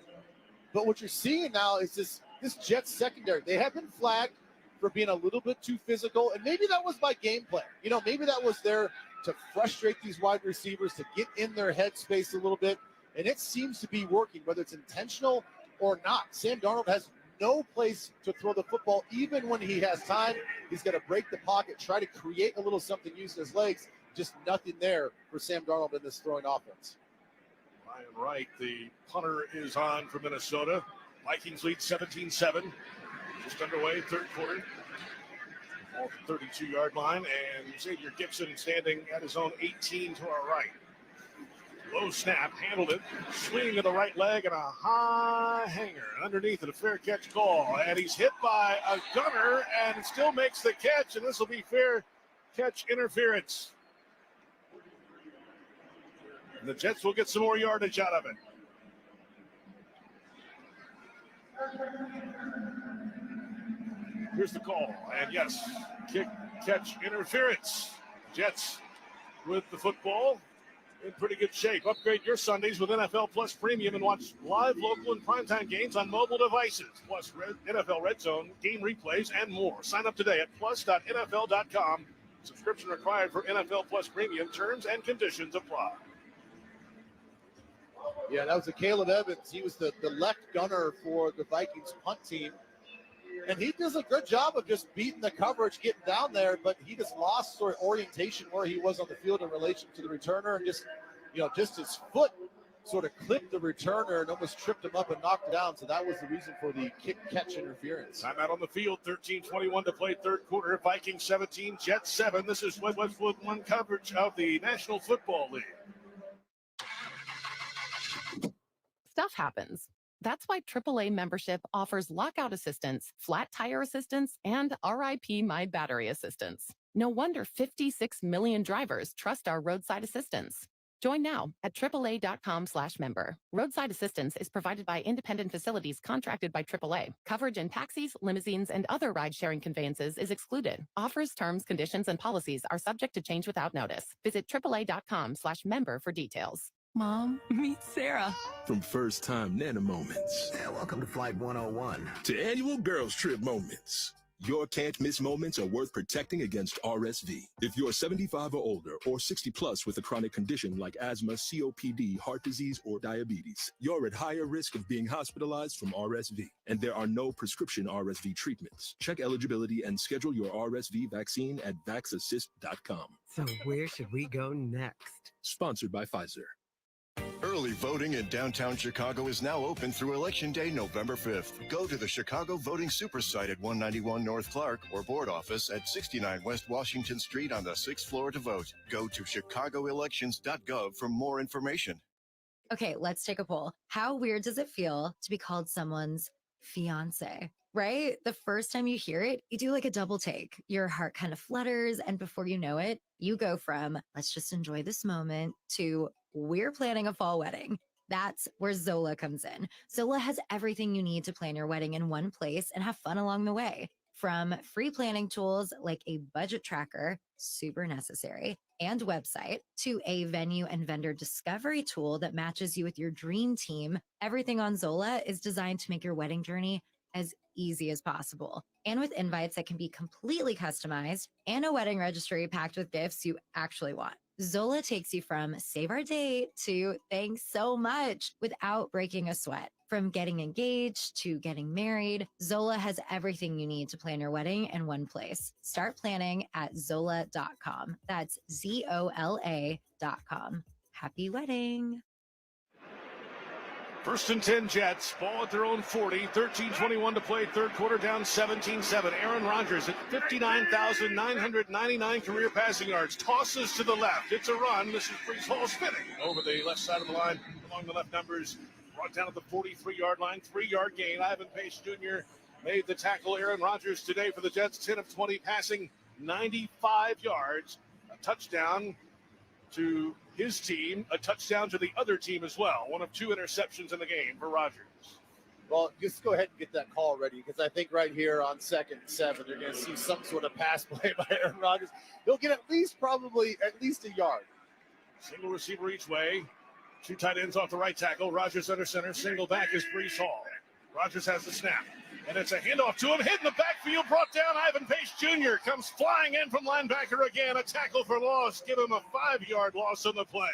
But what you're seeing now is this Jets secondary. They have been flagged for being a little bit too physical, and maybe that was by game plan. Maybe that was there to frustrate these wide receivers, to get in their headspace a little bit, and it seems to be working, whether it's intentional or not. Sam Darnold has no place to throw the football, even when he has time. He's got to break the pocket, try to create a little something using his legs. Just nothing there for Sam Darnold in this throwing offense. Ryan Wright, the punter, is on for Minnesota. Vikings lead 17-7. Just underway, 3rd quarter. Off the 32-yard line, and Xavier Gibson standing at his own 18 to our right. Low snap, handled it, swinging to the right leg, and a high hanger. Underneath it, a fair catch call, and he's hit by a gunner and still makes the catch, and this will be fair catch interference. And the Jets will get some more yardage out of it. Here's the call, and yes, kick, catch, interference. Jets with the football in pretty good shape. Upgrade your Sundays with NFL Plus Premium and watch live, local, and primetime games on mobile devices, plus NFL Red Zone, game replays, and more. Sign up today at plus.nfl.com. Subscription required for NFL Plus Premium. Terms and conditions apply. Yeah, that was a Caleb Evans. He was the left gunner for the Vikings punt team. And he does a good job of just beating the coverage, getting down there, but he just lost sort of orientation where he was on the field in relation to the returner, and just his foot sort of clipped the returner and almost tripped him up and knocked him down. So that was the reason for the kick-catch interference. Time out on the field, 13:21 to play 3rd quarter. Vikings 17, Jets 7. This is Westwood 1 coverage of the National Football League. Stuff happens. That's why AAA membership offers lockout assistance, flat tire assistance, and RIP My Battery assistance. No wonder 56 million drivers trust our roadside assistance. Join now at AAA.com/member. Roadside assistance is provided by independent facilities contracted by AAA. Coverage in taxis, limousines, and other ride-sharing conveyances is excluded. Offers, terms, conditions, and policies are subject to change without notice. Visit AAA.com/member for details. Mom, meet Sarah. From first-time Nana moments. Welcome to Flight 101. To annual girls trip moments. Your can't miss moments are worth protecting against RSV. If you're 75 or older or 60 plus with a chronic condition like asthma, COPD, heart disease, or diabetes, you're at higher risk of being hospitalized from RSV. And there are no prescription RSV treatments. Check eligibility and schedule your RSV vaccine at vaxassist.com. So where should we go next? Sponsored by Pfizer. Early voting in downtown Chicago is now open through Election Day, November 5th. Go to the Chicago Voting Super Site at 191 North Clark or board office at 69 West Washington Street on the 6th floor to vote. Go to chicagoelections.gov for more information. Okay, let's take a poll. How weird does it feel to be called someone's fiance? Right? The first time you hear it, you do like a double take. Your heart kind of flutters, and before you know it, you go from let's just enjoy this moment to we're planning a fall wedding. That's where Zola comes in. Zola has everything you need to plan your wedding in one place and have fun along the way. From free planning tools like a budget tracker, super necessary, and website, to a venue and vendor discovery tool that matches you with your dream team, everything on Zola is designed to make your wedding journey as easy as possible. And with invites that can be completely customized and a wedding registry packed with gifts you actually want. Zola takes you from save our date to thanks so much without breaking a sweat. From getting engaged to getting married, Zola has everything you need to plan your wedding in one place. Start planning at Zola.com. That's ZOLA.com. Happy wedding. 1st and 10 Jets, ball at their own 40, 13:21 to play, third quarter, down 17-7. Aaron Rodgers at 59,999 career passing yards, tosses to the left. It's a run. This is Breece Hall spinning over the left side of the line along the left numbers. Brought down at the 43-yard line, 3-yard gain. Ivan Pace Jr. made the tackle. Aaron Rodgers today for the Jets, 10 of 20, passing 95 yards. A touchdown to his team, a touchdown to the other team as well. One of 2 interceptions in the game for Rodgers. Well, just go ahead and get that call ready, because I think right here on 2nd and 7, you're going to see some sort of pass play by Aaron Rodgers. He'll get at least a yard. Single receiver each way. 2 tight ends off the right tackle. Rodgers under center. Single back is Breece Hall. Rodgers has the snap. And it's a handoff to him. Hit in the backfield. Brought down. Ivan Pace Jr. comes flying in from linebacker again. A tackle for loss. Give him a 5-yard loss on the play.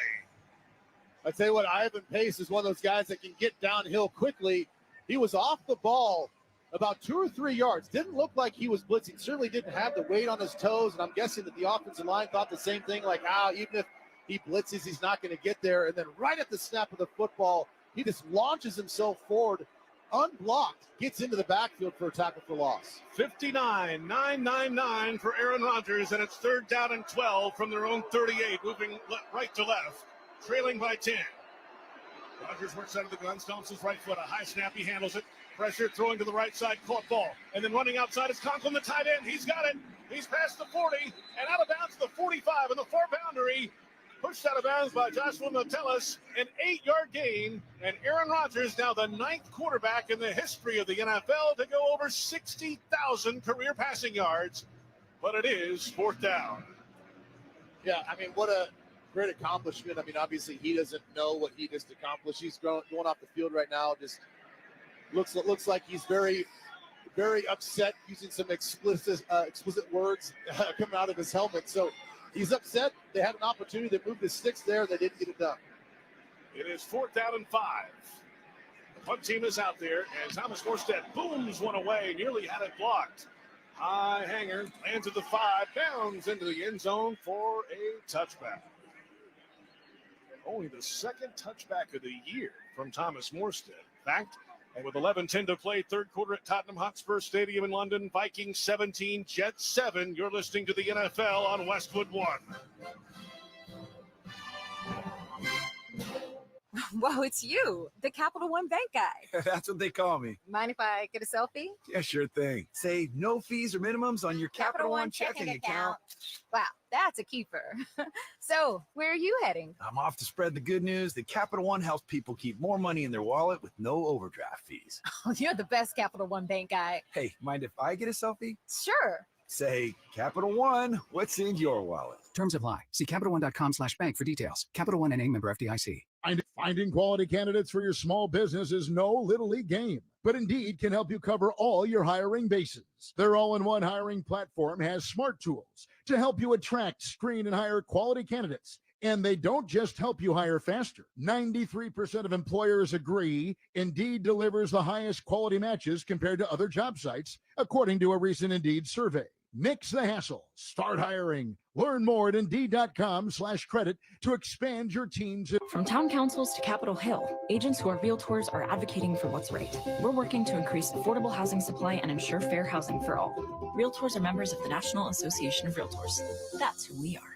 I tell you what, Ivan Pace is one of those guys that can get downhill quickly. He was off the ball about 2 or 3 yards. Didn't look like he was blitzing. Certainly didn't have the weight on his toes. And I'm guessing that the offensive line thought the same thing, like, even if he blitzes, he's not going to get there. And then right at the snap of the football, he just launches himself forward, unblocked, gets into the backfield for a tackle for loss. 59,999 for Aaron Rodgers, and it's 3rd down and 12 from their own 38, moving right to left, trailing by 10. Rodgers works out of the gun, stomps his right foot, a high snap, he handles it. Pressure, throwing to the right side, caught ball. And then running outside is Conklin, the tight end. He's got it. He's past the 40 and out of bounds to the 45 and the far boundary. Pushed out of bounds by Joshua Metellus, an 8-yard gain, and Aaron Rodgers now the 9th quarterback in the history of the NFL to go over 60,000 career passing yards, but it is 4th down. Yeah, I mean, what a great accomplishment. I mean, obviously he doesn't know what he just accomplished. He's going off the field right now. Just looks like he's very, very upset, using some explicit words coming out of his helmet. So he's upset. They had an opportunity to move the sticks there. They didn't get it done. It is 4th down and 5. The punt team is out there, and Thomas Morstead booms one away, nearly had it blocked. High hanger, lands at the 5, bounds into the end zone for a touchback. Only the 2nd touchback of the year from Thomas Morstead. In fact, and with 11:10 to play, third quarter at Tottenham Hotspur Stadium in London, Vikings 17, Jets 7. You're listening to the NFL on Westwood One. Whoa, it's you, the Capital One Bank guy. That's what they call me. Mind if I get a selfie? Yeah, sure thing. Say no fees or minimums on your Capital One checking account. Wow, that's a keeper. So, where are you heading? I'm off to spread the good news that Capital One helps people keep more money in their wallet with no overdraft fees. Oh, you're the best Capital One Bank guy. Hey, mind if I get a selfie? Sure. Say, Capital One, what's in your wallet? Terms apply. See CapitalOne.com/bank for details. Capital One NA, member FDIC. Finding quality candidates for your small business is no little league game. but Indeed can help you cover all your hiring bases. Their all-in-one hiring platform has smart tools to help you attract, screen, and hire quality candidates. And they don't just help you hire faster. 93% of employers agree Indeed delivers the highest quality matches compared to other job sites, according to a recent Indeed survey. Nix the hassle. Start hiring. Learn more at Indeed.com/credit to expand your team's. From town councils to Capitol Hill, agents who are realtors are advocating for what's right. We're working to increase affordable housing supply and ensure fair housing for all. Realtors are members of the National Association of Realtors. That's who we are.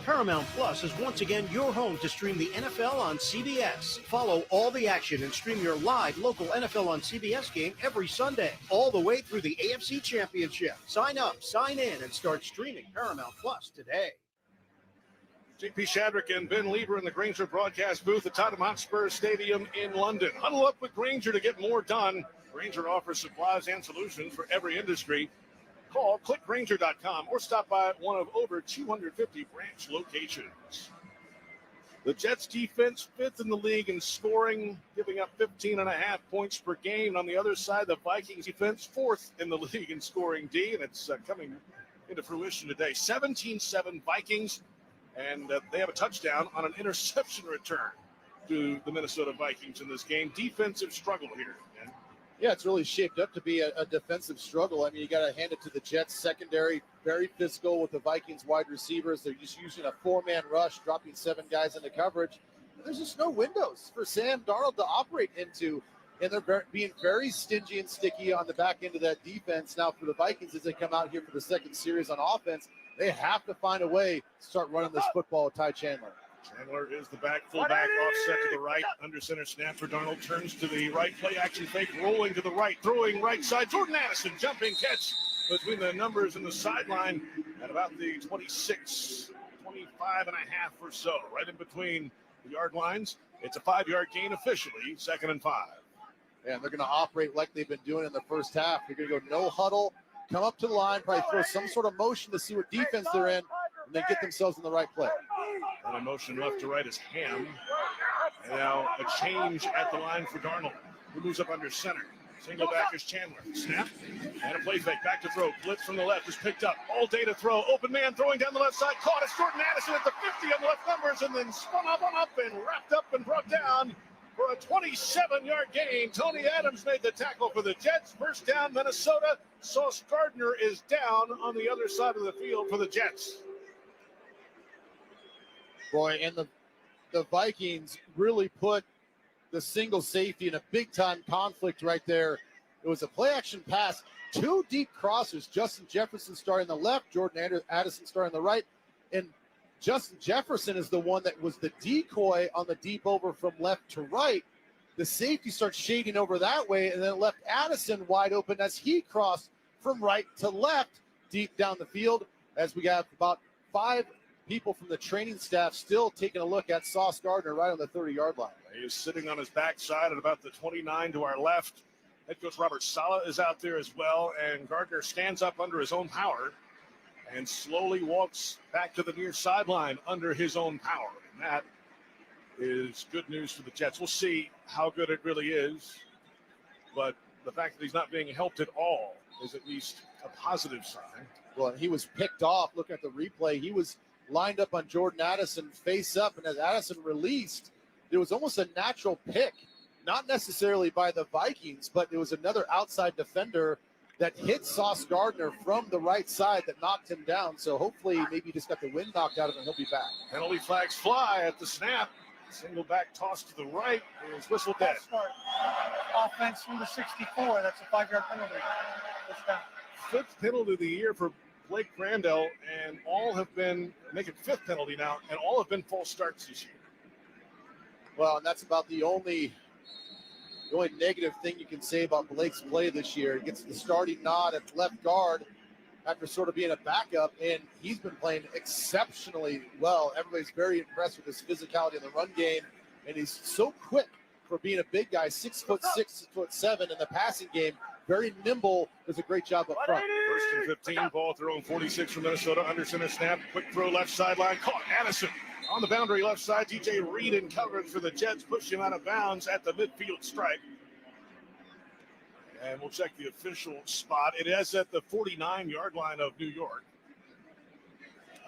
Paramount Plus is once again your home to stream the NFL on CBS. Follow all the action and stream your live local NFL on CBS game every Sunday, all the way through the AFC Championship. Sign up, sign in, and start streaming Paramount Plus today. JP Shadrick and Ben Lieber in the Grainger broadcast booth at Tottenham Hotspur Stadium in London. Huddle up with Grainger to get more done. Grainger offers supplies and solutions for every industry. Call clickgrainger.com or stop by one of over 250 branch locations. The Jets defense fifth in the league in scoring, giving up 15.5 points per game. And on the other side, the Vikings defense fourth in the league in scoring D, and it's coming into fruition today. 17-7 Vikings, and they have a touchdown on an interception return to the Minnesota Vikings in this game. Defensive struggle here. Yeah, it's really shaped up to be a defensive struggle. I mean, you got to hand it to the Jets secondary, very physical with the Vikings wide receivers. They're just using a four-man rush, dropping 7 guys into coverage. There's just no windows for Sam Darnold to operate into, and they're being very stingy and sticky on the back end of that defense. Now for the Vikings, as they come out here for the second series on offense, they have to find a way to start running this football with Ty Chandler. Chandler is the fullback, offset to the right, under center snap for Darnold, turns to the right, play action fake, rolling to the right, throwing right side. Jordan Addison, jumping catch between the numbers and the sideline at about the 26, 25 and a half or so, right in between the yard lines. It's a 5-yard gain officially, 2nd and 5. And they're going to operate like they've been doing in the first half. They're going to go no huddle, come up to the line, probably throw some sort of motion to see what defense they're in, and then get themselves in the right play. And a motion left to right is Ham. And now a change at the line for Darnold, who moves up under center. Single back is Chandler. Snap and a play fake. Back to throw. Blitz from the left is picked up. All day to throw. Open man throwing down the left side. Caught. It's Jordan Addison at the 50 on the left numbers, and then spun up and wrapped up and brought down for a 27-yard gain. Tony Adams made the tackle for the Jets. First down, Minnesota. Sauce Gardner is down on the other side of the field for the Jets. Boy, and the Vikings really put the single safety in a big-time conflict right there. It was a play-action pass, 2 deep crossers. Justin Jefferson starting on the left, Jordan Addison starting on the right. And Justin Jefferson is the one that was the decoy on the deep over from left to right. The safety starts shading over that way, and then left Addison wide open as he crossed from right to left deep down the field, as we have about 5 people from the training staff still taking a look at Sauce Gardner right on the 30-yard line. He is sitting on his backside at about the 29 to our left. Head coach Robert Saleh is out there as well, and Gardner stands up under his own power and slowly walks back to the near sideline under his own power. And that is good news for the Jets. We'll see how good it really is, but the fact that he's not being helped at all is at least a positive sign. Well, he was picked off. Looking at the replay, he was lined up on Jordan Addison face up, and as Addison released, it was almost a natural pick, not necessarily by the Vikings, but it was another outside defender that hit Sauce Gardner from the right side that knocked him down. So hopefully maybe he just got the wind knocked out of him and he'll be back. Penalty flags fly at the snap. Single back toss to the right is whistle dead. Offense from the 64. That's a 5-yard penalty. 5th penalty of the year for Blake Crandell, and all have been making 5th penalty now, and all have been false starts this year. Well, and that's about the only negative thing you can say about Blake's play this year. He gets the starting nod at left guard after sort of being a backup, and he's been playing exceptionally well. Everybody's very impressed with his physicality in the run game, and he's so quick for being a big guy, 6'6", 6'7" in the passing game. Very nimble, does a great job up front. 1st and 15, ball thrown 46 from Minnesota, under center snap, quick throw left sideline, caught Addison On the boundary left side, DJ Reed in coverage for the Jets, pushed him out of bounds at the midfield stripe. And we'll check the official spot. It is at the 49-yard line of New York.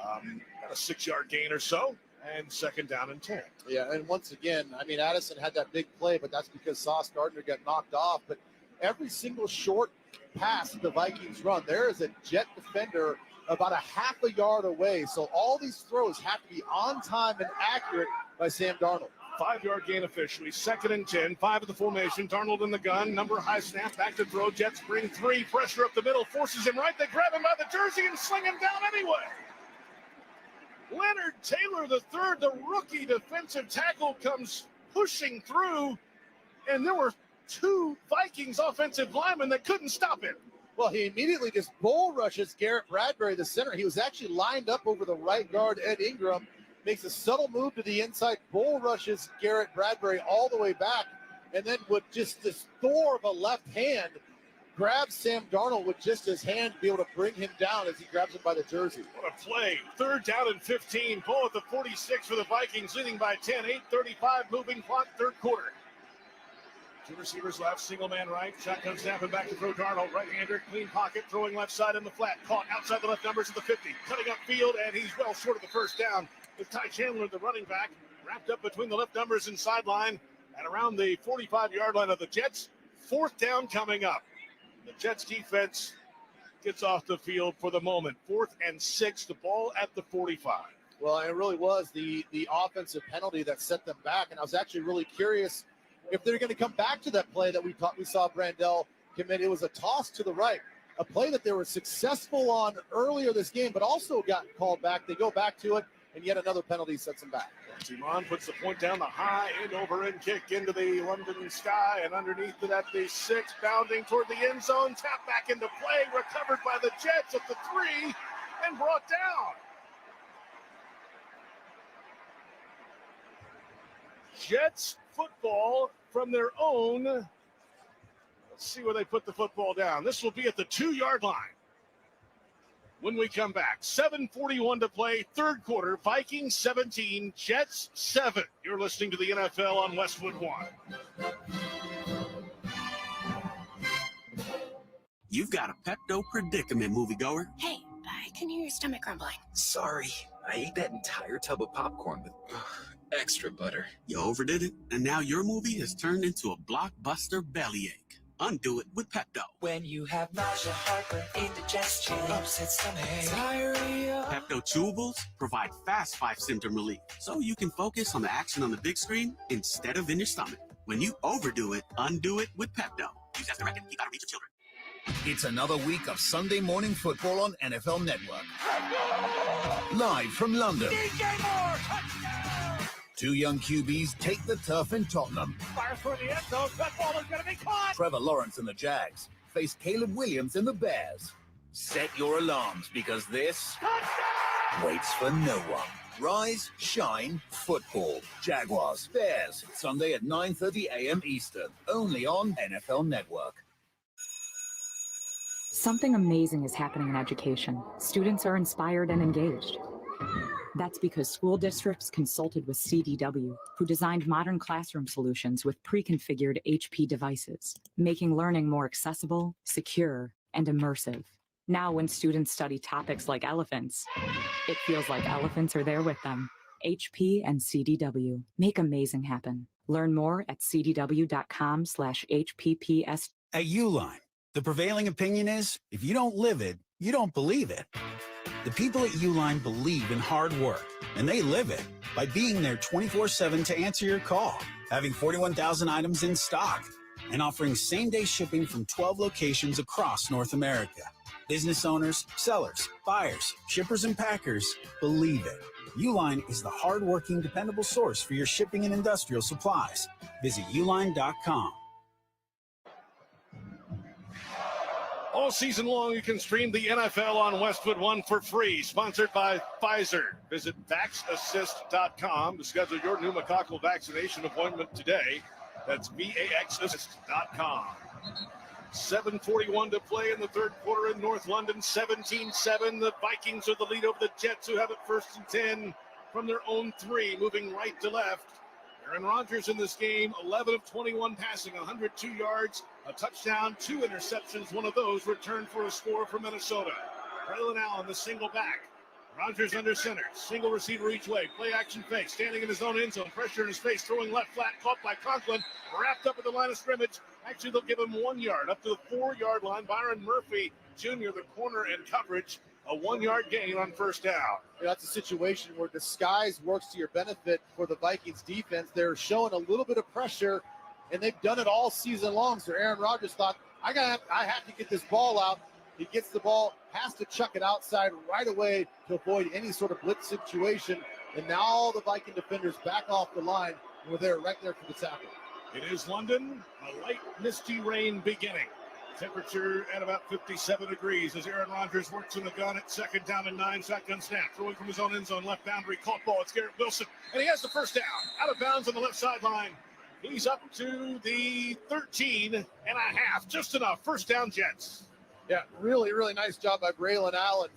Got a 6-yard gain or so, and second down and 10. Yeah, and once again, I mean, Addison had that big play, but that's because Sauce Gardner got knocked off. But every single short pass that the Vikings run, there is a Jet defender about a half a yard away. So all these throws have to be on time and accurate by Sam Darnold. 5-yard gain officially, second and 10, 5 of the formation. Darnold in the gun, number high snap, back to throw. Jets bring 3, pressure up the middle, forces him right. They grab him by the jersey and sling him down anyway. Leonard Taylor, the third, the rookie defensive tackle, comes pushing through, and there were 2 Vikings offensive linemen that couldn't stop him. Well, he immediately just bull rushes Garrett Bradbury, the center. He was actually lined up over the right guard, Ed Ingram, makes a subtle move to the inside, bull rushes Garrett Bradbury all the way back, and then with just this Thor of a left hand, grabs Sam Darnold with just his hand to be able to bring him down as he grabs him by the jersey. What a play. Third down and 15. Ball at the 46 for the Vikings, leading by 10. 8:35 moving clock, third quarter. 2 receivers left, single man right. Shotgun snap and back to throw Darnold. Right-hander, clean pocket, throwing left side in the flat. Caught outside the left numbers of the 50. Cutting up field, and he's well short of the first down. With Ty Chandler, the running back, wrapped up between the left numbers and sideline at around the 45-yard line of the Jets. Fourth down coming up. The Jets defense gets off the field for the moment. 4th and 6, the ball at the 45. Well, it really was the offensive penalty that set them back, and I was actually really curious if they're going to come back to that play that we saw Brandell commit. It was a toss to the right, a play that they were successful on earlier this game, but also got called back. They go back to it, and yet another penalty sets them back. Timon puts the point down, the high end over end kick into the London sky, and underneath it at the 6, bounding toward the end zone, tap back into play, recovered by the Jets at the 3, and brought down. Jets football from their own. Let's see where they put the football down. This will be at the 2-yard line. When we come back, 7:41 to play, third quarter, Vikings 17, Jets 7. You're listening to the NFL on Westwood One. You've got a Pepto predicament, moviegoer. Hey, I can hear your stomach grumbling. Sorry, I ate that entire tub of popcorn with extra butter. You overdid it, and now your movie has turned into a blockbuster bellyache. Undo it with Pepto. When you have nausea, heartburn, indigestion, upset stomach, diarrhea. Pepto chewables provide fast 5-symptom relief, so you can focus on the action on the big screen instead of in your stomach. When you overdo it, undo it with Pepto. Use as directed. Keep out of reach of children. It's another week of Sunday morning football on NFL Network. Live from London. DJ Moore, touchdown! 2 young QBs take the turf in Tottenham. Fires for the end zone. That ball is going to be caught. Trevor Lawrence and the Jags face Caleb Williams and the Bears. Set your alarms because this waits for no one. Rise, shine, football. Jaguars, Bears. Sunday at 9:30 a.m. Eastern. Only on NFL Network. Something amazing is happening in education. Students are inspired and engaged. That's because school districts consulted with CDW, who designed modern classroom solutions with pre-configured HP devices, making learning more accessible, secure, and immersive. Now, when students study topics like elephants, it feels like elephants are there with them. HP and CDW make amazing happen. Learn more at cdw.com/HPPS. At Uline, the prevailing opinion is, if you don't live it, you don't believe it. The people at Uline believe in hard work, and they live it by being there 24/7 to answer your call, having 41,000 items in stock, and offering same-day shipping from 12 locations across North America. Business owners, sellers, buyers, shippers, and packers believe it. Uline is the hard-working, dependable source for your shipping and industrial supplies. Visit uline.com. All season long, you can stream the NFL on Westwood One for free. Sponsored by Pfizer. Visit VaxAssist.com to schedule your pneumococcal vaccination appointment today. That's VaxAssist.com. 7:41 to play in the third quarter in North London. 17-7. The Vikings are the lead over the Jets, who have it 1st and 10 from their own 3, moving right to left. Aaron Rodgers in this game, 11 of 21 passing, 102 yards, a touchdown, 2 interceptions. One of those returned for a score for Minnesota. Braylon Allen, the single back. Rodgers under center, single receiver each way, play action fake, standing in his own end zone, pressure in his face, throwing left flat, caught by Conklin, wrapped up at the line of scrimmage. Actually, they'll give him 1 yard, up to the 4-yard line. Byron Murphy Jr., the corner and coverage, a 1-yard gain on first down. Yeah, that's a situation where disguise works to your benefit for the Vikings defense. They're showing a little bit of pressure, and they've done it all season long. So Aaron Rodgers thought, I have to get this ball out. He gets the ball, has to chuck it outside right away to avoid any sort of blitz situation. And now all the Viking defenders back off the line, and we're there right there for the tackle. It is London, a light misty rain beginning. Temperature at about 57 degrees as Aaron Rodgers works in the gun at 2nd down and 9, shotgun snap, throwing from his own end zone, left boundary, caught ball. It's Garrett Wilson, and he has the first down, out of bounds on the left sideline. He's up to the 13 and a half, just enough. First down, Jets. Yeah, really, really nice job by Braylon Allen.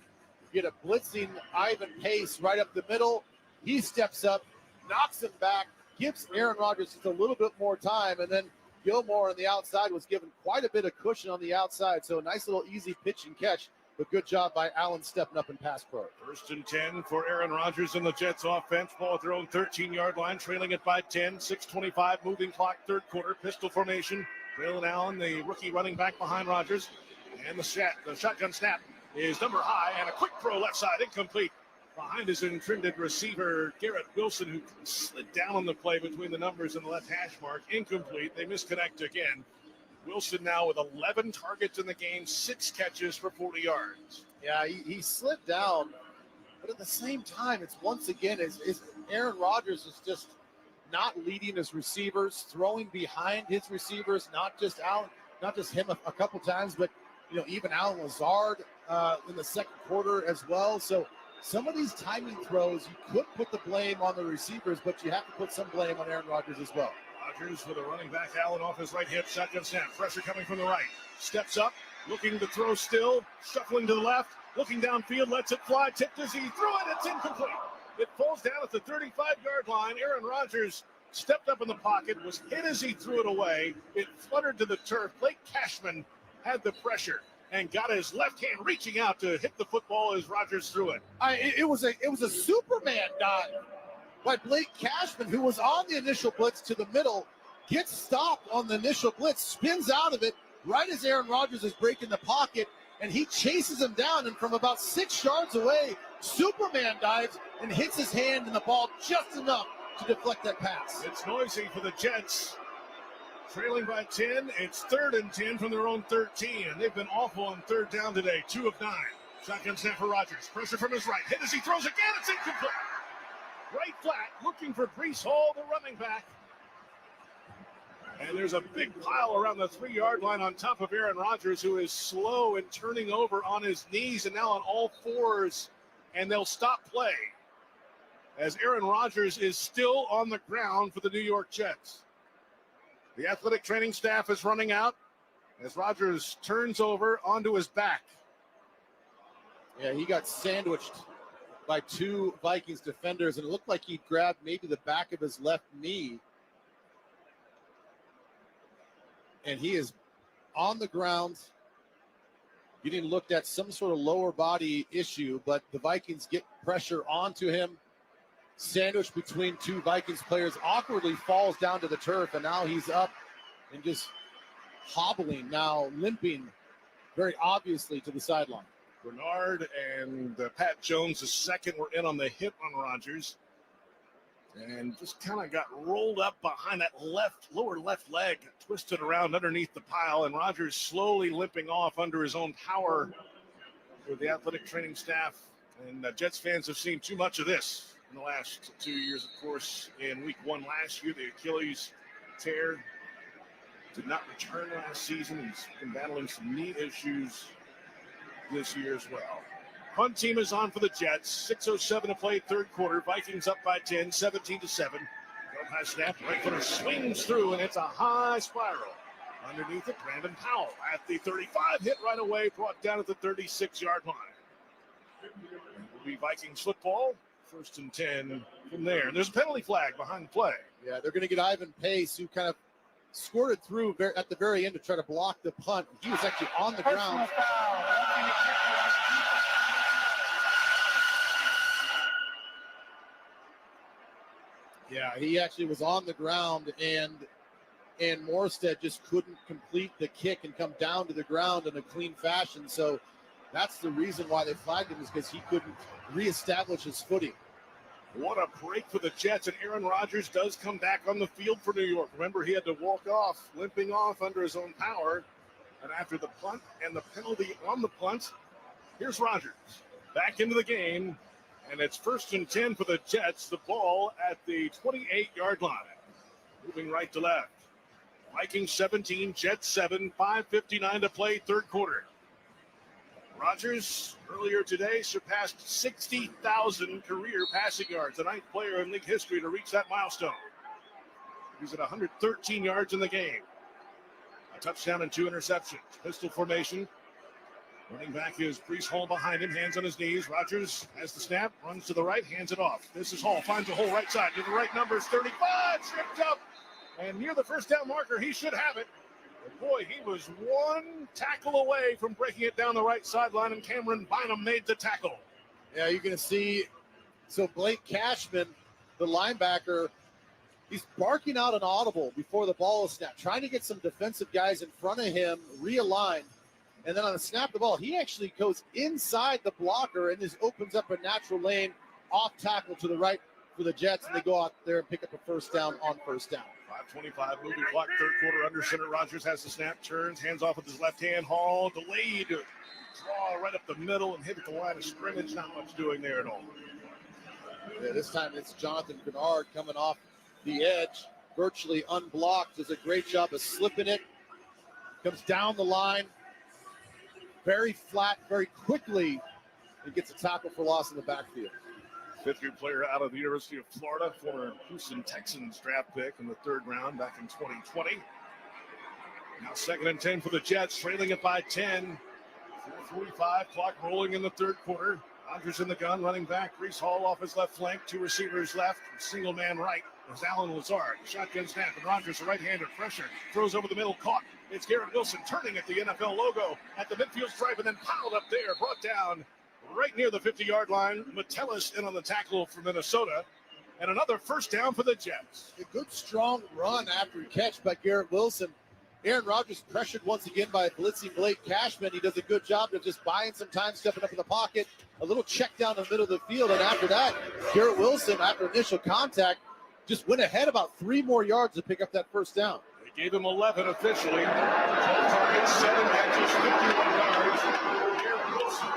Get a blitzing Ivan Pace right up the middle. He steps up, knocks him back, gives Aaron Rodgers just a little bit more time, and then Gilmore on the outside was given quite a bit of cushion on the outside. So a nice little easy pitch and catch, but good job by Allen stepping up and pass pro. 1st and 10 for Aaron Rodgers and the Jets offense. Ball at their own 13-yard line, trailing it by 10. 6:25 moving clock, 3rd quarter, pistol formation. Braylon Allen, the rookie running back behind Rodgers. And the shotgun snap is number high, and a quick throw left side, incomplete. Behind his intended receiver, Garrett Wilson, who slid down on the play between the numbers and the left hash mark. Incomplete. They misconnect again. Wilson now with 11 targets in the game, 6 catches for 40 yards. Yeah, he slid down, but at the same time, it's once again, Aaron Rodgers is just not leading his receivers, throwing behind his receivers, not just Allen, not just him a couple times, but even Alan Lazard in the 2nd quarter as well. So some of these timing throws, you could put the blame on the receivers, but you have to put some blame on Aaron Rodgers as well. Rodgers with a running back, Allen off his right hip, shotgun snap, pressure coming from the right. Steps up, looking to throw still, shuffling to the left, looking downfield, lets it fly, tipped as he threw it, it's incomplete. It falls down at the 35-yard line. Aaron Rodgers stepped up in the pocket, was hit as he threw it away. It fluttered to the turf. Blake Cashman had the pressure and got his left hand reaching out to hit the football as Rodgers threw it. It was a Superman dive by Blake Cashman, who was on the initial blitz to the middle, gets stopped on the initial blitz, spins out of it right as Aaron Rodgers is breaking the pocket, and he chases him down, and from about 6 yards away, Superman dives and hits his hand in the ball just enough to deflect that pass. It's noisy for the Jets. Trailing by 10, it's 3rd and 10 from their own 13, and they've been awful on 3rd down today, 2 of 9. Shotgun snap for Rodgers, pressure from his right, hit as he throws again, it's incomplete. Right flat, looking for Breece Hall, the running back. And there's a big pile around the 3-yard line on top of Aaron Rodgers, who is slow and turning over on his knees and now on all fours, and they'll stop play as Aaron Rodgers is still on the ground for the New York Jets. The athletic training staff is running out as Rodgers turns over onto his back. Yeah, he got sandwiched by 2 Vikings defenders, and it looked like he grabbed maybe the back of his left knee. And he is on the ground, getting looked at, some sort of lower body issue, but the Vikings get pressure onto him. Sandwiched between 2 Vikings players, awkwardly falls down to the turf, and now he's up and just hobbling, now limping very obviously to the sideline. Bernard and Pat Jones, the second, were in on the hip on Rodgers and just kind of got rolled up behind that lower left leg, twisted around underneath the pile, and Rodgers slowly limping off under his own power with the athletic training staff. And Jets fans have seen too much of this in the last 2 years, of course. In week 1 last year, the Achilles tear, did not return last season. He's been battling some knee issues this year as well. Punt team is on for the Jets. 6:07 to play, 3rd quarter. Vikings up by 10, 17-7. Go pass snap, right footer swings through, and it's a high spiral. Underneath it, Brandon Powell at the 35, hit right away, brought down at the 36-yard line. It will be Vikings football. First and 10 from there. And there's a penalty flag behind the play. Yeah, they're going to get Ivan Pace, who kind of squirted through at the very end to try to block the punt. He was actually on the ground. Yeah, he actually was on the ground, and Morstead just couldn't complete the kick and come down to the ground in a clean fashion. So that's the reason why they flagged him, is because he couldn't reestablish his footing. What a break for the Jets, and Aaron Rodgers does come back on the field for New York. Remember, he had to walk off, limping off under his own power. And after the punt and the penalty on the punt, here's Rodgers back into the game, and it's first and 10 for the Jets. The ball at the 28-yard line. Moving right to left. Vikings 17, Jets 7, 5:59 to play, third quarter. Rodgers earlier today surpassed 60,000 career passing yards, the ninth player in league history to reach that milestone. He's at 113 yards in the game. A touchdown and 2 interceptions. Pistol formation. Running back is Breece Hall behind him, hands on his knees. Rodgers has the snap, runs to the right, hands it off. This is Hall, finds a hole right side. To the right numbers, 35, tripped up. And near the first down marker, he should have it. But boy, he was one tackle away from breaking it down the right sideline, and Cameron Bynum made the tackle. Yeah, you're going to see. So Blake Cashman, the linebacker, he's barking out an audible before the ball is snapped, trying to get some defensive guys in front of him, realigned. And then on the snap of the ball, he actually goes inside the blocker and just opens up a natural lane off tackle to the right for the Jets, and they go out there and pick up a first down on first down. 5:25 moving clock, third quarter under center. Rodgers has the snap, turns, hands off with his left hand. Hall delayed, draw right up the middle and hit at the line of scrimmage. Not much doing there at all. Yeah, this time it's Jonathan Kennard coming off the edge, virtually unblocked. Does a great job of slipping it. Comes down the line, very flat, very quickly, and gets a tackle for loss in the backfield. Fifth-year player out of the University of Florida, former Houston Texans draft pick in the third round back in 2020. Now second and 10 for the Jets, trailing it by 10. 4:45, clock rolling in the third quarter. Rodgers in the gun, running back. Breece Hall off his left flank, 2 receivers left, single man right. There's Alan Lazard, shotgun snap, and Rodgers, a right-hander, pressure, throws over the middle, caught. It's Garrett Wilson turning at the NFL logo at the midfield stripe, and then piled up there, brought down right near the 50-yard line. Metellus in on the tackle for Minnesota. And another first down for the Jets. A good, strong run after catch by Garrett Wilson. Aaron Rodgers pressured once again by blitzing Blake Cashman. He does a good job of just buying some time, stepping up in the pocket. A little check down the middle of the field. And after that, Garrett Wilson, after initial contact, just went ahead about 3 more yards to pick up that first down. They gave him 11 officially. 12 targets, 7 catches, 51 yards. Garrett Wilson.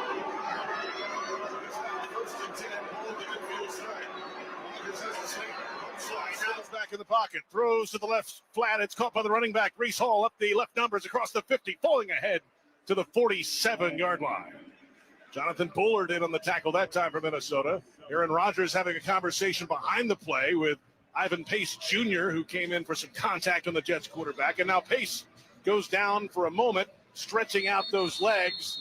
Back in the pocket, throws to the left flat. It's caught by the running back. Breece Hall up the left numbers across the 50, falling ahead to the 47-yard line. Jonathan Bullard in on the tackle that time for Minnesota. Aaron Rodgers having a conversation behind the play with Ivan Pace Jr., who came in for some contact on the Jets quarterback. And now Pace goes down for a moment, stretching out those legs.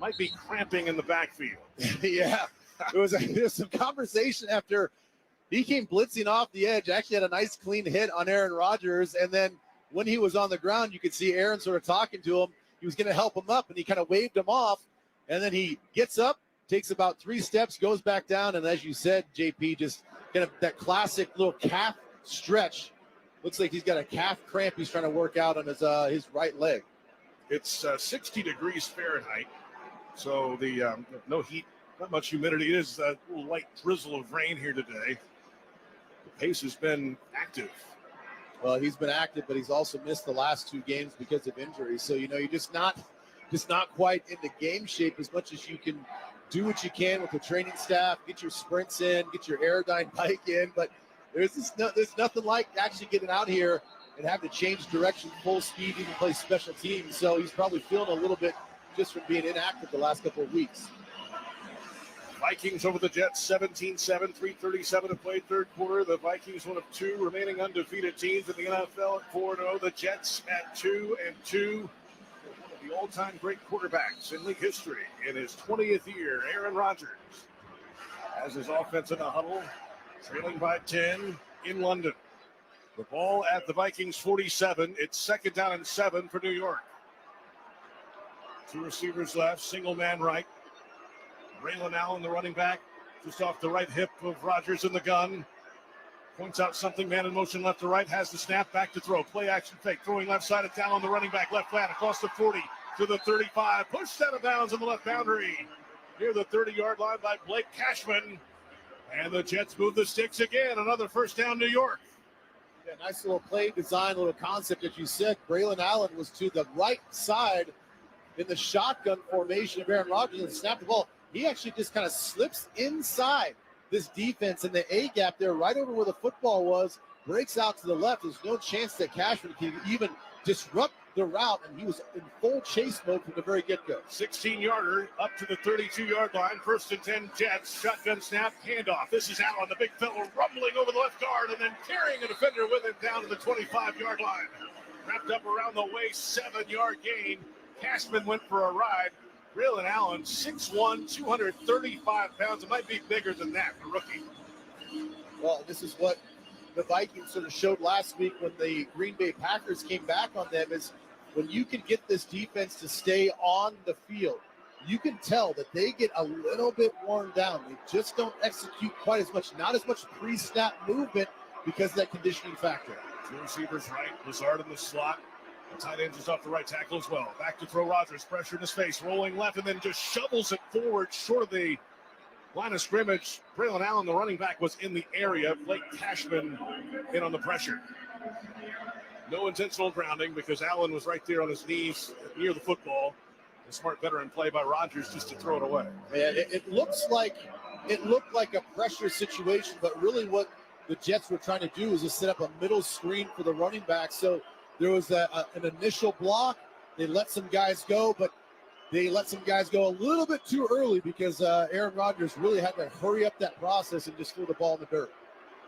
Might be cramping in the backfield. Yeah, there was some conversation after he came blitzing off the edge, actually had a nice clean hit on Aaron Rodgers. And then when he was on the ground, you could see Aaron sort of talking to him. He was going to help him up, and he kind of waved him off. And then he gets up, takes about 3 steps, goes back down. And as you said, JP, just kind of that classic little calf stretch. Looks like he's got a calf cramp he's trying to work out on his right leg. It's 60 degrees Fahrenheit. So the no heat, not much humidity. It is a little light drizzle of rain here today. Pace has been active. Well, he's been active, but he's also missed the last 2 games because of injury. So, you're just not quite in the game shape as much as you can do what you can with the training staff, get your sprints in, get your Aerodyne bike in. But there's nothing like actually getting out here and having to change direction full speed, even play special teams. So he's probably feeling a little bit just from being inactive the last couple of weeks. Vikings over the Jets, 17-7, 3:37 to play third quarter. The Vikings, one of 2 remaining undefeated teams in the NFL at 4-0. The Jets at 2-2. One of the all-time great quarterbacks in league history in his 20th year, Aaron Rodgers. As his offense in the huddle, trailing by 10 in London. The ball at the Vikings 47. It's second down and 7 for New York. Two receivers left, single man right. Braylon Allen, the running back, just off the right hip of Rodgers in the gun. Points out something, man in motion left to right, has the snap, back to throw. Play action fake, throwing left side, down on the running back, left flat, across the 40 to the 35. Pushed out of bounds on the left boundary. Near the 30-yard line by Blake Cashman. And the Jets move the sticks again. Another first down, New York. Yeah, nice little play design, little concept, as you said. Braylon Allen was to the right side in the shotgun formation of Aaron Rodgers and snapped the ball. He actually just kind of slips inside this defense in the A gap there, right over where the football was, breaks out to the left. There's no chance that Cashman can even disrupt the route, and he was in full chase mode from the very get-go. 16-yarder up to the 32-yard line. First and 10 Jets. Shotgun snap, handoff. This is Allen, the big fellow, rumbling over the left guard and then carrying a defender with him down to the 25-yard line. Wrapped up around the waist, 7-yard gain. Cashman went for a ride. Braylon Allen, 6'1", 235 pounds. It might be bigger than that for rookie. Well, this is what the Vikings sort of showed last week when the Green Bay Packers came back on them, is when you can get this defense to stay on the field, you can tell that they get a little bit worn down. They just don't execute quite as much, not as much pre-snap movement because of that conditioning factor. Two receivers right, Lazard in the slot. The tight end is off the right tackle as well. Back to throw Rodgers, pressure in his face, rolling left, and then just shovels it forward short of the line of scrimmage. Braylon Allen, the running back, was in the area. Blake Cashman in on the pressure. No intentional grounding because Allen was right there on his knees near the football. A smart veteran play by Rodgers just to throw it away. Man, it looked like a pressure situation, but really what the Jets were trying to do is just set up a middle screen for the running back. So there was an initial block. They let some guys go, but they let some guys go a little bit too early because Aaron Rodgers really had to hurry up that process and just threw the ball in the dirt.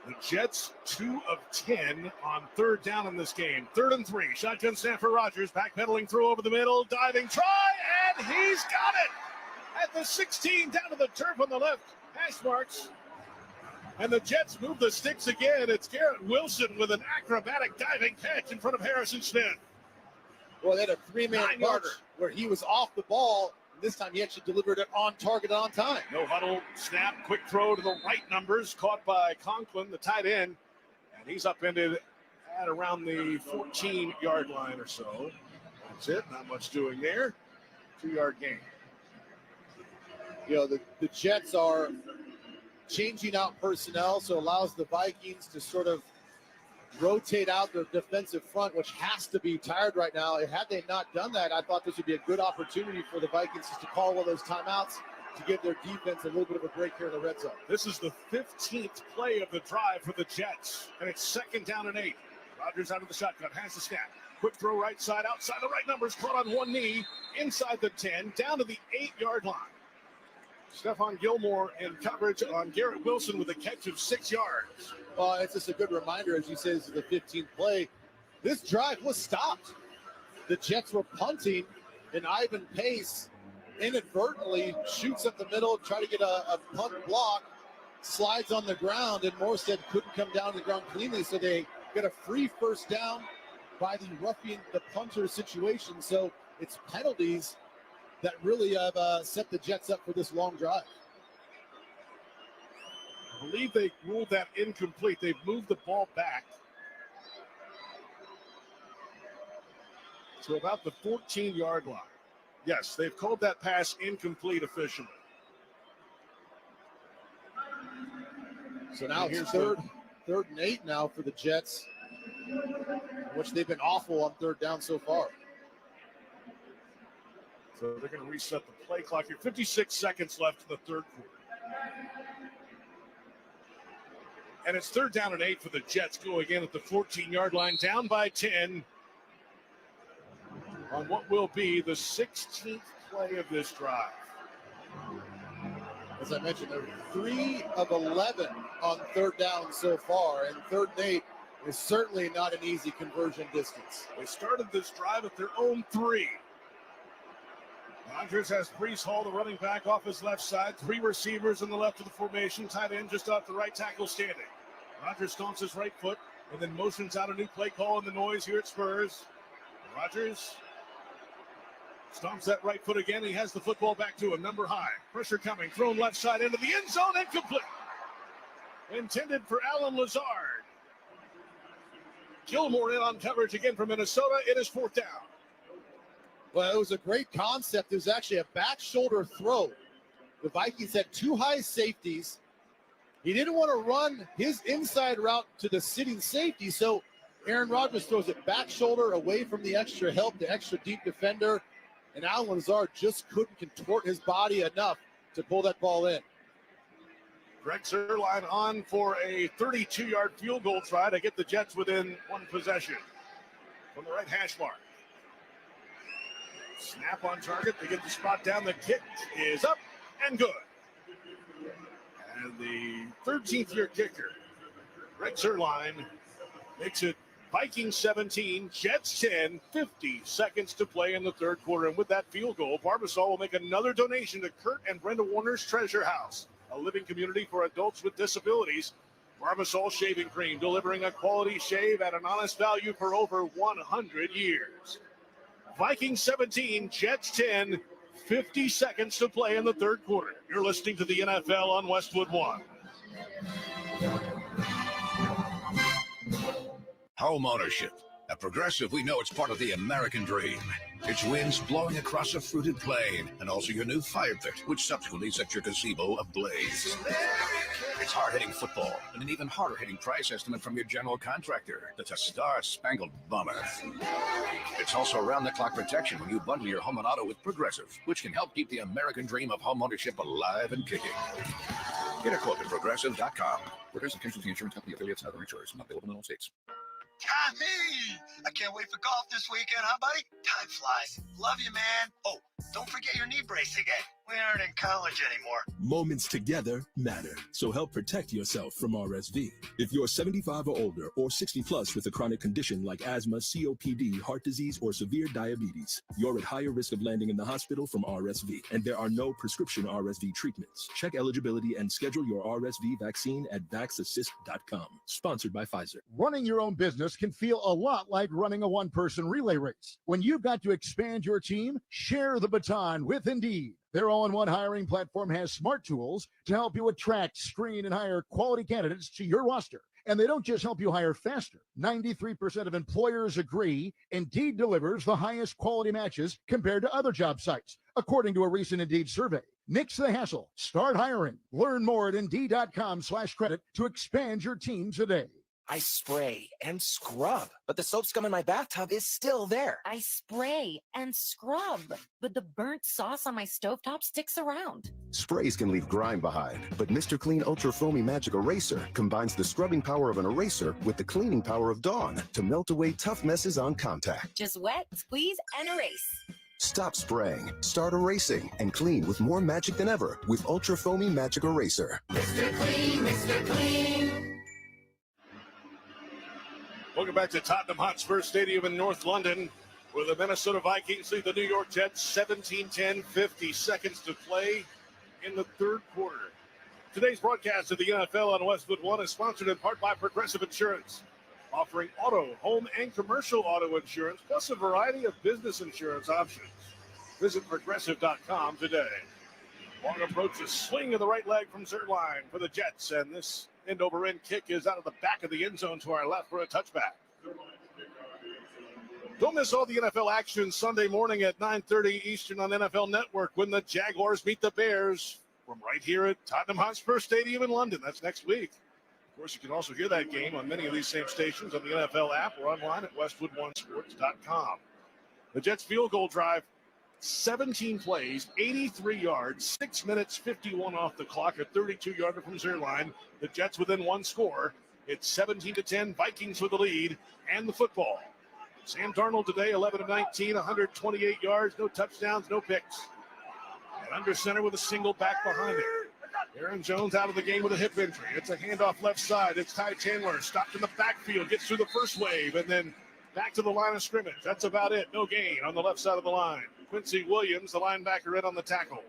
The Jets 2 of 10 on third down in this game. 3rd and 3. Shotgun snap for Rodgers. Backpedaling through over the middle. Diving try, and he's got it at the 16, down to the turf on the left hash marks. And the Jets move the sticks again. It's Garrett Wilson with an acrobatic diving catch in front of Harrison Smith. Well, they had a 3-man bunch where he was off the ball. This time he actually delivered it on target on time. No huddle, snap, quick throw to the right numbers, caught by Conklin, the tight end. And he's upended at around the 14-yard line or so. That's it, not much doing there. 2-yard gain. You know, the Jets are changing out personnel, so allows the Vikings to sort of rotate out their defensive front, which has to be tired right now. Had they not done that, I thought this would be a good opportunity for the Vikings just to call one of those timeouts to give their defense a little bit of a break here in the red zone. This is the 15th play of the drive for the Jets, and it's 2nd down and 8. Rodgers out of the shotgun, has the snap. Quick throw right side, outside the right numbers, caught on one knee, inside the 10, down to the 8-yard line. Stephon Gilmore in coverage on Garrett Wilson with a catch of 6 yards. Well, it's just a good reminder, as you say, this is the 15th play. This drive was stopped. The Jets were punting, and Ivan Pace inadvertently shoots up the middle, try to get a punt block, slides on the ground, and Morstead couldn't come down to the ground cleanly, so they get a free first down by the roughing the punter situation. So it's penalties that really have set the Jets up for this long drive. I believe they ruled that incomplete. They've moved the ball back to about the 14-yard line. Yes, they've called that pass incomplete officially. So now it's third and 8 now for the Jets, which they've been awful on third down so far. So they're going to reset the play clock here. 56 seconds left in the third quarter. And it's 3rd down and 8 for the Jets, going in at the 14-yard line, down by 10 on what will be the 16th play of this drive. As I mentioned, they're 3 of 11 on third down so far, and 3rd and 8 is certainly not an easy conversion distance. They started this drive at their own 3. Rodgers has Brees Hall, the running back, off his left side. 3 receivers in the left of the formation. Tight end just off the right tackle standing. Rodgers stomps his right foot and then motions out a new play call in the noise here at Spurs. Rodgers stomps that right foot again. He has the football back to him, number high. Pressure coming, thrown left side into the end zone, incomplete. Intended for Alan Lazard. Gilmore in on coverage again for Minnesota. It is 4th down. Well, it was a great concept. It was actually a back shoulder throw. The Vikings had 2 high safeties. He didn't want to run his inside route to the sitting safety, so Aaron Rodgers throws it back shoulder away from the extra help, the extra deep defender, and Alan Lazard just couldn't contort his body enough to pull that ball in. Greg Zuerlein on for a 32-yard field goal try to get the Jets within 1 possession from the right hash mark. Snap on target to get the spot down. The kick is up and good. And the 13th-year kicker, Greg Zuerlein, makes it Vikings 17, Jets 10, 50 seconds to play in the 3rd quarter. And with that field goal, Barbasol will make another donation to Kurt and Brenda Warner's Treasure House, a living community for adults with disabilities. Barbasol Shaving Cream, delivering a quality shave at an honest value for over 100 years. Vikings 17, Jets 10, 50 seconds to play in the 3rd quarter. You're listening to the NFL on Westwood One. Home ownership. At Progressive, we know it's part of the American dream. It's winds blowing across a fruited plain, and also your new fire pit, which subsequently sets your gazebo ablaze. It's hard-hitting football, and an even harder-hitting price estimate from your general contractor. That's a star-spangled bummer. It's also around-the-clock protection when you bundle your home and auto with Progressive, which can help keep the American dream of home ownership alive and kicking. Get a quote at Progressive.com. Progressive Casualty Insurance Company affiliates and other insurers not available in all states. Tommy, I can't wait for golf this weekend, huh, buddy? Time flies. Love you, man. Oh, don't forget your knee brace again. We aren't in college anymore. Moments together matter, so help protect yourself from RSV. If you're 75 or older or 60 plus with a chronic condition like asthma, COPD, heart disease, or severe diabetes, you're at higher risk of landing in the hospital from RSV, and there are no prescription RSV treatments. Check eligibility and schedule your RSV vaccine at vaxassist.com. Sponsored by Pfizer. Running your own business can feel a lot like running a one-person relay race. When you've got to expand your team, share the baton with Indeed. Their all-in-one hiring platform has smart tools to help you attract, screen, and hire quality candidates to your roster. And they don't just help you hire faster. 93% of employers agree Indeed delivers the highest quality matches compared to other job sites, according to a recent Indeed survey. Nix the hassle. Start hiring. Learn more at Indeed.com/credit to expand your team today. I spray and scrub, but the soap scum in my bathtub is still there. I spray and scrub, but the burnt sauce on my stovetop sticks around. Sprays can leave grime behind, but Mr. Clean Ultra Foamy Magic Eraser combines the scrubbing power of an eraser with the cleaning power of Dawn to melt away tough messes on contact. Just wet, squeeze, and erase. Stop spraying, start erasing, and clean with more magic than ever with Ultra Foamy Magic Eraser. Mr. Clean, Mr. Clean. Welcome back to Tottenham Hotspur Stadium in North London, where the Minnesota Vikings lead the New York Jets 17-10, 50 seconds to play in the 3rd quarter. Today's broadcast of the NFL on Westwood One is sponsored in part by Progressive Insurance, offering auto, home, and commercial auto insurance, plus a variety of business insurance options. Visit Progressive.com today. Long approach, a swing of the right leg from Zuerlein for the Jets, and this end-over-end kick is out of the back of the end zone to our left for a touchback. Don't miss all the NFL action Sunday morning at 9:30 Eastern on NFL Network when the Jaguars meet the Bears from right here at Tottenham Hotspur Stadium in London. That's next week. Of course, you can also hear that game on many of these same stations on the NFL app or online at westwoodonesports.com. The Jets field goal drive, 17 plays, 83 yards, 6 minutes, 51 off the clock, a 32-yarder from Zuerlein. The Jets within 1 score. It's 17-10, Vikings with the lead and the football. Sam Darnold today, 11 of 19, 128 yards, no touchdowns, no picks. And under center with a single back behind it. Aaron Jones out of the game with a hip injury. It's a handoff left side. It's Ty Chandler stopped in the backfield, gets through the first wave, and then back to the line of scrimmage. That's about it. No gain on the left side of the line. Quincy Williams, the linebacker, in on the tackle.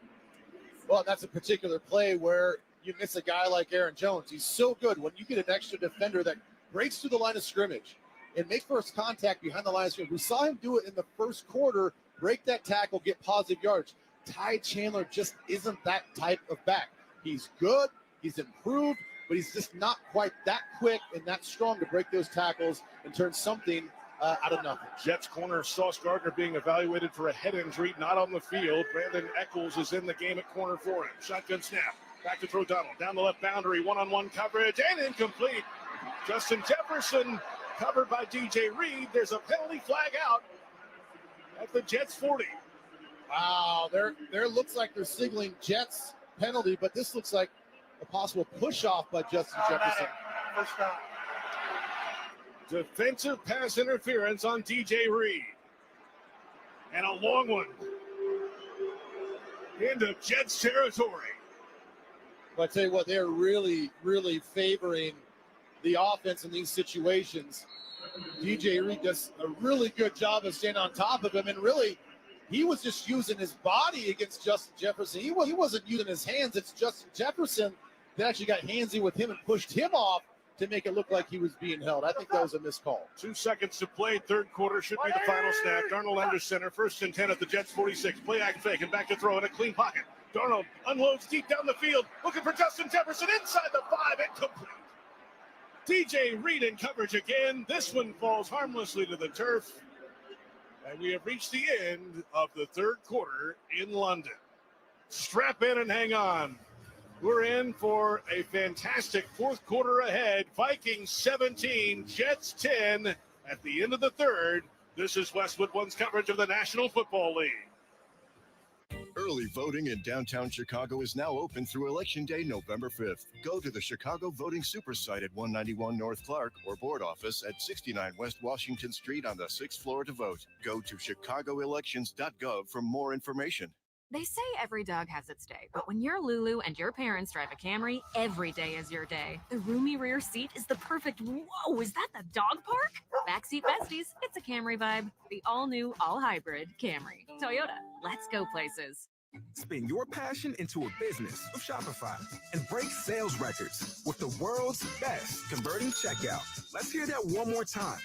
Well, that's a particular play where you miss a guy like Aaron Jones. He's so good when you get an extra defender that breaks through the line of scrimmage and make first contact behind the line of scrimmage. We saw him do it in the first quarter, break that tackle, get positive yards. Ty Chandler just isn't that type of back. He's good, he's improved, but he's just not quite that quick and that strong to break those tackles and turn something out of nothing. Jets corner Sauce Gardner being evaluated for a head injury, not on the field. Brandon Eccles is in the game at corner for him. Shotgun snap. Back to throw Donald. Down the left boundary. One-on-one coverage and incomplete. Justin Jefferson covered by DJ Reed. There's a penalty flag out at the Jets 40. Wow, there looks like they're signaling Jets penalty, but this looks like a possible push-off by Justin Jefferson. First down. Defensive pass interference on DJ Reed. And a long one into Jets territory. But I tell you what, they're really, really favoring the offense in these situations. DJ Reed does a really good job of staying on top of him, and really, he was just using his body against Justin Jefferson. He wasn't using his hands. It's Justin Jefferson that actually got handsy with him and pushed him off to make it look like he was being held. I think that was a missed call. 2 seconds to play. Third quarter should be the final snap. Darnold under center. 1st and 10 at the Jets 46. Play act fake and back to throw in a clean pocket. Darnold unloads deep down the field. Looking for Justin Jefferson inside the 5. Incomplete. DJ Reed in coverage again. This one falls harmlessly to the turf. And we have reached the end of the third quarter in London. Strap in and hang on. We're in for a fantastic fourth quarter ahead. Vikings 17, Jets 10 at the end of the third. This is Westwood One's coverage of the National Football League. Early voting in downtown Chicago is now open through Election Day, November 5th. Go to the Chicago Voting Super Site at 191 North Clark or board office at 69 West Washington Street on the 6th floor to vote. Go to chicagoelections.gov for more information. They say every dog has its day, but when you're Lulu and your parents drive a Camry, every day is your day. The roomy rear seat is the perfect, whoa, is that the dog park? Backseat besties, it's a Camry vibe. The all-new, all-hybrid Camry. Toyota, let's go places. Spin your passion into a business with Shopify and break sales records with the world's best converting checkout. Let's hear that one more time.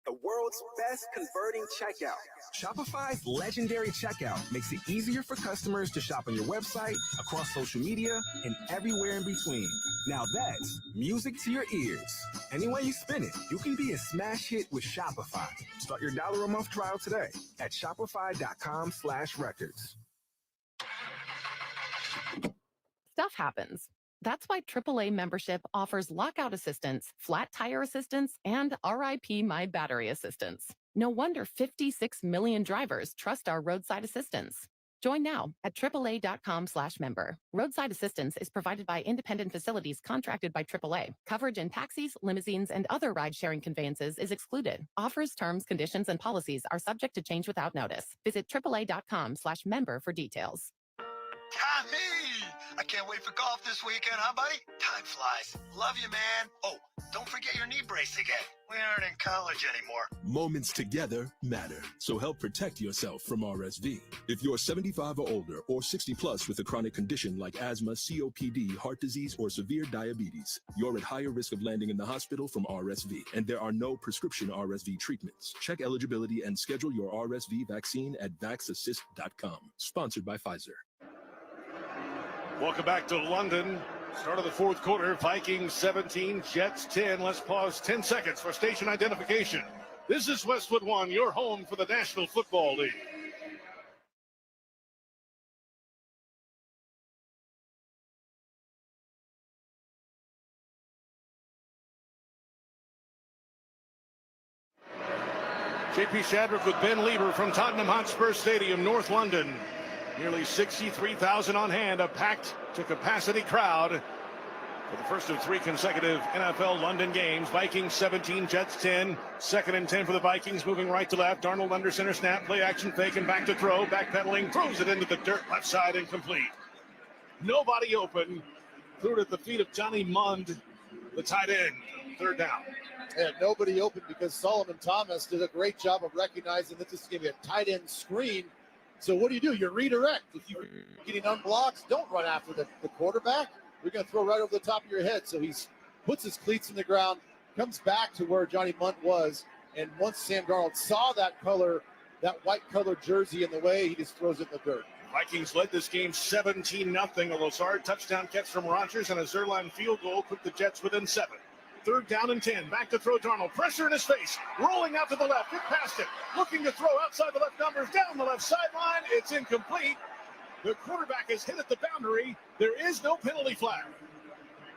The world's best converting checkout. Shopify's legendary checkout makes it easier for customers to shop on your website, across social media, and everywhere in between. Now that's music to your ears. Any way you spin it, you can be a smash hit with Shopify. Start your $1 a month trial today at shopify.com/records. Stuff happens. That's why AAA membership offers lockout assistance, flat tire assistance, and RIP My Battery assistance. No wonder 56 million drivers trust our roadside assistance. Join now at AAA.com/member. Roadside assistance is provided by independent facilities contracted by AAA. Coverage in taxis, limousines, and other ride-sharing conveyances is excluded. Offers, terms, conditions, and policies are subject to change without notice. Visit AAA.com/member for details. Tommy! I can't wait for golf this weekend, huh, buddy? Time flies. Love you, man. Oh, don't forget your knee brace again. We aren't in college anymore. Moments together matter, so help protect yourself from RSV. If you're 75 or older or 60 plus with a chronic condition like asthma, COPD, heart disease, or severe diabetes, you're at higher risk of landing in the hospital from RSV, and there are no prescription RSV treatments. Check eligibility and schedule your RSV vaccine at vaxassist.com. Sponsored by Pfizer. Welcome back to London. Start of the fourth quarter. Vikings 17, Jets 10. Let's pause 10 seconds for station identification. This is Westwood One, your home for the National Football League. JP Shadrick with Ben Lieber from Tottenham Hotspur Stadium, North London. Nearly 63,000 on hand, a packed to capacity crowd for the first of 3 consecutive NFL London games. Vikings 17, Jets 10. 2nd and 10 for the Vikings, moving right to left. Darnold under center snap, play action fake and back to throw. Backpedaling, throws it into the dirt, left side, incomplete. Nobody open. Threw it at the feet of Johnny Mund, the tight end. 3rd down. And nobody open because Solomon Thomas did a great job of recognizing that this is going to be a tight end screen. So what do? You redirect. If you're getting unblocked, don't run after the quarterback. You're going to throw right over the top of your head. So he puts his cleats in the ground, comes back to where Johnny Munt was, and once Sam Darnold saw that white color jersey in the way, he just throws it in the dirt. Vikings led this game 17-0. A Lazard touchdown catch from Rodgers and a Zerline field goal put the Jets within 7. 3rd down and 10. Back to throw Darnold. Pressure in his face. Rolling out to the left. Get past it. Looking to throw outside the left numbers. Down the left sideline. It's incomplete. The quarterback is hit at the boundary. There is no penalty flag.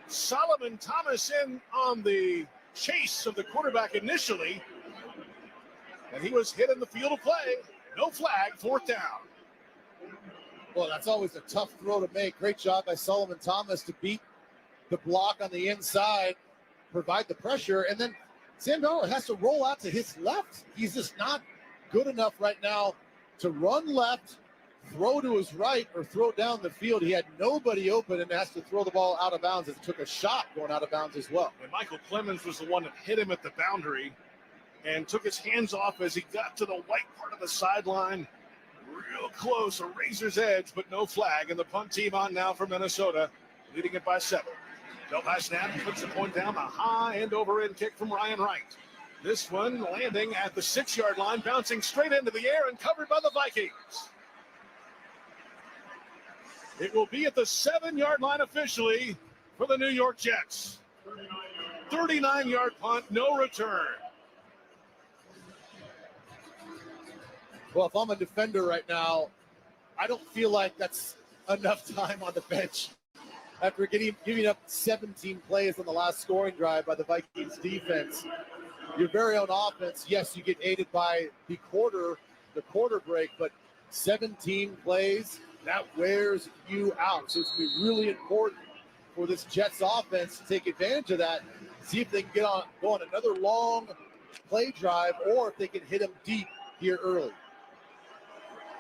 Solomon Thomas in on the chase of the quarterback initially. And he was hit in the field of play. No flag. 4th down. Well, that's always a tough throw to make. Great job by Solomon Thomas to beat the block on the inside, provide the pressure, and then Sam Darnold has to roll out to his left. He's just not good enough right now to run left, throw to his right, or throw down the field. He had nobody open and has to throw the ball out of bounds. It took a shot going out of bounds as well. And Michael Clemens was the one that hit him at the boundary and took his hands off as he got to the white part of the sideline. Real close, a razor's edge, but no flag. And the punt team on now for Minnesota, leading it by 7. Del snap, puts the point down, a high end over end kick from Ryan Wright. This one landing at the 6-yard line, bouncing straight into the air and covered by the Vikings. It will be at the 7-yard line officially for the New York Jets. 39-yard punt, no return. Well, if I'm a defender right now, I don't feel like that's enough time on the bench. After giving up 17 plays on the last scoring drive by the Vikings defense, your very own offense, yes, you get aided by the quarter break, but 17 plays, that wears you out. So it's going to be really important for this Jets offense to take advantage of that, see if they can go on another long play drive, or if they can hit them deep here early.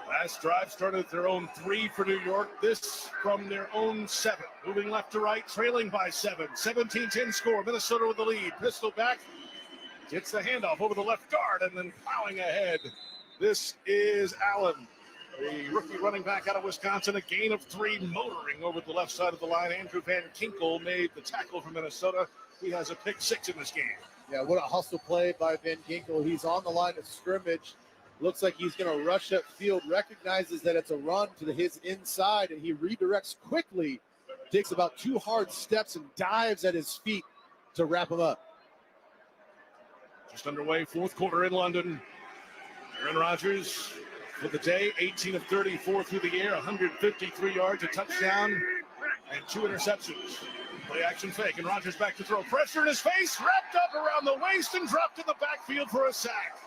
Last drive started at their own 3 for New York. This from their own 7. Moving left to right, trailing by 7. 17-10 score. Minnesota with the lead. Pistol back. Gets the handoff over the left guard and then plowing ahead. This is Allen, the rookie running back out of Wisconsin. A gain of 3, motoring over the left side of the line. Andrew Van Ginkel made the tackle for Minnesota. He has a pick 6 in this game. Yeah, what a hustle play by Van Ginkel. He's on the line of scrimmage. Looks like he's going to rush up field, recognizes that it's a run to his inside, and he redirects quickly, takes about 2 hard steps and dives at his feet to wrap him up. Just underway, 4th quarter in London. Aaron Rodgers for the day, 18 of 34 through the air, 153 yards, a touchdown, and 2 interceptions. Play action fake, and Rodgers back to throw. Pressure in his face, wrapped up around the waist, and dropped in the backfield for a sack.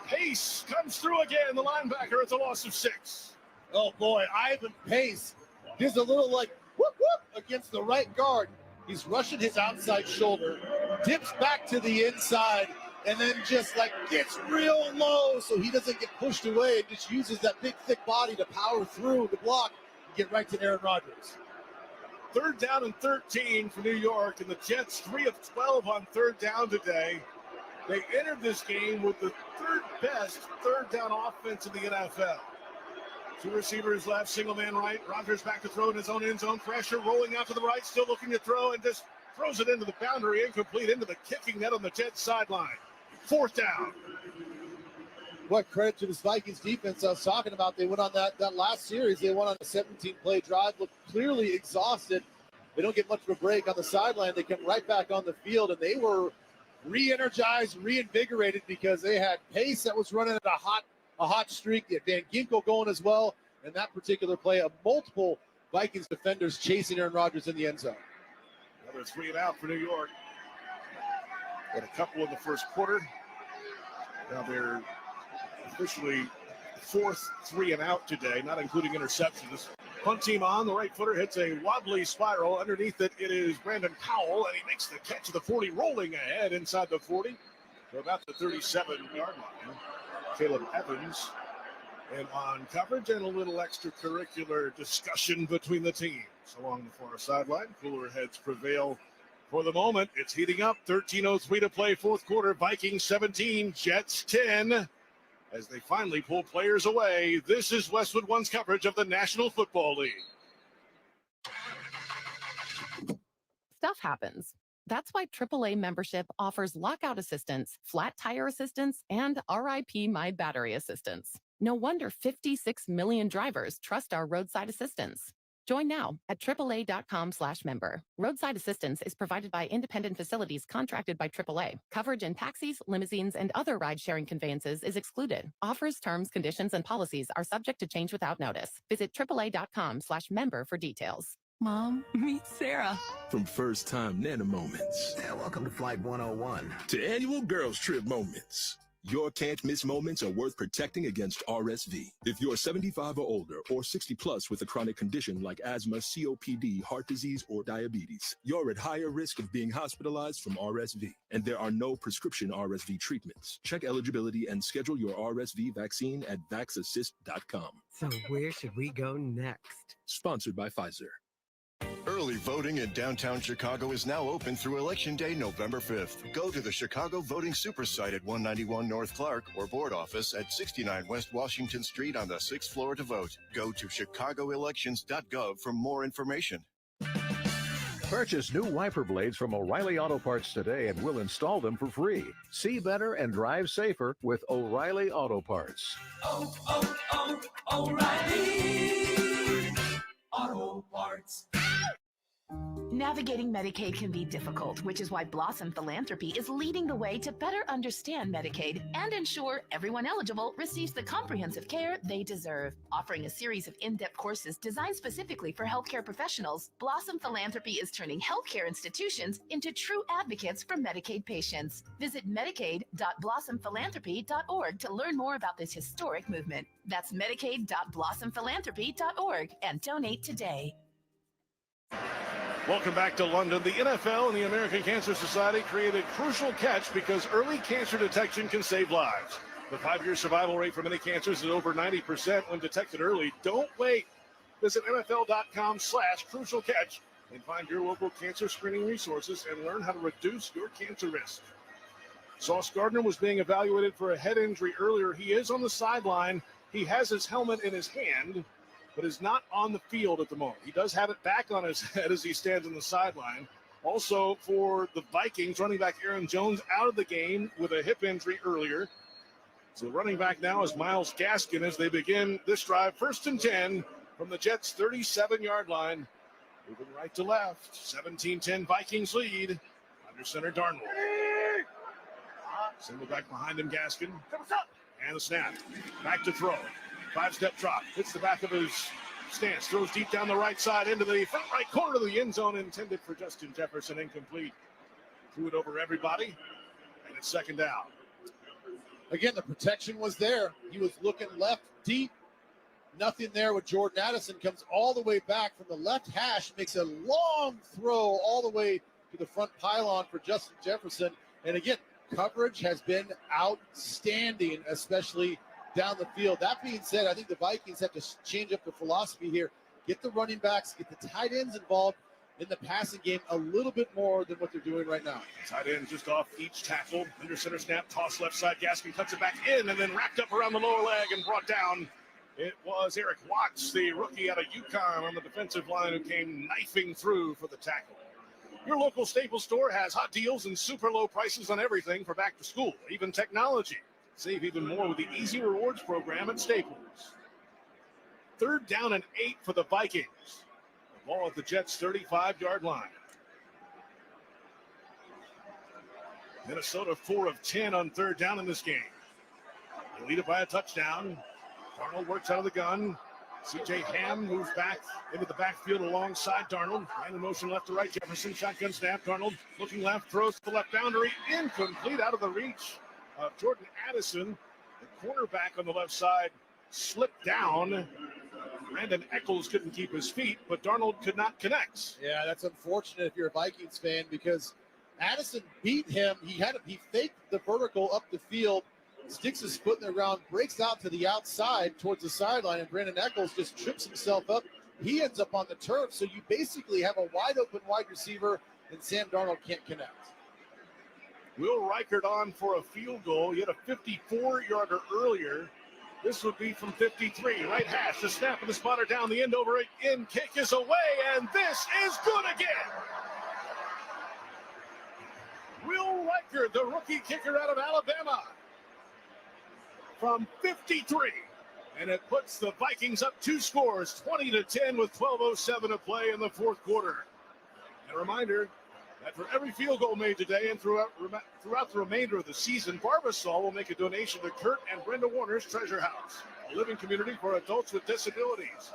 Pace comes through again. The linebacker at the loss of 6. Oh, boy, Ivan Pace gives a little whoop, whoop against the right guard. He's rushing his outside shoulder, dips back to the inside, and then just gets real low so he doesn't get pushed away and just uses that big, thick body to power through the block and get right to Aaron Rodgers. 3rd down and 13 for New York, and the Jets 3 of 12 on 3rd down today. They entered this game with the 3rd best 3rd down offense in the NFL. 2 receivers left, single man right. Rodgers back to throw in his own end zone. Pressure rolling out to the right, still looking to throw, and just throws it into the boundary, incomplete, into the kicking net on the Jets sideline. 4th down. What credit to this Vikings defense I was talking about. They went on that last series. They went on a 17-play drive, looked clearly exhausted. They don't get much of a break on the sideline. They come right back on the field, and they were re-energized, reinvigorated because they had Pace that was running at a hot streak. They had Van Ginkel going as well. And that particular play of multiple Vikings defenders chasing Aaron Rodgers in the end zone. Another 3 and out for New York. Got a couple in the first quarter. Now they're officially 4th 3 and out today, not including interceptions. Punt team on, the right footer hits a wobbly spiral. Underneath it, it is Brandon Powell, and he makes the catch of the 40, rolling ahead inside the 40 to about the 37-yard line. Caleb Evans and on coverage, and a little extracurricular discussion between the teams along the far sideline. Cooler heads prevail for the moment. It's heating up. 13:03 to play, 4th quarter. Vikings 17, Jets 10. as they finally pull players away. This is Westwood One's coverage of the National Football League. Stuff happens. That's why AAA membership offers lockout assistance, flat tire assistance, and RIP My Battery assistance. No wonder 56 million drivers trust our roadside assistance. Join now at AAA.com/member. Roadside assistance is provided by independent facilities contracted by AAA. Coverage in taxis, limousines, and other ride-sharing conveyances is excluded. Offers, terms, conditions, and policies are subject to change without notice. Visit AAA.com/member for details. Mom, meet Sarah. From first-time Nana moments. Yeah, welcome to Flight 101. To annual girls trip moments. Your can't-miss moments are worth protecting against RSV. If you're 75 or older or 60 plus with a chronic condition like asthma, COPD, heart disease, or diabetes, you're at higher risk of being hospitalized from RSV. And there are no prescription RSV treatments. Check eligibility and schedule your RSV vaccine at vaxassist.com. So where should we go next? Sponsored by Pfizer. Early voting in downtown Chicago is now open through Election Day, November 5th. Go to the Chicago Voting Super Site at 191 North Clark or board office at 69 West Washington Street on the 6th floor to vote. Go to chicagoelections.gov for more information. Purchase new wiper blades from O'Reilly Auto Parts today and we'll install them for free. See better and drive safer with O'Reilly Auto Parts. O'Reilly Auto Parts. Navigating Medicaid can be difficult, which is why Blossom Philanthropy is leading the way to better understand Medicaid and ensure everyone eligible receives the comprehensive care they deserve. Offering a series of in-depth courses designed specifically for healthcare professionals, Blossom Philanthropy is turning healthcare institutions into true advocates for Medicaid patients. Visit medicaid.blossomphilanthropy.org to learn more about this historic movement. That's medicaid.blossomphilanthropy.org and donate today. Welcome back to London. The NFL and the American Cancer Society created Crucial Catch because early cancer detection can save lives. The 5-year survival rate for many cancers is over 90% when detected early. Don't wait. Visit NFL.com/Crucial Catch and find your local cancer screening resources and learn how to reduce your cancer risk. Sauce Gardner was being evaluated for a head injury earlier. He is on the sideline. He has his helmet in his hand, but is not on the field at the moment. He does have it back on his head as he stands on the sideline. Also for the Vikings, running back Aaron Jones out of the game with a hip injury earlier. So running back now is Myles Gaskin as they begin this drive. 1st and 10 from the Jets' 37-yard line. Moving right to left. 17-10 Vikings lead. Under center Darnold. Single back behind him, Gaskin. And the snap. Back to throw. 5-step drop, hits the back of his stance, throws deep down the right side into the front right corner of the end zone, intended for Justin Jefferson, incomplete. Threw it over everybody, and it's 2nd down. Again, the protection was there. He was looking left deep. Nothing there with Jordan Addison. Comes all the way back from the left hash, makes a long throw all the way to the front pylon for Justin Jefferson. And again, coverage has been outstanding, especially down the field. That being said, I think the Vikings have to change up the philosophy here. Get the running backs, get the tight ends involved in the passing game a little bit more than what they're doing right now. Tight end just off each tackle. Under center snap, toss left side. Gaskin cuts it back in and then wrapped up around the lower leg and brought down. It was Eric Watts, the rookie out of UConn on the defensive line, who came knifing through for the tackle. Your local Staples store has hot deals and super low prices on everything for back to school, even technology. Save even more with the Easy Rewards program at Staples. 3rd down and 8 for the Vikings. The ball at the Jets' 35-yard line. Minnesota 4 of 10 on 3rd down in this game. They lead it by a touchdown. Darnold works out of the gun. C.J. Ham moves back into the backfield alongside Darnold. Man in motion left to right. Jefferson, shotgun snap. Darnold looking left, throws to the left boundary. Incomplete, out of the reach of Jordan Addison. The cornerback on the left side slipped down. Brandon Eccles couldn't keep his feet, but Darnold could not connect. Yeah, that's unfortunate if you're a Vikings fan, because Addison beat him. He faked the vertical up the field, sticks his foot in the ground, breaks out to the outside towards the sideline, and Brandon Eccles just trips himself up. He ends up on the turf, so you basically have a wide open wide receiver, and Sam Darnold can't connect. Will Reichert on for a field goal. He had a 54-yarder earlier. This would be from 53. Right hash, the snap of the spotter down the end over in. Kick is away, and this is good again. Will Reichert, the rookie kicker out of Alabama, from 53. And it puts the Vikings up 2 scores, 20-10 with 12:07 to play in the fourth quarter. And a reminder that for every field goal made today and throughout the remainder of the season, Barbasol will make a donation to Kurt and Brenda Warner's Treasure House, a living community for adults with disabilities.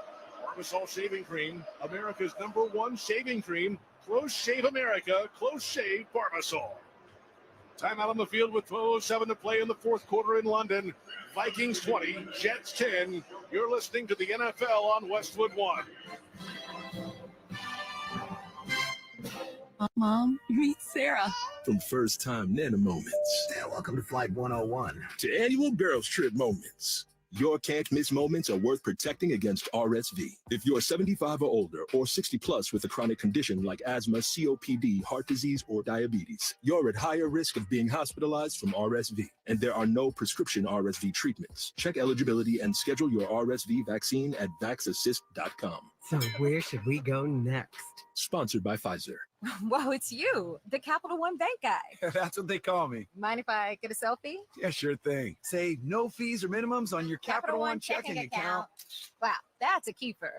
Barbasol Shaving Cream, America's #1 shaving cream. Close Shave America, Close Shave Barbasol. Timeout on the field with 12:07 to play in the fourth quarter in London. Vikings 20, Jets 10. You're listening to the NFL on Westwood One. Mom, meet Sarah. From first-time Nana moments. Welcome to Flight 101. To annual girls trip moments. Your can't-miss moments are worth protecting against RSV. If you're 75 or older or 60 plus with a chronic condition like asthma, COPD, heart disease, or diabetes, you're at higher risk of being hospitalized from RSV. And there are no prescription RSV treatments. Check eligibility and schedule your RSV vaccine at vaxassist.com. So where should we go next? Sponsored by Pfizer. Whoa, it's you, the Capital One Bank guy. That's what they call me. Mind if I get a selfie? Yeah, sure thing. Say no fees or minimums on your Capital One checking account. Wow, that's a keeper.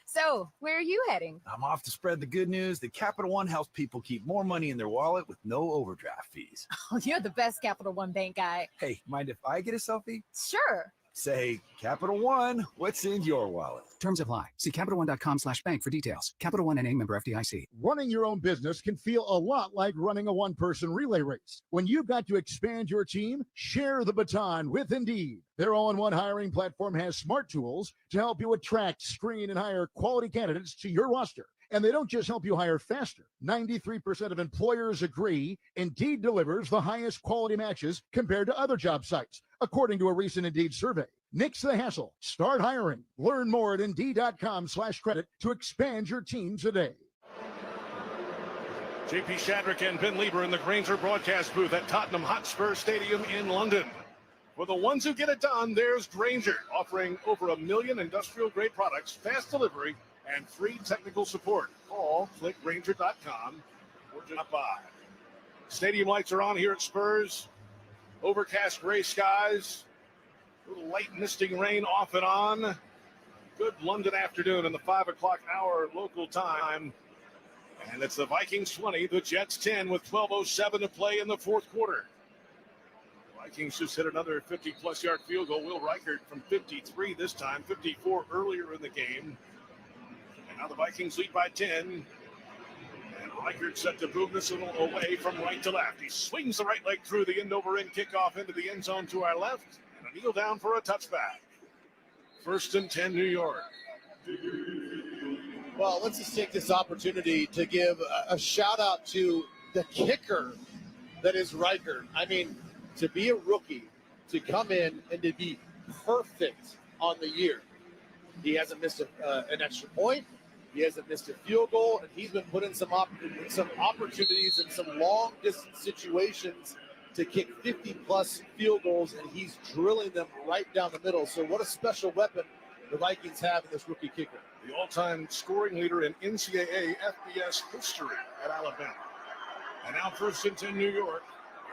So, where are you heading? I'm off to spread the good news that Capital One helps people keep more money in their wallet with no overdraft fees. Oh, you're the best Capital One Bank guy. Hey, mind if I get a selfie? Sure. Say, Capital One, what's in your wallet? Terms apply. See CapitalOne.com/bank for details. Capital One NA, member FDIC. Running your own business can feel a lot like running a one-person relay race. When you've got to expand your team, share the baton with Indeed. Their all-in-one hiring platform has smart tools to help you attract, screen, and hire quality candidates to your roster. And they don't just help you hire faster. 93% of employers agree Indeed delivers the highest quality matches compared to other job sites, according to a recent Indeed survey. Nix the hassle. Start hiring. Learn more at Indeed.com/credit to expand your team today. JP Shadrick and Ben Lieber in the Grainger broadcast booth at Tottenham Hotspur Stadium in London. For the ones who get it done, there's Grainger, offering over 1 million industrial-grade products, fast delivery, and free technical support. Call, click Grainger.com, or drop by. Stadium lights are on here at Spurs. Overcast gray skies. A little light misting rain off and on. Good London afternoon in the 5 o'clock hour local time. And it's the Vikings 20, the Jets 10 with 12:07 to play in the fourth quarter. Vikings just hit another 50-plus yard field goal. Will Reichert from 53 this time, 54 earlier in the game. And now the Vikings lead by 10. And Reichert set to move this one away from right to left. He swings the right leg through the end-over-end kickoff into the end zone to our left. And a kneel down for a touchback. 1st and 10, New York. Well, let's just take this opportunity to give a shout out to the kicker that is Reichert. I mean, to be a rookie, to come in and to be perfect on the year. He hasn't missed an extra point. He hasn't missed a field goal, and he's been put in some opportunities in some long distance situations to kick 50-plus field goals, and he's drilling them right down the middle. So what a special weapon the Vikings have in this rookie kicker. The all-time scoring leader in NCAA FBS history at Alabama. And now 1st and 10, New York.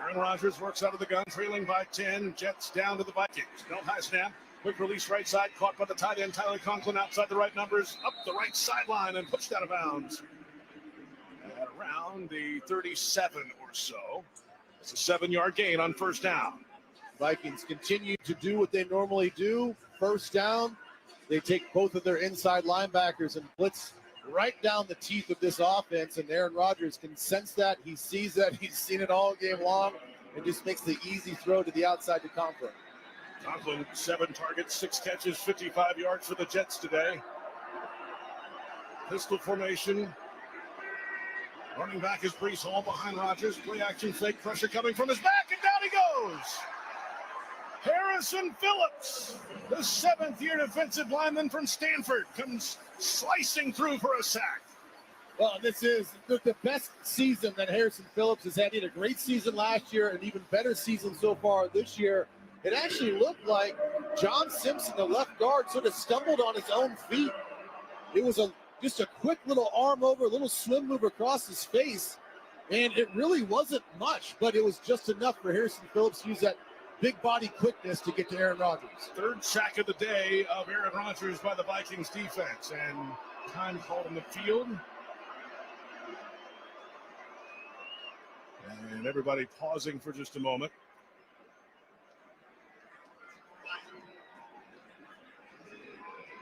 Aaron Rodgers works out of the gun, trailing by 10. Jets down to the Vikings. Belt high snap. Quick release right side. Caught by the tight end, Tyler Conklin, outside the right numbers. Up the right sideline and pushed out of bounds. At around the 37 or so. It's a 7-yard gain on 1st down. Vikings continue to do what they normally do. 1st down. They take both of their inside linebackers and blitz right down the teeth of this offense, and Aaron Rodgers can sense that. He sees that. He's seen it all game long, and just makes the easy throw to the outside to Conklin. Conklin, 7 targets, 6 catches, 55 yards for the Jets today. Pistol formation. Running back is Breece Hall behind Rodgers. Play action fake, pressure coming from his back, and down he goes. Harrison Phillips, the 7th-year defensive lineman from Stanford, comes slicing through for a sack. Well, this is the best season that Harrison Phillips has had. He had a great season last year, an even better season so far this year. It actually looked like John Simpson, the left guard, sort of stumbled on his own feet. It was just a quick little arm over, a little swim move across his face, and it really wasn't much, but it was just enough for Harrison Phillips to use that big body quickness to get to Aaron Rodgers. Third sack of the day of Aaron Rodgers by the Vikings defense, and time called in the field. And everybody pausing for just a moment.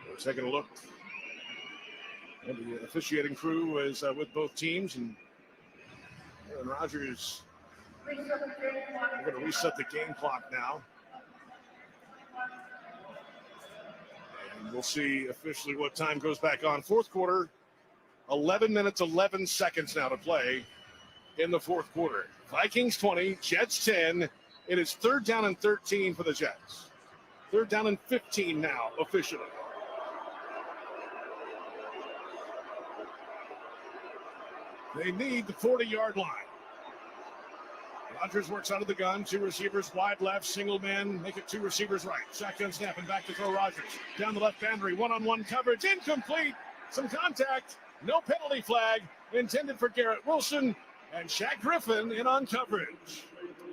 We're taking a look. And the officiating crew is with both teams, and Aaron Rodgers, we're going to reset the game clock now. And we'll see officially what time goes back on. Fourth quarter, 11 minutes, 11 seconds now to play in the fourth quarter. Vikings 20, Jets 10. It is 3rd down and 13 for the Jets. 3rd down and 15 now, officially. They need the 40-yard line. Rodgers works out of the gun. 2 receivers wide left, single man, make it 2 receivers right. Shotgun snap and back to throw Rodgers. Down the left boundary, one-on-one coverage, incomplete. Some contact, no penalty flag, intended for Garrett Wilson, and Shaq Griffin in on coverage.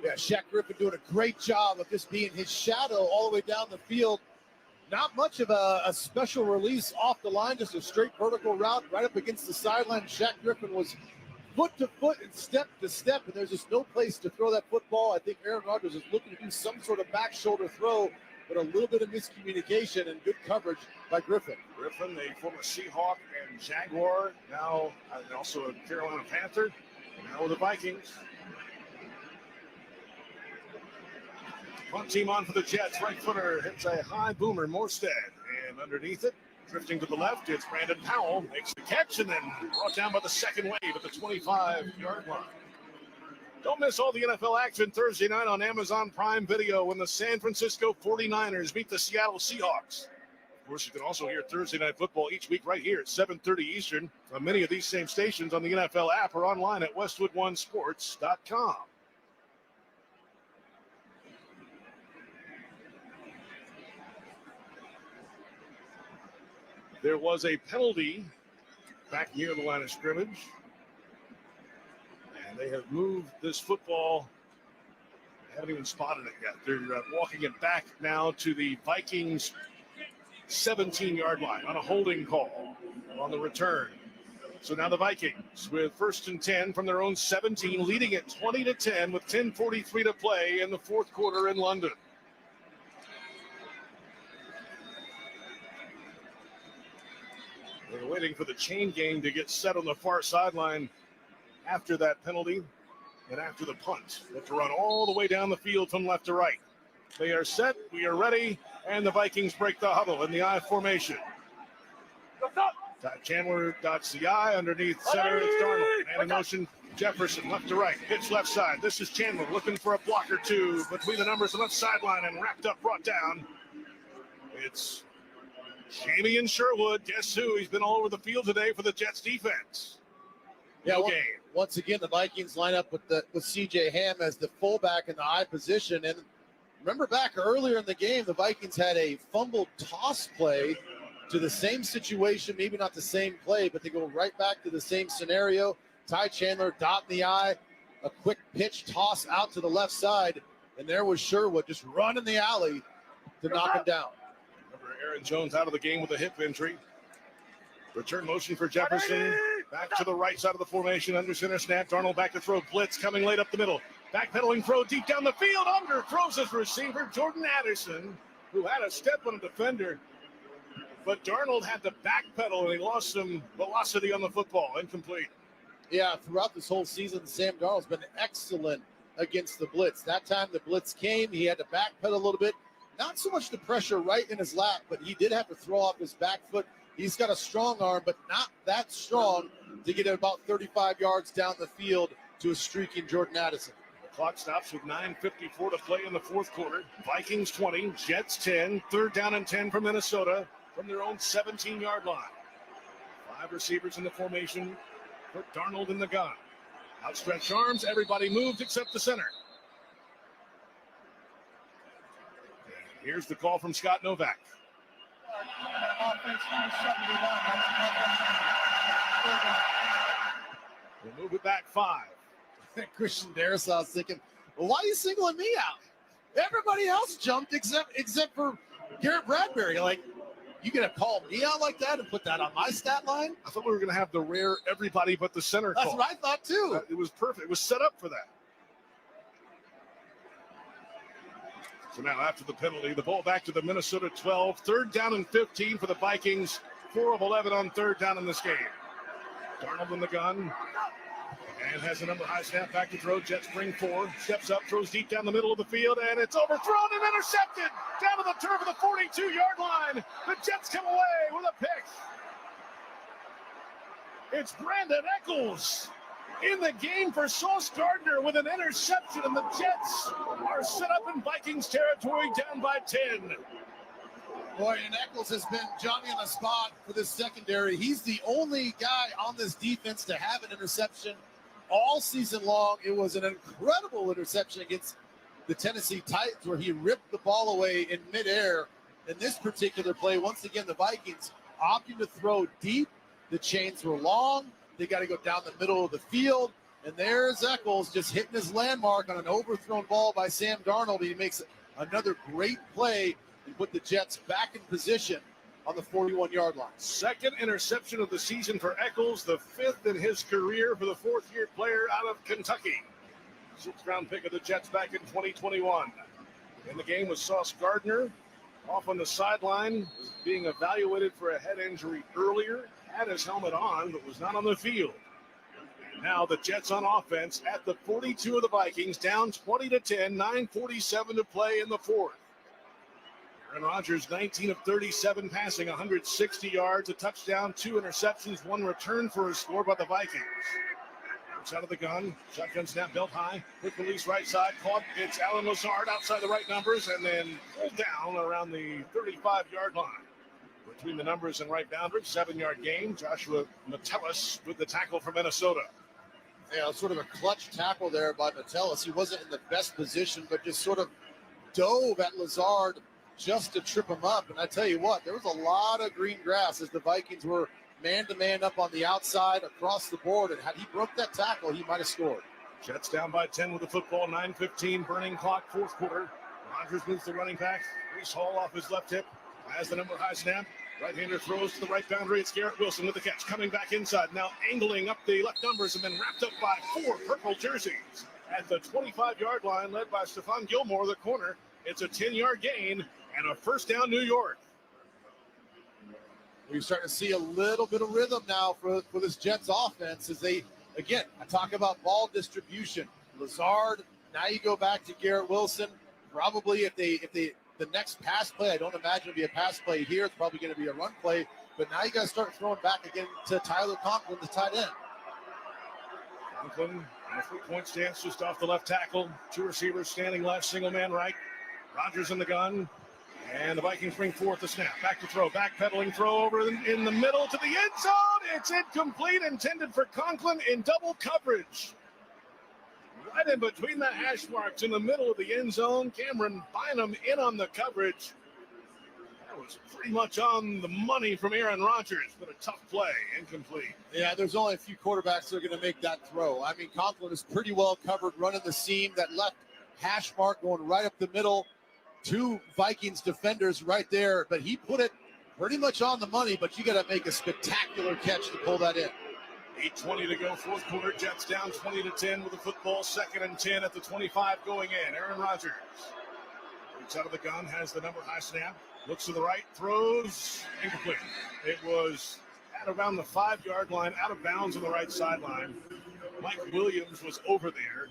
Yeah, Shaq Griffin doing a great job of just being his shadow all the way down the field. Not much of a special release off the line, just a straight vertical route right up against the sideline. Shaq Griffin was foot to foot and step to step, and there's just no place to throw that football. I think Aaron Rodgers is looking to do some sort of back shoulder throw, but a little bit of miscommunication and good coverage by Griffin. Griffin, the former Seahawk and Jaguar, now and also a Carolina Panther, now with the Vikings. Punt team on for the Jets. Right footer hits a high boomer, Morstead, and underneath it, drifting to the left, it's Brandon Powell, makes the catch, and then brought down by the second wave at the 25-yard line. Don't miss all the NFL action Thursday night on Amazon Prime Video when the San Francisco 49ers meet the Seattle Seahawks. Of course, you can also hear Thursday Night Football each week right here at 7:30 Eastern on many of these same stations on the NFL app or online at westwood1sports.com. There was a penalty back near the line of scrimmage. And they have moved this football. They haven't even spotted it yet. They're walking it back now to the Vikings 17-yard line on a holding call on the return. So now the Vikings with 1st and 10 from their own 17, leading at 20-10 with 10:43 to play in the fourth quarter in London. They're waiting for the chain game to get set on the far sideline after that penalty and after the punt. They have to run all the way down the field from left to right. They are set, we are ready, and the Vikings break the huddle in the I formation. Chandler dots the I underneath center. It's Darnold. Man in motion, Jefferson left to right. Pitch left side. This is Chandler looking for a block or two between the numbers left sideline and wrapped up, brought down. It's Jamie and Sherwood. Guess who? He's been all over the field today for the Jets defense. Yeah, once again, the Vikings line up with C.J. Ham as the fullback in the I position. And remember back earlier in the game, the Vikings had a fumbled toss play to the same situation, maybe not the same play, but they go right back to the same scenario. Ty Chandler dot in the I, a quick pitch toss out to the left side, and there was Sherwood just running the alley to knock him down. Remember Aaron Jones out of the game with a hip injury. Return motion for Jefferson. Back to the right side of the formation. Under center snap. Darnold back to throw. Blitz coming late up the middle. Backpedaling throw deep down the field. Under throws his receiver, Jordan Addison, who had a step on a defender. But Darnold had to backpedal, and he lost some velocity on the football. Incomplete. Yeah, throughout this whole season, Sam Darnold's been excellent against the blitz. That time the blitz came. He had to backpedal a little bit. Not so much the pressure right in his lap, but he did have to throw off his back foot. He's got a strong arm, but not that strong to get it about 35 yards down the field to a streaking Jordan Addison. The clock stops with 9:54 to play in the fourth quarter. Vikings 20, Jets 10, 3rd down and 10 for Minnesota from their own 17-yard line. 5 receivers in the formation. Put Darnold in the gun. Outstretched arms. Everybody moved except the center. Here's the call from Scott Novak. We'll move it back 5. Christian Darrisaw's thinking, well, why are you singling me out? Everybody else jumped except for Garrett Bradbury. Like, you gonna call me out like that and put that on my stat line? I thought we were gonna have the rare everybody but the center That's call. what I thought too. It was perfect. It was set up for that. So now after the penalty, the ball back to the Minnesota 12. 3rd down and 15 for the Vikings. 4 of 11 on 3rd down in this game. Darnold in the gun. And has a number high snap back to throw. Jets bring 4. Steps up, throws deep down the middle of the field, and it's overthrown and intercepted. Down to the turf of the 42-yard line. The Jets come away with a pick. It's Brandon Eccles in the game for Sauce Gardner with an interception, and the Jets are set up in Vikings territory, down by 10. Boy, and Eccles has been Johnny on the spot for this secondary. He's the only guy on this defense to have an interception all season long. It was an incredible interception against the Tennessee Titans where he ripped the ball away in midair. In this particular play, once again, the Vikings opting to throw deep. The chains were long. They got to go down the middle of the field. And there's Eccles just hitting his landmark on an overthrown ball by Sam Darnold. He makes another great play and put the Jets back in position on the 41-yard line. 2nd interception of the season for Eccles, the 5th in his career for the 4th-year player out of Kentucky. 6th-round pick of the Jets back in 2021. In the game was Sauce Gardner, off on the sideline, was being evaluated for a head injury earlier, had his helmet on, but was not on the field. And now the Jets on offense at the 42 of the Vikings, down 20-10, 9:47 to play in the 4th. Aaron Rodgers, 19 of 37 passing, 160 yards, a touchdown, 2 interceptions, 1 return for a score by the Vikings. Outside of the gun, shotgun snap, belt high, quick release right side, caught. It's Alan Lazard outside the right numbers, and then pulled down around the 35-yard line. Between the numbers and right boundary, 7-yard gain. Joshua Metellus with the tackle for Minnesota. Yeah, sort of a clutch tackle there by Metellus. He wasn't in the best position, but just sort of dove at Lazard just to trip him up. And I tell you what, there was a lot of green grass as the Vikings were man-to-man up on the outside across the board. And had he broke that tackle, he might have scored. Jets down by 10 with the football, 9:15, burning clock, 4th quarter. Rodgers moves the running back. Reese Hall off his left hip. Has the number high snap. Right-hander throws to the right boundary. It's Garrett Wilson with the catch. Coming back inside. Now angling up the left numbers and then wrapped up by 4 purple jerseys. At the 25-yard line, led by Stephon Gilmore, the corner. It's a 10-yard gain and a 1st down, New York. We're starting to see a little bit of rhythm now for this Jets offense as they, again, I talk about ball distribution. Lazard, now you go back to Garrett Wilson. Probably if the next pass play, I don't imagine it'll be a pass play here. It's probably going to be a run play. But now you got to start throwing back again to Tyler Conklin, the tight end. Conklin in a 3-point stance just off the left tackle. 2 receivers standing left, single man right. Rodgers in the gun. And the Vikings bring 4th the snap. Back to throw. Backpedaling throw over in the middle to the end zone. It's incomplete, intended for Conklin in double coverage. Right in between the hash marks in the middle of the end zone. Cameron Bynum in on the coverage. That was pretty much on the money from Aaron Rodgers, but a tough play, incomplete. Yeah, there's only a few quarterbacks that are going to make that throw. I mean, Conklin is pretty well covered running the seam. That left hash mark going right up the middle. 2 Vikings defenders right there, but he put it pretty much on the money, but you got to make a spectacular catch to pull that in. 8:20 to go, 4th quarter. Jets down 20-10 with the football, 2nd and 10 at the 25 going in. Aaron Rodgers looks out of the gun, has the number high snap, looks to the right, throws, incomplete. It was at around the 5-yard line, out of bounds on the right sideline. Mike Williams was over there,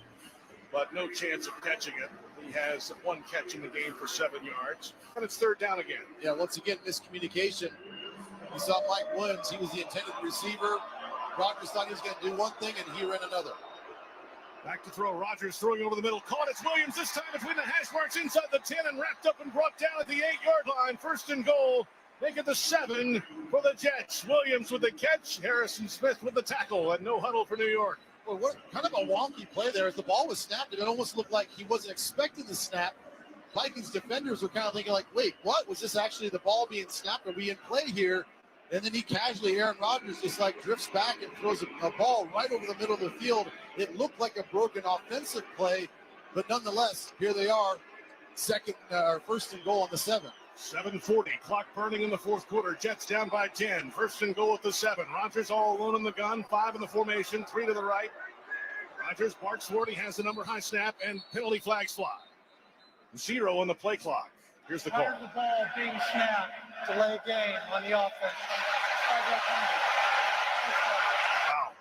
but no chance of catching it. He has 1 catch in the game for 7 yards. And it's 3rd down again. Yeah, once again, miscommunication. You saw Mike Williams. He was the intended receiver. Rodgers thought he was going to do one thing, and he ran another. Back to throw. Rodgers throwing over the middle. Caught. It's Williams this time between the hash marks inside the 10 and wrapped up and brought down at the 8-yard line. 1st and goal Make it the 7 for the Jets. Williams with the catch, Harrison Smith with the tackle, and no huddle for New York. Well, what kind of a wonky play there. As the ball was snapped, it almost looked like he wasn't expecting the snap. Vikings defenders were kind of thinking like, wait, what? Was this actually the ball being snapped? Are we in play here? And then he casually, Aaron Rodgers, just like drifts back and throws a ball right over the middle of the field. It looked like a broken offensive play, but nonetheless, here they are, first and goal on the 7. 7:40, clock burning in the fourth quarter. Jets down by 10. First and goal at the 7. Rodgers all alone in the gun. 5 in the formation, 3 to the right. Rodgers barks forward. He has the number high snap, and penalty flags fly. 0 on the play clock. Here's the call. Prior to the ball being snapped, delay game on the offense. Wow.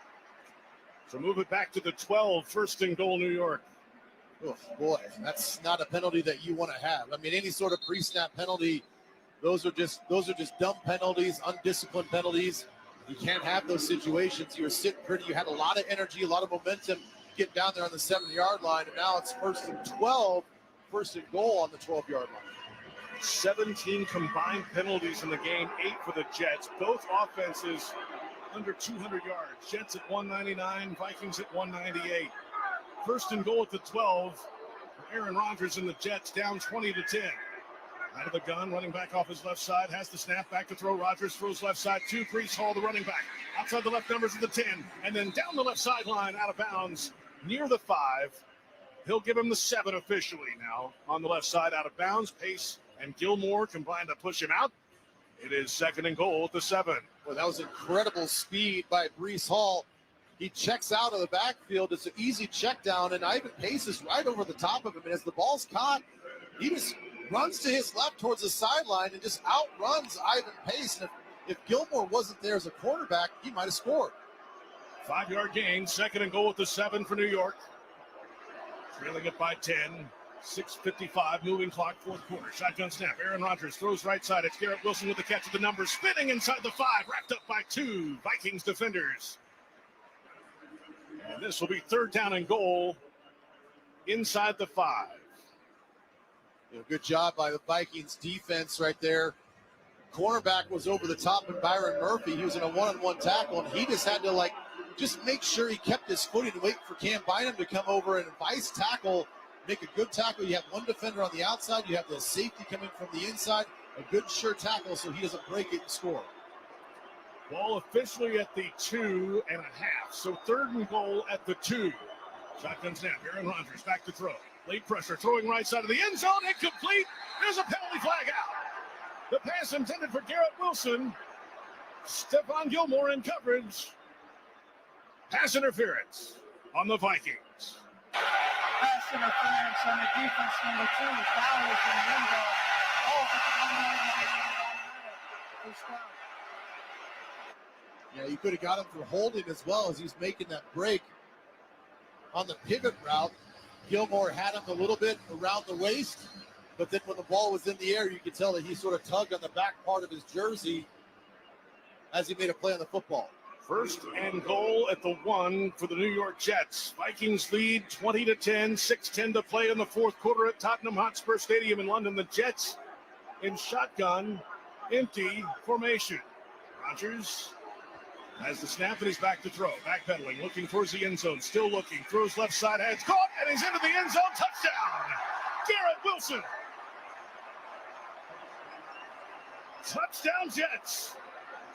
So move it back to the 12. First and goal, New York. Oh, boy, that's not a penalty that you want to have. I mean, any sort of pre-snap penalty, those are just dumb penalties, undisciplined penalties. You can't have those situations. You were sitting pretty. You had a lot of energy, a lot of momentum. Get down there on the 7-yard line, and now it's first and 12. First and goal on the 12-yard line. 17 combined penalties in the game, 8 for the Jets. Both offenses under 200 yards. Jets at 199, Vikings at 198. First and goal at the 12 for Aaron Rodgers and the Jets, down 20-10. Out of the gun, running back off his left side, has the snap, back to throw. Rodgers throws left side, 2, Brees Hall, the running back. Outside the left numbers of the 10, and then down the left sideline, out of bounds, near the 5. He'll give him the 7 officially now. On the left side, out of bounds. Pace and Gilmore combined to push him out. It is second and goal at the 7. Well, that was incredible speed by Brees Hall. He checks out of the backfield. It's an easy check down, and Ivan Pace is right over the top of him. And as the ball's caught, he just runs to his left towards the sideline and just outruns Ivan Pace. And if Gilmore wasn't there as a quarterback, he might have scored. 5-yard gain, second and goal at the 7 for New York. Trailing it by 10. 6:55, moving clock, fourth quarter. Shotgun snap. Aaron Rodgers throws right side. It's Garrett Wilson with the catch of the numbers. Spinning inside the 5, wrapped up by 2 Vikings defenders. And this will be third down and goal inside the 5. Good job by the Vikings defense right there. Cornerback was over the top of Byron Murphy. He was in a one-on-one tackle, and he just had to just make sure he kept his footing and wait for Cam Bynum to come over and vice tackle, make a good tackle. You have one defender on the outside. You have the safety coming from the inside. A good sure tackle so he doesn't break it and score. Ball officially at the 2.5. So third and goal at the 2. Shotgun snap. Aaron Rodgers back to throw. Late pressure. Throwing right side of the end zone. Incomplete. There's a penalty flag out. The pass intended for Garrett Wilson. Stephon Gilmore in coverage. Pass interference on the Vikings. Pass interference on the defense, number 2. Foul is in the end zone. Oh, first down. Yeah, you could have got him for holding as well as he's making that break on the pivot route. Gilmore had him a little bit around the waist, but then when the ball was in the air, you could tell that he sort of tugged on the back part of his jersey as he made a play on the football. First and goal at the 1 for the New York Jets. Vikings lead 20-10, 6:10 to play in the fourth quarter at Tottenham Hotspur Stadium in London. The Jets in shotgun, empty formation. Rodgers has the snap and he's back to throw. Backpedaling, looking towards the end zone. Still looking. Throws left side. Has caught and he's into the end zone. Touchdown! Garrett Wilson. Touchdown Jets.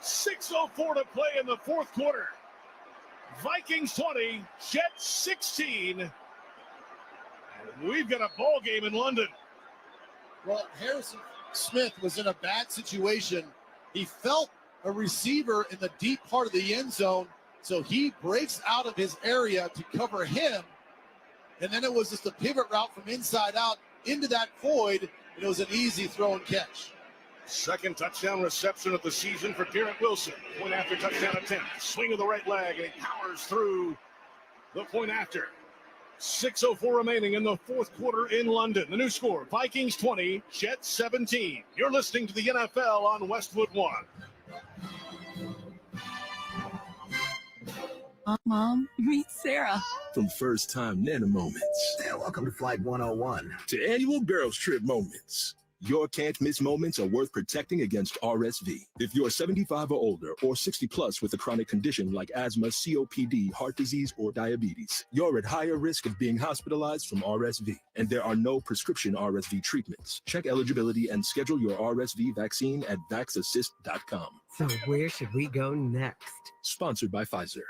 6:04 to play in the fourth quarter. Vikings 20, Jets 16. And we've got a ball game in London. Well, Harrison Smith was in a bad situation. He felt a receiver in the deep part of the end zone, so he breaks out of his area to cover him, and then it was just a pivot route from inside out into that void, and it was an easy throw and catch. Second touchdown reception of the season for Garrett Wilson. Point after touchdown attempt. Swing of the right leg, and he powers through the point after. 6:04 remaining in the fourth quarter in London. The new score, Vikings 20, Jets 17. You're listening to the NFL on Westwood One. Mom, meet Sarah. From first-time Nana moments. Welcome to Flight 101. To annual Girls Trip moments. Your can't miss moments are worth protecting against RSV. If you're 75 or older or 60 plus with a chronic condition like asthma, COPD, heart disease, or diabetes, you're at higher risk of being hospitalized from RSV. And there are no prescription RSV treatments. Check eligibility and schedule your RSV vaccine at vaxassist.com. So where should we go next? Sponsored by Pfizer.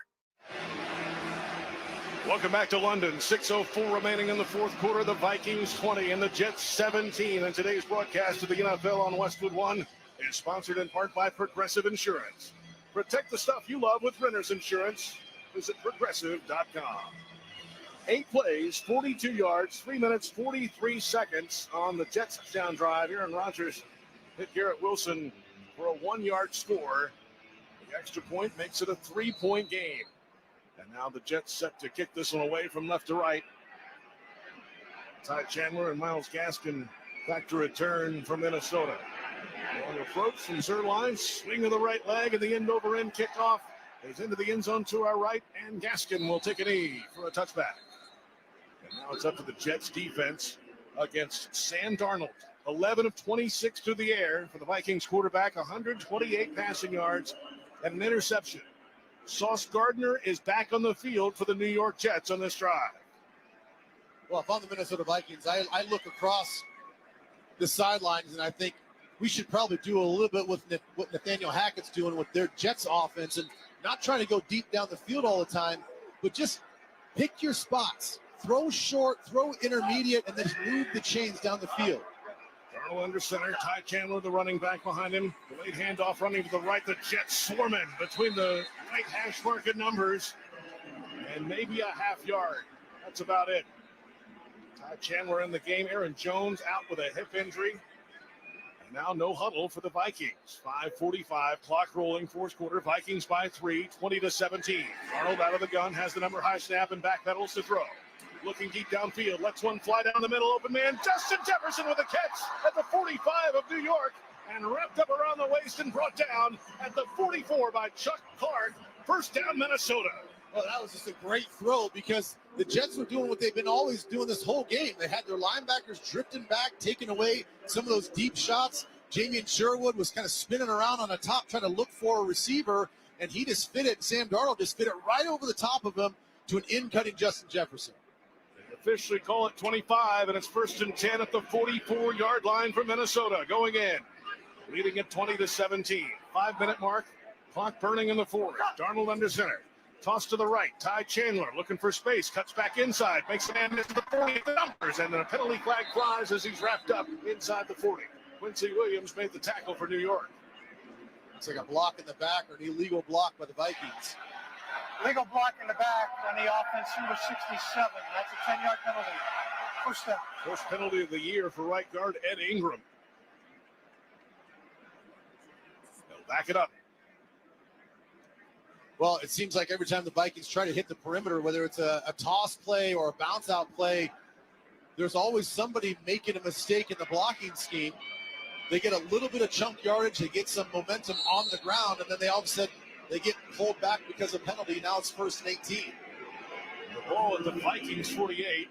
Welcome back to London. 6:04 remaining in the fourth quarter. The Vikings 20 and the Jets 17. And today's broadcast of the NFL on Westwood One is sponsored in part by Progressive Insurance. Protect the stuff you love with Renter's Insurance. Visit progressive.com. 8 plays, 42 yards, 3 minutes, 43 seconds on the Jets touchdown drive. Aaron Rodgers hit Garrett Wilson for a 1-yard score. The extra point makes it a 3-point game. And now the Jets set to kick this one away from left to right. Ty Chandler and Myles Gaskin back to return from Minnesota. Long approach from Zerline, swing of the right leg, and the end-over-end kickoff is into the end zone to our right, and Gaskin will take a knee for a touchback. And now it's up to the Jets defense against Sam Darnold. 11 of 26 through the air for the Vikings quarterback, 128 passing yards and an interception. Sauce Gardner is back on the field for the New York Jets on this drive. Well, if I'm the Minnesota Vikings, I look across the sidelines and I think we should probably do a little bit with what Nathaniel Hackett's doing with their Jets offense and not trying to go deep down the field all the time, but just pick your spots. Throw short, throw intermediate, and then move the chains down the field. Darnold under center, Ty Chandler, the running back behind him. Delayed handoff running to the right. The Jets swarming between the right hash market numbers and maybe a half yard. That's about it. Ty Chandler in the game. Aaron Jones out with a hip injury. And now no huddle for the Vikings. 5:45, clock rolling, fourth quarter. Vikings by 3, 20-17. Darnold out of the gun, has the number high snap and backpedals to throw. Looking deep downfield, lets one fly down the middle, open man, Justin Jefferson with a catch at the 45 of New York, and wrapped up around the waist and brought down at the 44 by Chuck Clark. First down, Minnesota. Well, that was just a great throw because the Jets were doing what they've been always doing this whole game. They had their linebackers drifting back, taking away some of those deep shots. Jamien Sherwood was kind of spinning around on the top trying to look for a receiver, and he just fit it. Sam Darnold just fit it right over the top of him to an in-cutting Justin Jefferson. Officially call it 25, and it's 1st and 10 at the 44-yard line for Minnesota. Going in, leading at 20-17. 5-minute mark, clock burning in the fourth. Darnold under center. Toss to the right. Ty Chandler looking for space. Cuts back inside. Makes a man miss the 40 at the numbers, and then a penalty flag flies as he's wrapped up inside the 40. Quincy Williams made the tackle for New York. It's like a block in the back or an illegal block by the Vikings. Legal block in the back on the offense, number 67. That's a 10-yard penalty. First down. First penalty of the year for right guard Ed Ingram. They'll back it up. Well, it seems like every time the Vikings try to hit the perimeter, whether it's a toss play or a bounce-out play, there's always somebody making a mistake in the blocking scheme. They get a little bit of chunk yardage, they get some momentum on the ground, and then they all of a sudden they get pulled back because of penalty. Now it's 1st and 18. The ball at the Vikings 48,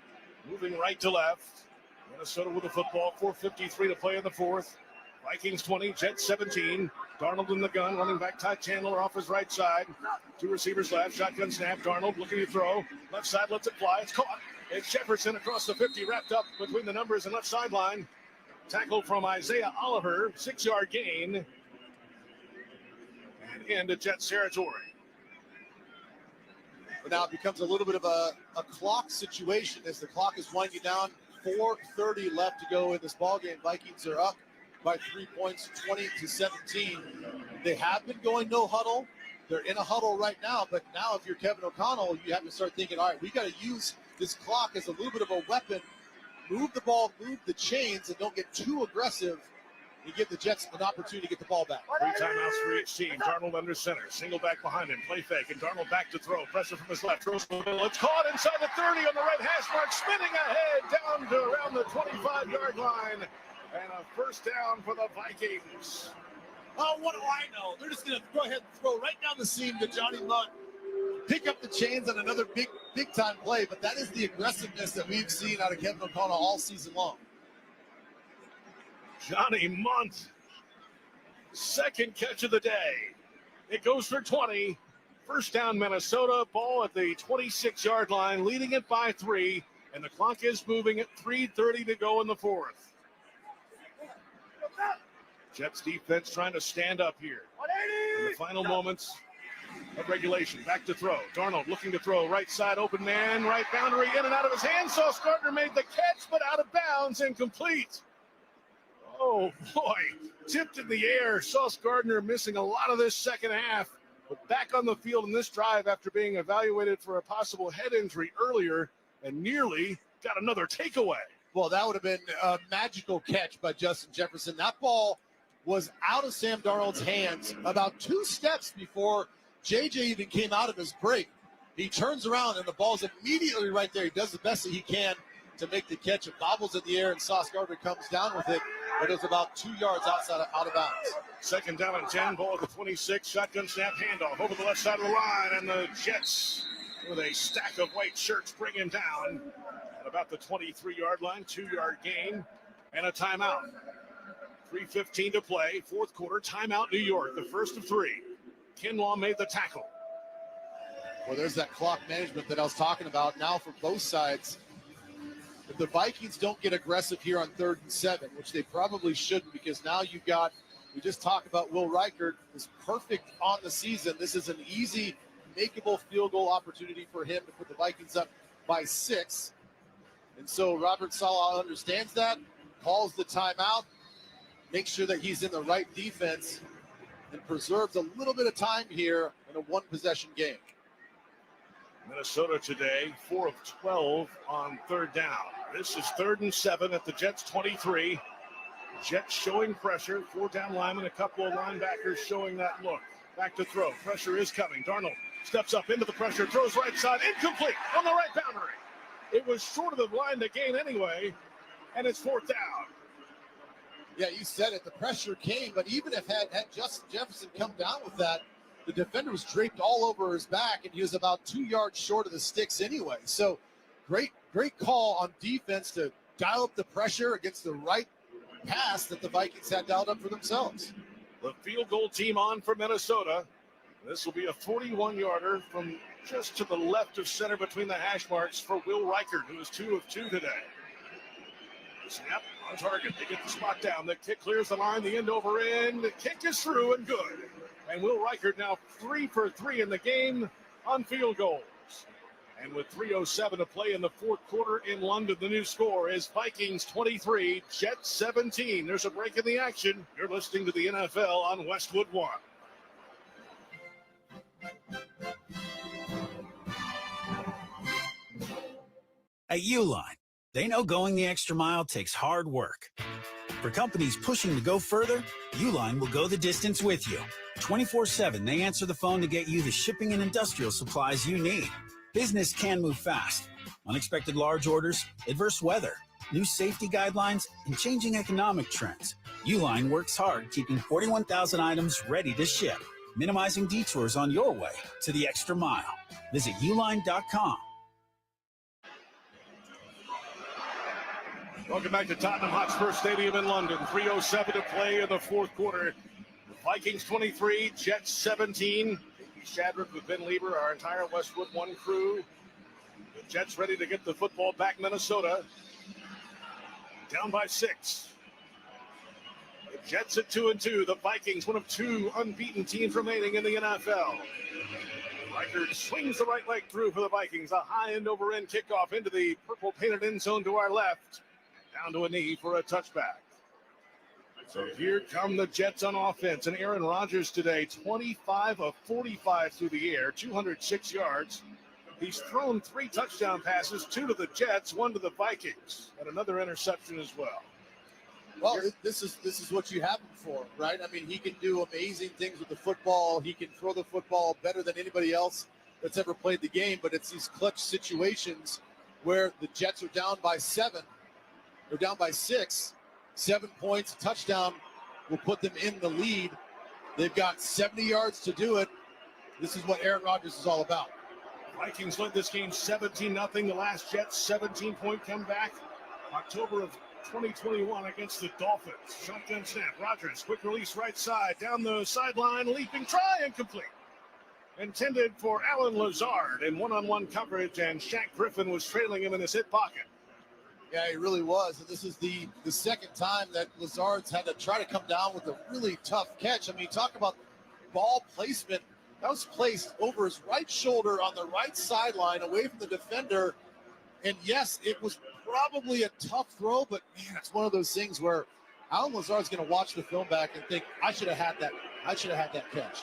moving right to left. Minnesota with the football, 4:53 to play in the fourth. Vikings 20, Jets 17. Darnold in the gun, running back Ty Chandler off his right side. Two receivers left, shotgun snap. Darnold looking to throw. Left side lets it fly. It's caught. It's Jefferson across the 50, wrapped up between the numbers and left sideline. Tackle from Isaiah Oliver, 6-yard gain. And into Jets territory. But now it becomes a little bit of a clock situation as the clock is winding down. 4:30 left to go in this ballgame. Vikings are up by 3 points, 20-17. They have been going no huddle. They're in a huddle right now, but now if you're Kevin O'Connell, you have to start thinking, all right, we got to use this clock as a little bit of a weapon. Move the ball, move the chains, and don't get too aggressive. You give the Jets an opportunity to get the ball back. 3 timeouts for each team. Darnold under center. Single back behind him. Play fake. And Darnold back to throw. Pressure from his left. Throws to the middle. It's caught inside the 30 on the right hash mark. Spinning ahead down to around the 25-yard line. And a first down for the Vikings. Oh, what do I know? They're just going to go ahead and throw right down the seam to Johnny Luck. Pick up the chains on another big-time play. But that is the aggressiveness that we've seen out of Kevin O'Connell all season long. Johnny Munt, second catch of the day. It goes for 20. First down, Minnesota. Ball at the 26-yard line, leading it by 3. And the clock is moving at 3:30 to go in the fourth. Jets defense trying to stand up here in the final moments of regulation. Back to throw. Darnold looking to throw. Right side, open man. Right boundary, in and out of his hands. Sauce Gardner made the catch, but out of bounds, incomplete. Oh, boy. Tipped in the air. Sauce Gardner missing a lot of this second half, but back on the field in this drive after being evaluated for a possible head injury earlier and nearly got another takeaway. Well, that would have been a magical catch by Justin Jefferson. That ball was out of Sam Darnold's hands about 2 steps before JJ even came out of his break. He turns around and the ball's immediately right there. He does the best that he can to make the catch. It bobbles in the air and Sauce Gardner comes down with it, but it was about 2 yards out of bounds. Second down and 10, ball at the 26, shotgun snap handoff over the left side of the line, and the Jets with a stack of white shirts bring him down at about the 23-yard line, 2-yard gain, and a timeout. 3:15 to play, fourth quarter, timeout New York, the first of 3. Kinlaw made the tackle. Well, there's that clock management that I was talking about now for both sides. If the Vikings don't get aggressive here on 3rd and 7, which they probably shouldn't, because now we just talked about Will Reichert is perfect on the season. This is an easy, makeable field goal opportunity for him to put the Vikings up by 6. And so Robert Saleh understands that, calls the timeout, makes sure that he's in the right defense, and preserves a little bit of time here in a 1-possession game. Minnesota today, 4 of 12 on 3rd down. This is 3rd and 7 at the Jets 23. Jets showing pressure. 4 down linemen, a couple of linebackers showing that look. Back to throw. Pressure is coming. Darnold steps up into the pressure, throws right side, incomplete on the right boundary. It was short of the line to gain anyway, and it's 4th down. Yeah, you said it. The pressure came, but even if had Justin Jefferson come down with that, the defender was draped all over his back, and he was about 2 yards short of the sticks anyway. So great call on defense to dial up the pressure against the right pass that the Vikings had dialed up for themselves. The field goal team on for Minnesota. This will be a 41-yarder from just to the left of center between the hash marks for Will Reichert, who is 2 of 2 today. Snap on target. They get the spot down. The kick clears the line. The end over end. The kick is through and good. And Will Reichert now 3 for 3 in the game on field goals. And with 3:07 to play in the fourth quarter in London, the new score is Vikings 23, Jets 17. There's a break in the action. You're listening to the NFL on Westwood One. At Uline, they know going the extra mile takes hard work. For companies pushing to go further, Uline will go the distance with you. 24/7, they answer the phone to get you the shipping and industrial supplies you need. Business can move fast. Unexpected large orders, adverse weather, new safety guidelines, and changing economic trends. Uline works hard keeping 41,000 items ready to ship, minimizing detours on your way to the extra mile. Visit uline.com. Welcome back to Tottenham Hotspur Stadium in London. 3:07 to play in the fourth quarter. Vikings 23, Jets 17. Shadrick with Ben Lieber, our entire Westwood One crew. The Jets ready to get the football back. Minnesota down by 6. The Jets at 2-2. The Vikings, one of 2 unbeaten teams remaining in the NFL. Reichert swings the right leg through for the Vikings. A high end over end kickoff into the purple painted end zone to our left. Down to a knee for a touchback. So here come the Jets on offense. And Aaron Rodgers today, 25 of 45 through the air, 206 yards. He's thrown 3 touchdown passes, 2 to the Jets, 1 to the Vikings, and another interception as well. Well, this is what you have him for, right? I mean, he can do amazing things with the football. He can throw the football better than anybody else that's ever played the game, but it's these clutch situations where the Jets are down by 7. They're down by 6. 7 points, a touchdown will put them in the lead. They've got 70 yards to do it. This is what Aaron Rodgers is all about. Vikings led this game 17-0. The last Jets 17-point comeback. October of 2021 against the Dolphins. Shotgun snap. Rodgers, quick release right side. Down the sideline, leaping try, incomplete. Intended for Alan Lazard in one-on-one coverage, and Shaq Griffin was trailing him in his hip pocket. Yeah, he really was. And this is the second time that Lazard's had to try to come down with a really tough catch. I mean, talk about ball placement. That was placed over his right shoulder on the right sideline away from the defender. And yes, it was probably a tough throw, but man, it's one of those things where Alan Lazard's going to watch the film back and think, I should have had that. I should have had that catch.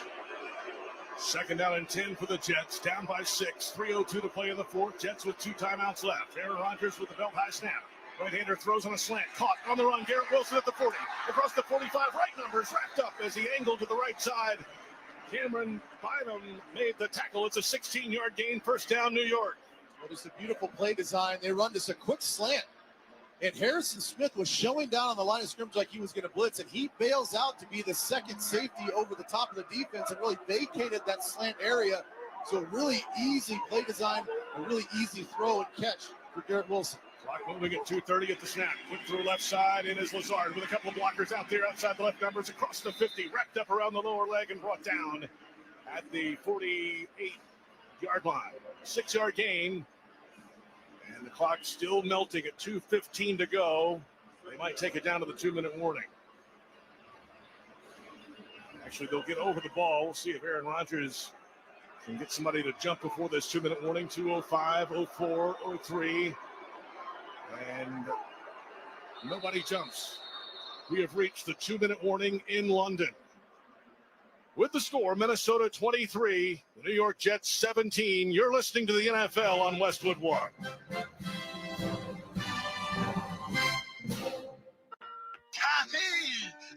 Second down and 10 for the Jets, down by 6. 3:02 to play in the fourth. Jets with 2 timeouts left. Aaron Rodgers with the belt high snap. Right-hander throws on a slant. Caught on the run. Garrett Wilson at the 40. Across the 45. Right numbers wrapped up as he angled to the right side. Cameron Bynum made the tackle. It's a 16-yard gain. First down, New York. Well, it's a beautiful play design. They run just a quick slant. And Harrison Smith was showing down on the line of scrimmage like he was going to blitz, and he bails out to be the second safety over the top of the defense and really vacated that slant area. So a really easy play design, a really easy throw and catch for Garrett Wilson. Clock moving at 2:30 at the snap. Quick through left side. In is Lazard with a couple of blockers out there outside the left numbers across the 50. Wrapped up around the lower leg and brought down at the 48-yard line. 6-yard gain. And the clock still melting at 2:15 to go. They might take it down to the 2-minute warning. Actually, they'll get over the ball. We'll see if Aaron Rodgers can get somebody to jump before this 2-minute warning. 2:05, 04, 03. And nobody jumps. We have reached the 2-minute warning in London. With the score, Minnesota 23, the New York Jets 17. You're listening to the NFL on Westwood One. Tommy!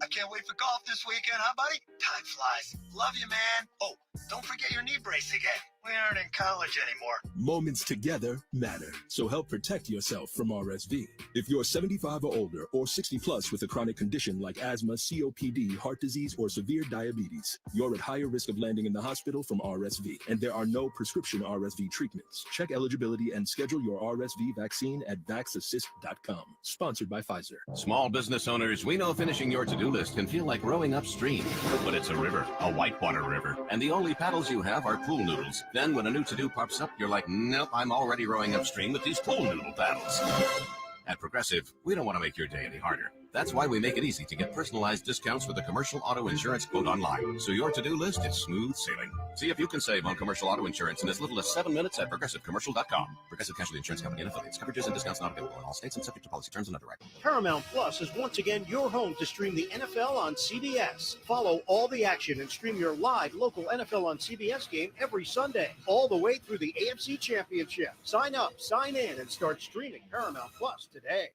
I can't wait for golf this weekend, huh, buddy? Time flies. Love you, man. Oh, don't forget your knee brace again. We aren't in college anymore. Moments together matter, so help protect yourself from RSV. If you're 75 or older or 60 plus with a chronic condition like asthma, COPD, heart disease, or severe diabetes, you're at higher risk of landing in the hospital from RSV, and there are no prescription RSV treatments. Check eligibility and schedule your RSV vaccine at vaxassist.com. Sponsored by Pfizer. Small business owners, we know finishing your to-do list can feel like rowing upstream, but it's a river, a whitewater river, and the only paddles you have are pool noodles. Then when a new to-do pops up, you're like, nope, I'm already rowing upstream with these pool noodle paddles. At Progressive, we don't want to make your day any harder. That's why we make it easy to get personalized discounts with a commercial auto insurance quote online, so your to-do list is smooth sailing. See if you can save on commercial auto insurance in as little as 7 minutes at ProgressiveCommercial.com. Progressive Casualty Insurance Company and affiliates. Coverages and discounts not available in all states and subject to policy terms and underwriting. Paramount Plus is once again your home to stream the NFL on CBS. Follow all the action and stream your live local NFL on CBS game every Sunday, all the way through the AFC Championship. Sign up, sign in, and start streaming Paramount Plus today.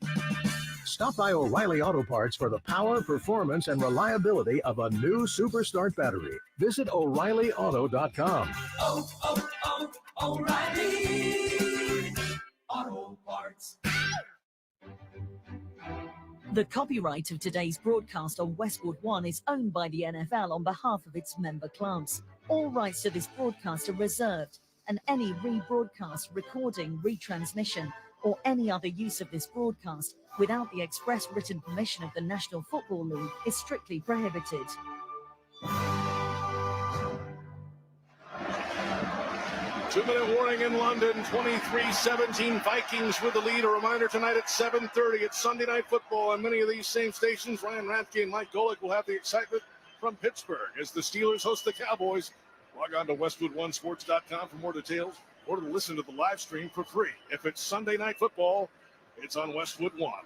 Stop by O'Reilly Auto Parts for the power, performance, and reliability of a new Superstart battery. Visit O'ReillyAuto.com. O'Reilly Auto Parts. The copyright of today's broadcast on Westwood One is owned by the NFL on behalf of its member clubs. All rights to this broadcast are reserved, and any rebroadcast, recording, retransmission, or any other use of this broadcast without the express written permission of the National Football League is strictly prohibited. 2-minute warning in London, 23-17, Vikings with the lead. A reminder tonight at 7:30, it's Sunday Night Football on many of these same stations. Ryan Rathke and Mike Golick will have the excitement from Pittsburgh as the Steelers host the Cowboys. Log on to WestwoodOneSports.com for more details or to listen to the live stream for free. If it's Sunday Night Football, it's on Westwood One.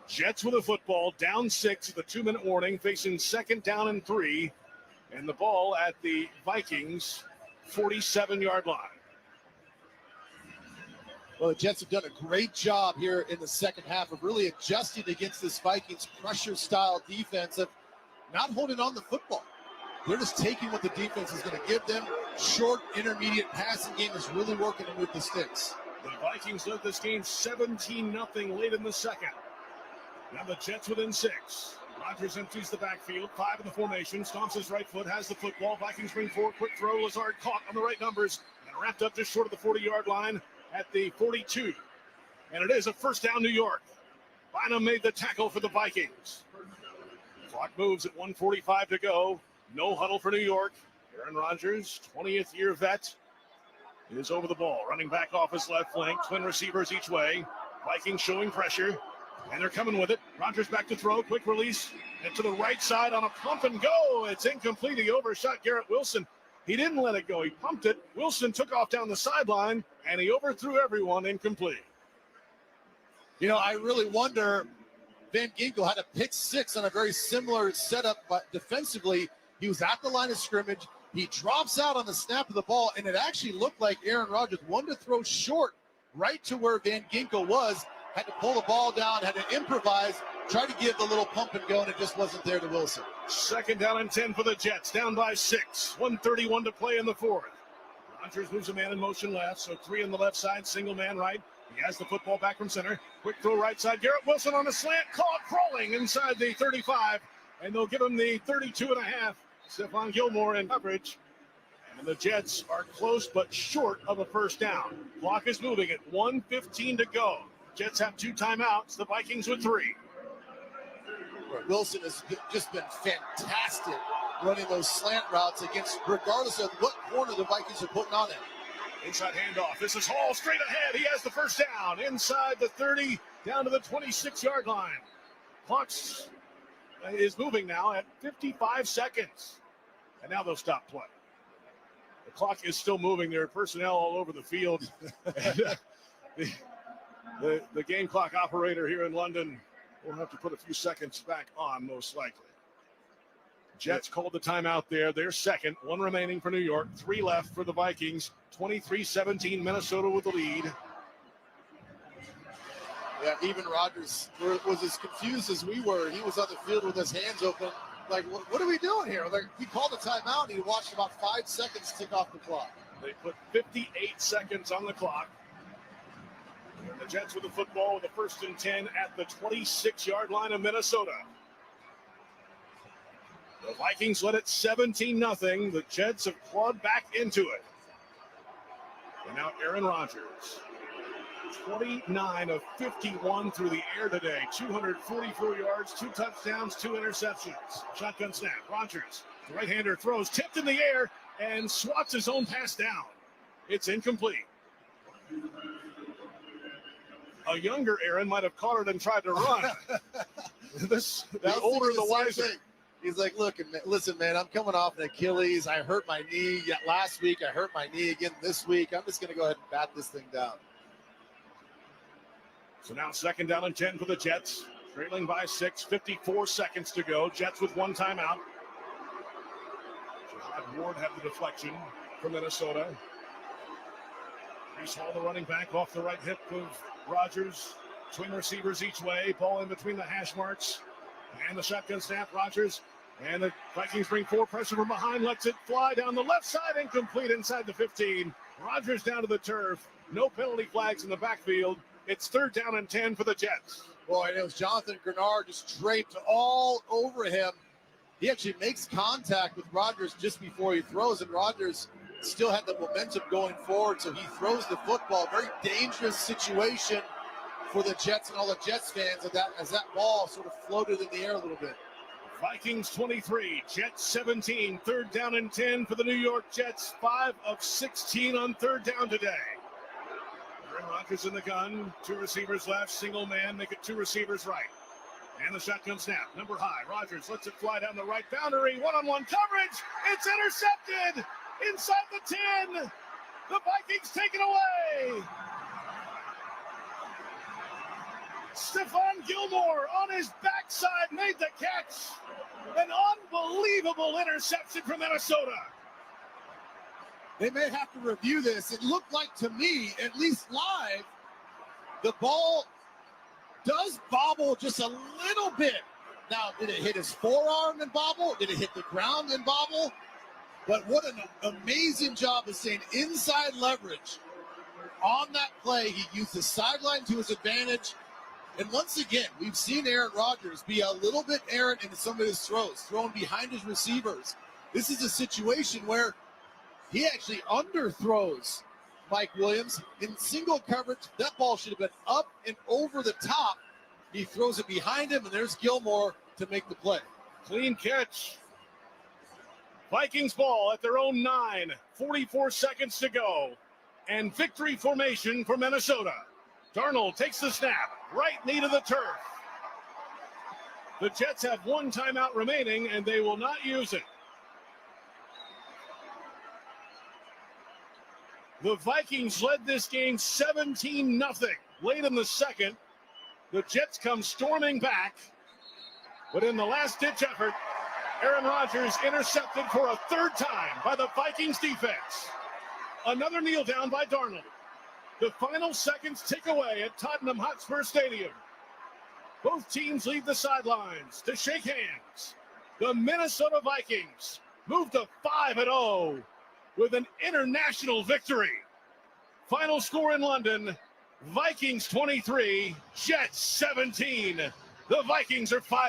Jets with the football, down 6 at the 2-minute warning, facing second down and 3, and the ball at the Vikings 47-yard line. Well, the Jets have done a great job here in the second half of really adjusting against this Vikings pressure-style defense of not holding on the football. They're just taking what the defense is going to give them. Short, intermediate passing game is really working them with the sticks. The Vikings led this game 17-0 late in the second. Now the Jets within 6. Rodgers empties the backfield, 5 in the formation, stomps his right foot, has the football. Vikings bring forward, quick throw. Lazard caught on the right numbers and wrapped up just short of the 40-yard line at the 42. And it is a first down, New York. Bynum made the tackle for the Vikings. Clock moves at 1:45 to go. No huddle for New York. Aaron Rodgers, 20th year vet, is over the ball. Running back off his left flank. Twin receivers each way. Vikings showing pressure. And they're coming with it. Rodgers back to throw. Quick release. And to the right side on a pump and go. It's incomplete. He overshot Garrett Wilson. He didn't let it go. He pumped it. Wilson took off down the sideline, and he overthrew everyone. Incomplete. You know, I really wonder, Van Ginkel had a pick six on a very similar setup, but defensively, he was at the line of scrimmage. He drops out on the snap of the ball, and it actually looked like Aaron Rodgers wanted to throw short right to where Van Ginkel was, had to pull the ball down, had to improvise, try to give the little pump and go, and it just wasn't there to Wilson. 2nd down and 10 for the Jets, down by 6. 1:31 to play in the 4th. Rodgers moves a man in motion left, so 3 on the left side, single man right. He has the football back from center. Quick throw right side. Garrett Wilson on a slant, caught crawling inside the 35, and they'll give him the 32.5. Stephon Gilmore in coverage. And the Jets are close but short of a first down. Clock is moving at 1:15 to go. Jets have 2 timeouts. The Vikings with 3. Wilson has just been fantastic running those slant routes against, regardless of what corner the Vikings are putting on him. Inside handoff. This is Hall straight ahead. He has the first down inside the 30, down to the 26-yard line. Clock's is moving now at 55 seconds. And now they'll stop play. The clock is still moving. There are personnel all over the field. The game clock operator here in London will have to put a few seconds back on, most likely. Jets called the timeout there. They're second. 1 remaining for New York. 3 left for the Vikings. 23-17 Minnesota with the lead. Yeah, even Rodgers was as confused as we were. He was on the field with his hands open. Like, what are we doing here? Like, he called a timeout, and he watched about 5 seconds tick off the clock. They put 58 seconds on the clock. And the Jets with the football with the 1st and 10 at the 26-yard line of Minnesota. The Vikings led it 17-0. The Jets have clawed back into it. And now Aaron Rodgers. 29 of 51 through the air today. 244 yards, 2 touchdowns, 2 interceptions. Shotgun snap. Rodgers, the right-hander throws, tipped in the air, and swats his own pass down. It's incomplete. A younger Aaron might have caught it and tried to run. The older, the wiser. He's like, look, listen, man, I'm coming off an Achilles. I hurt my knee last week. I hurt my knee again this week. I'm just going to go ahead and bat this thing down. So now 2nd down and 10 for the Jets. Trailing by 6, 54 seconds to go. Jets with 1 timeout. Jihad Ward had the deflection from Minnesota. Reese Hall, the running back, off the right hip of Rodgers. Twin receivers each way. Ball in between the hash marks. And the shotgun snap. Rodgers. And the Vikings bring 4 pressure from behind. Lets it fly down the left side. Incomplete inside the 15. Rodgers down to the turf. No penalty flags in the backfield. It's 3rd down and 10 for the Jets. Boy, it was Jonathan Grenard just draped all over him. He actually makes contact with Rodgers just before he throws, and Rodgers still had the momentum going forward, so he throws the football. Very dangerous situation for the Jets and all the Jets fans as that ball sort of floated in the air a little bit. Vikings 23, Jets 17, 3rd down and 10 for the New York Jets. 5 of 16 on 3rd down today. Aaron Rodgers in the gun, 2 receivers left, single man, make it 2 receivers right. And the shotgun snap, number high. Rodgers lets it fly down the right boundary, one-on-one coverage. It's intercepted inside the 10. The Vikings take it away. Stephon Gilmore on his backside made the catch. An unbelievable interception from Minnesota. They may have to review this. It looked like to me, at least live, the ball does bobble just a little bit. Now, did it hit his forearm and bobble? Did it hit the ground and bobble? But what an amazing job of staying inside leverage on that play. He used the sideline to his advantage. And once again, we've seen Aaron Rodgers be a little bit errant in some of his throws, throwing behind his receivers. This is a situation where he actually underthrows Mike Williams in single coverage. That ball should have been up and over the top He throws it behind him, and there's Gilmore to make the play. Clean catch. Vikings ball at their own 9, 44 seconds to go. And victory formation for Minnesota. Darnold takes the snap, right knee to the turf. The Jets have one timeout remaining, and they will not use it. The Vikings led this game 17-0 late in the second. The Jets come storming back, but in the last-ditch effort, Aaron Rodgers intercepted for a third time by the Vikings defense. Another kneel down by Darnold. The final seconds tick away at Tottenham Hotspur Stadium. Both teams leave the sidelines to shake hands. The Minnesota Vikings move to 5-0 with an international victory. Final score in London, Vikings 23, Jets 17. The Vikings are 5.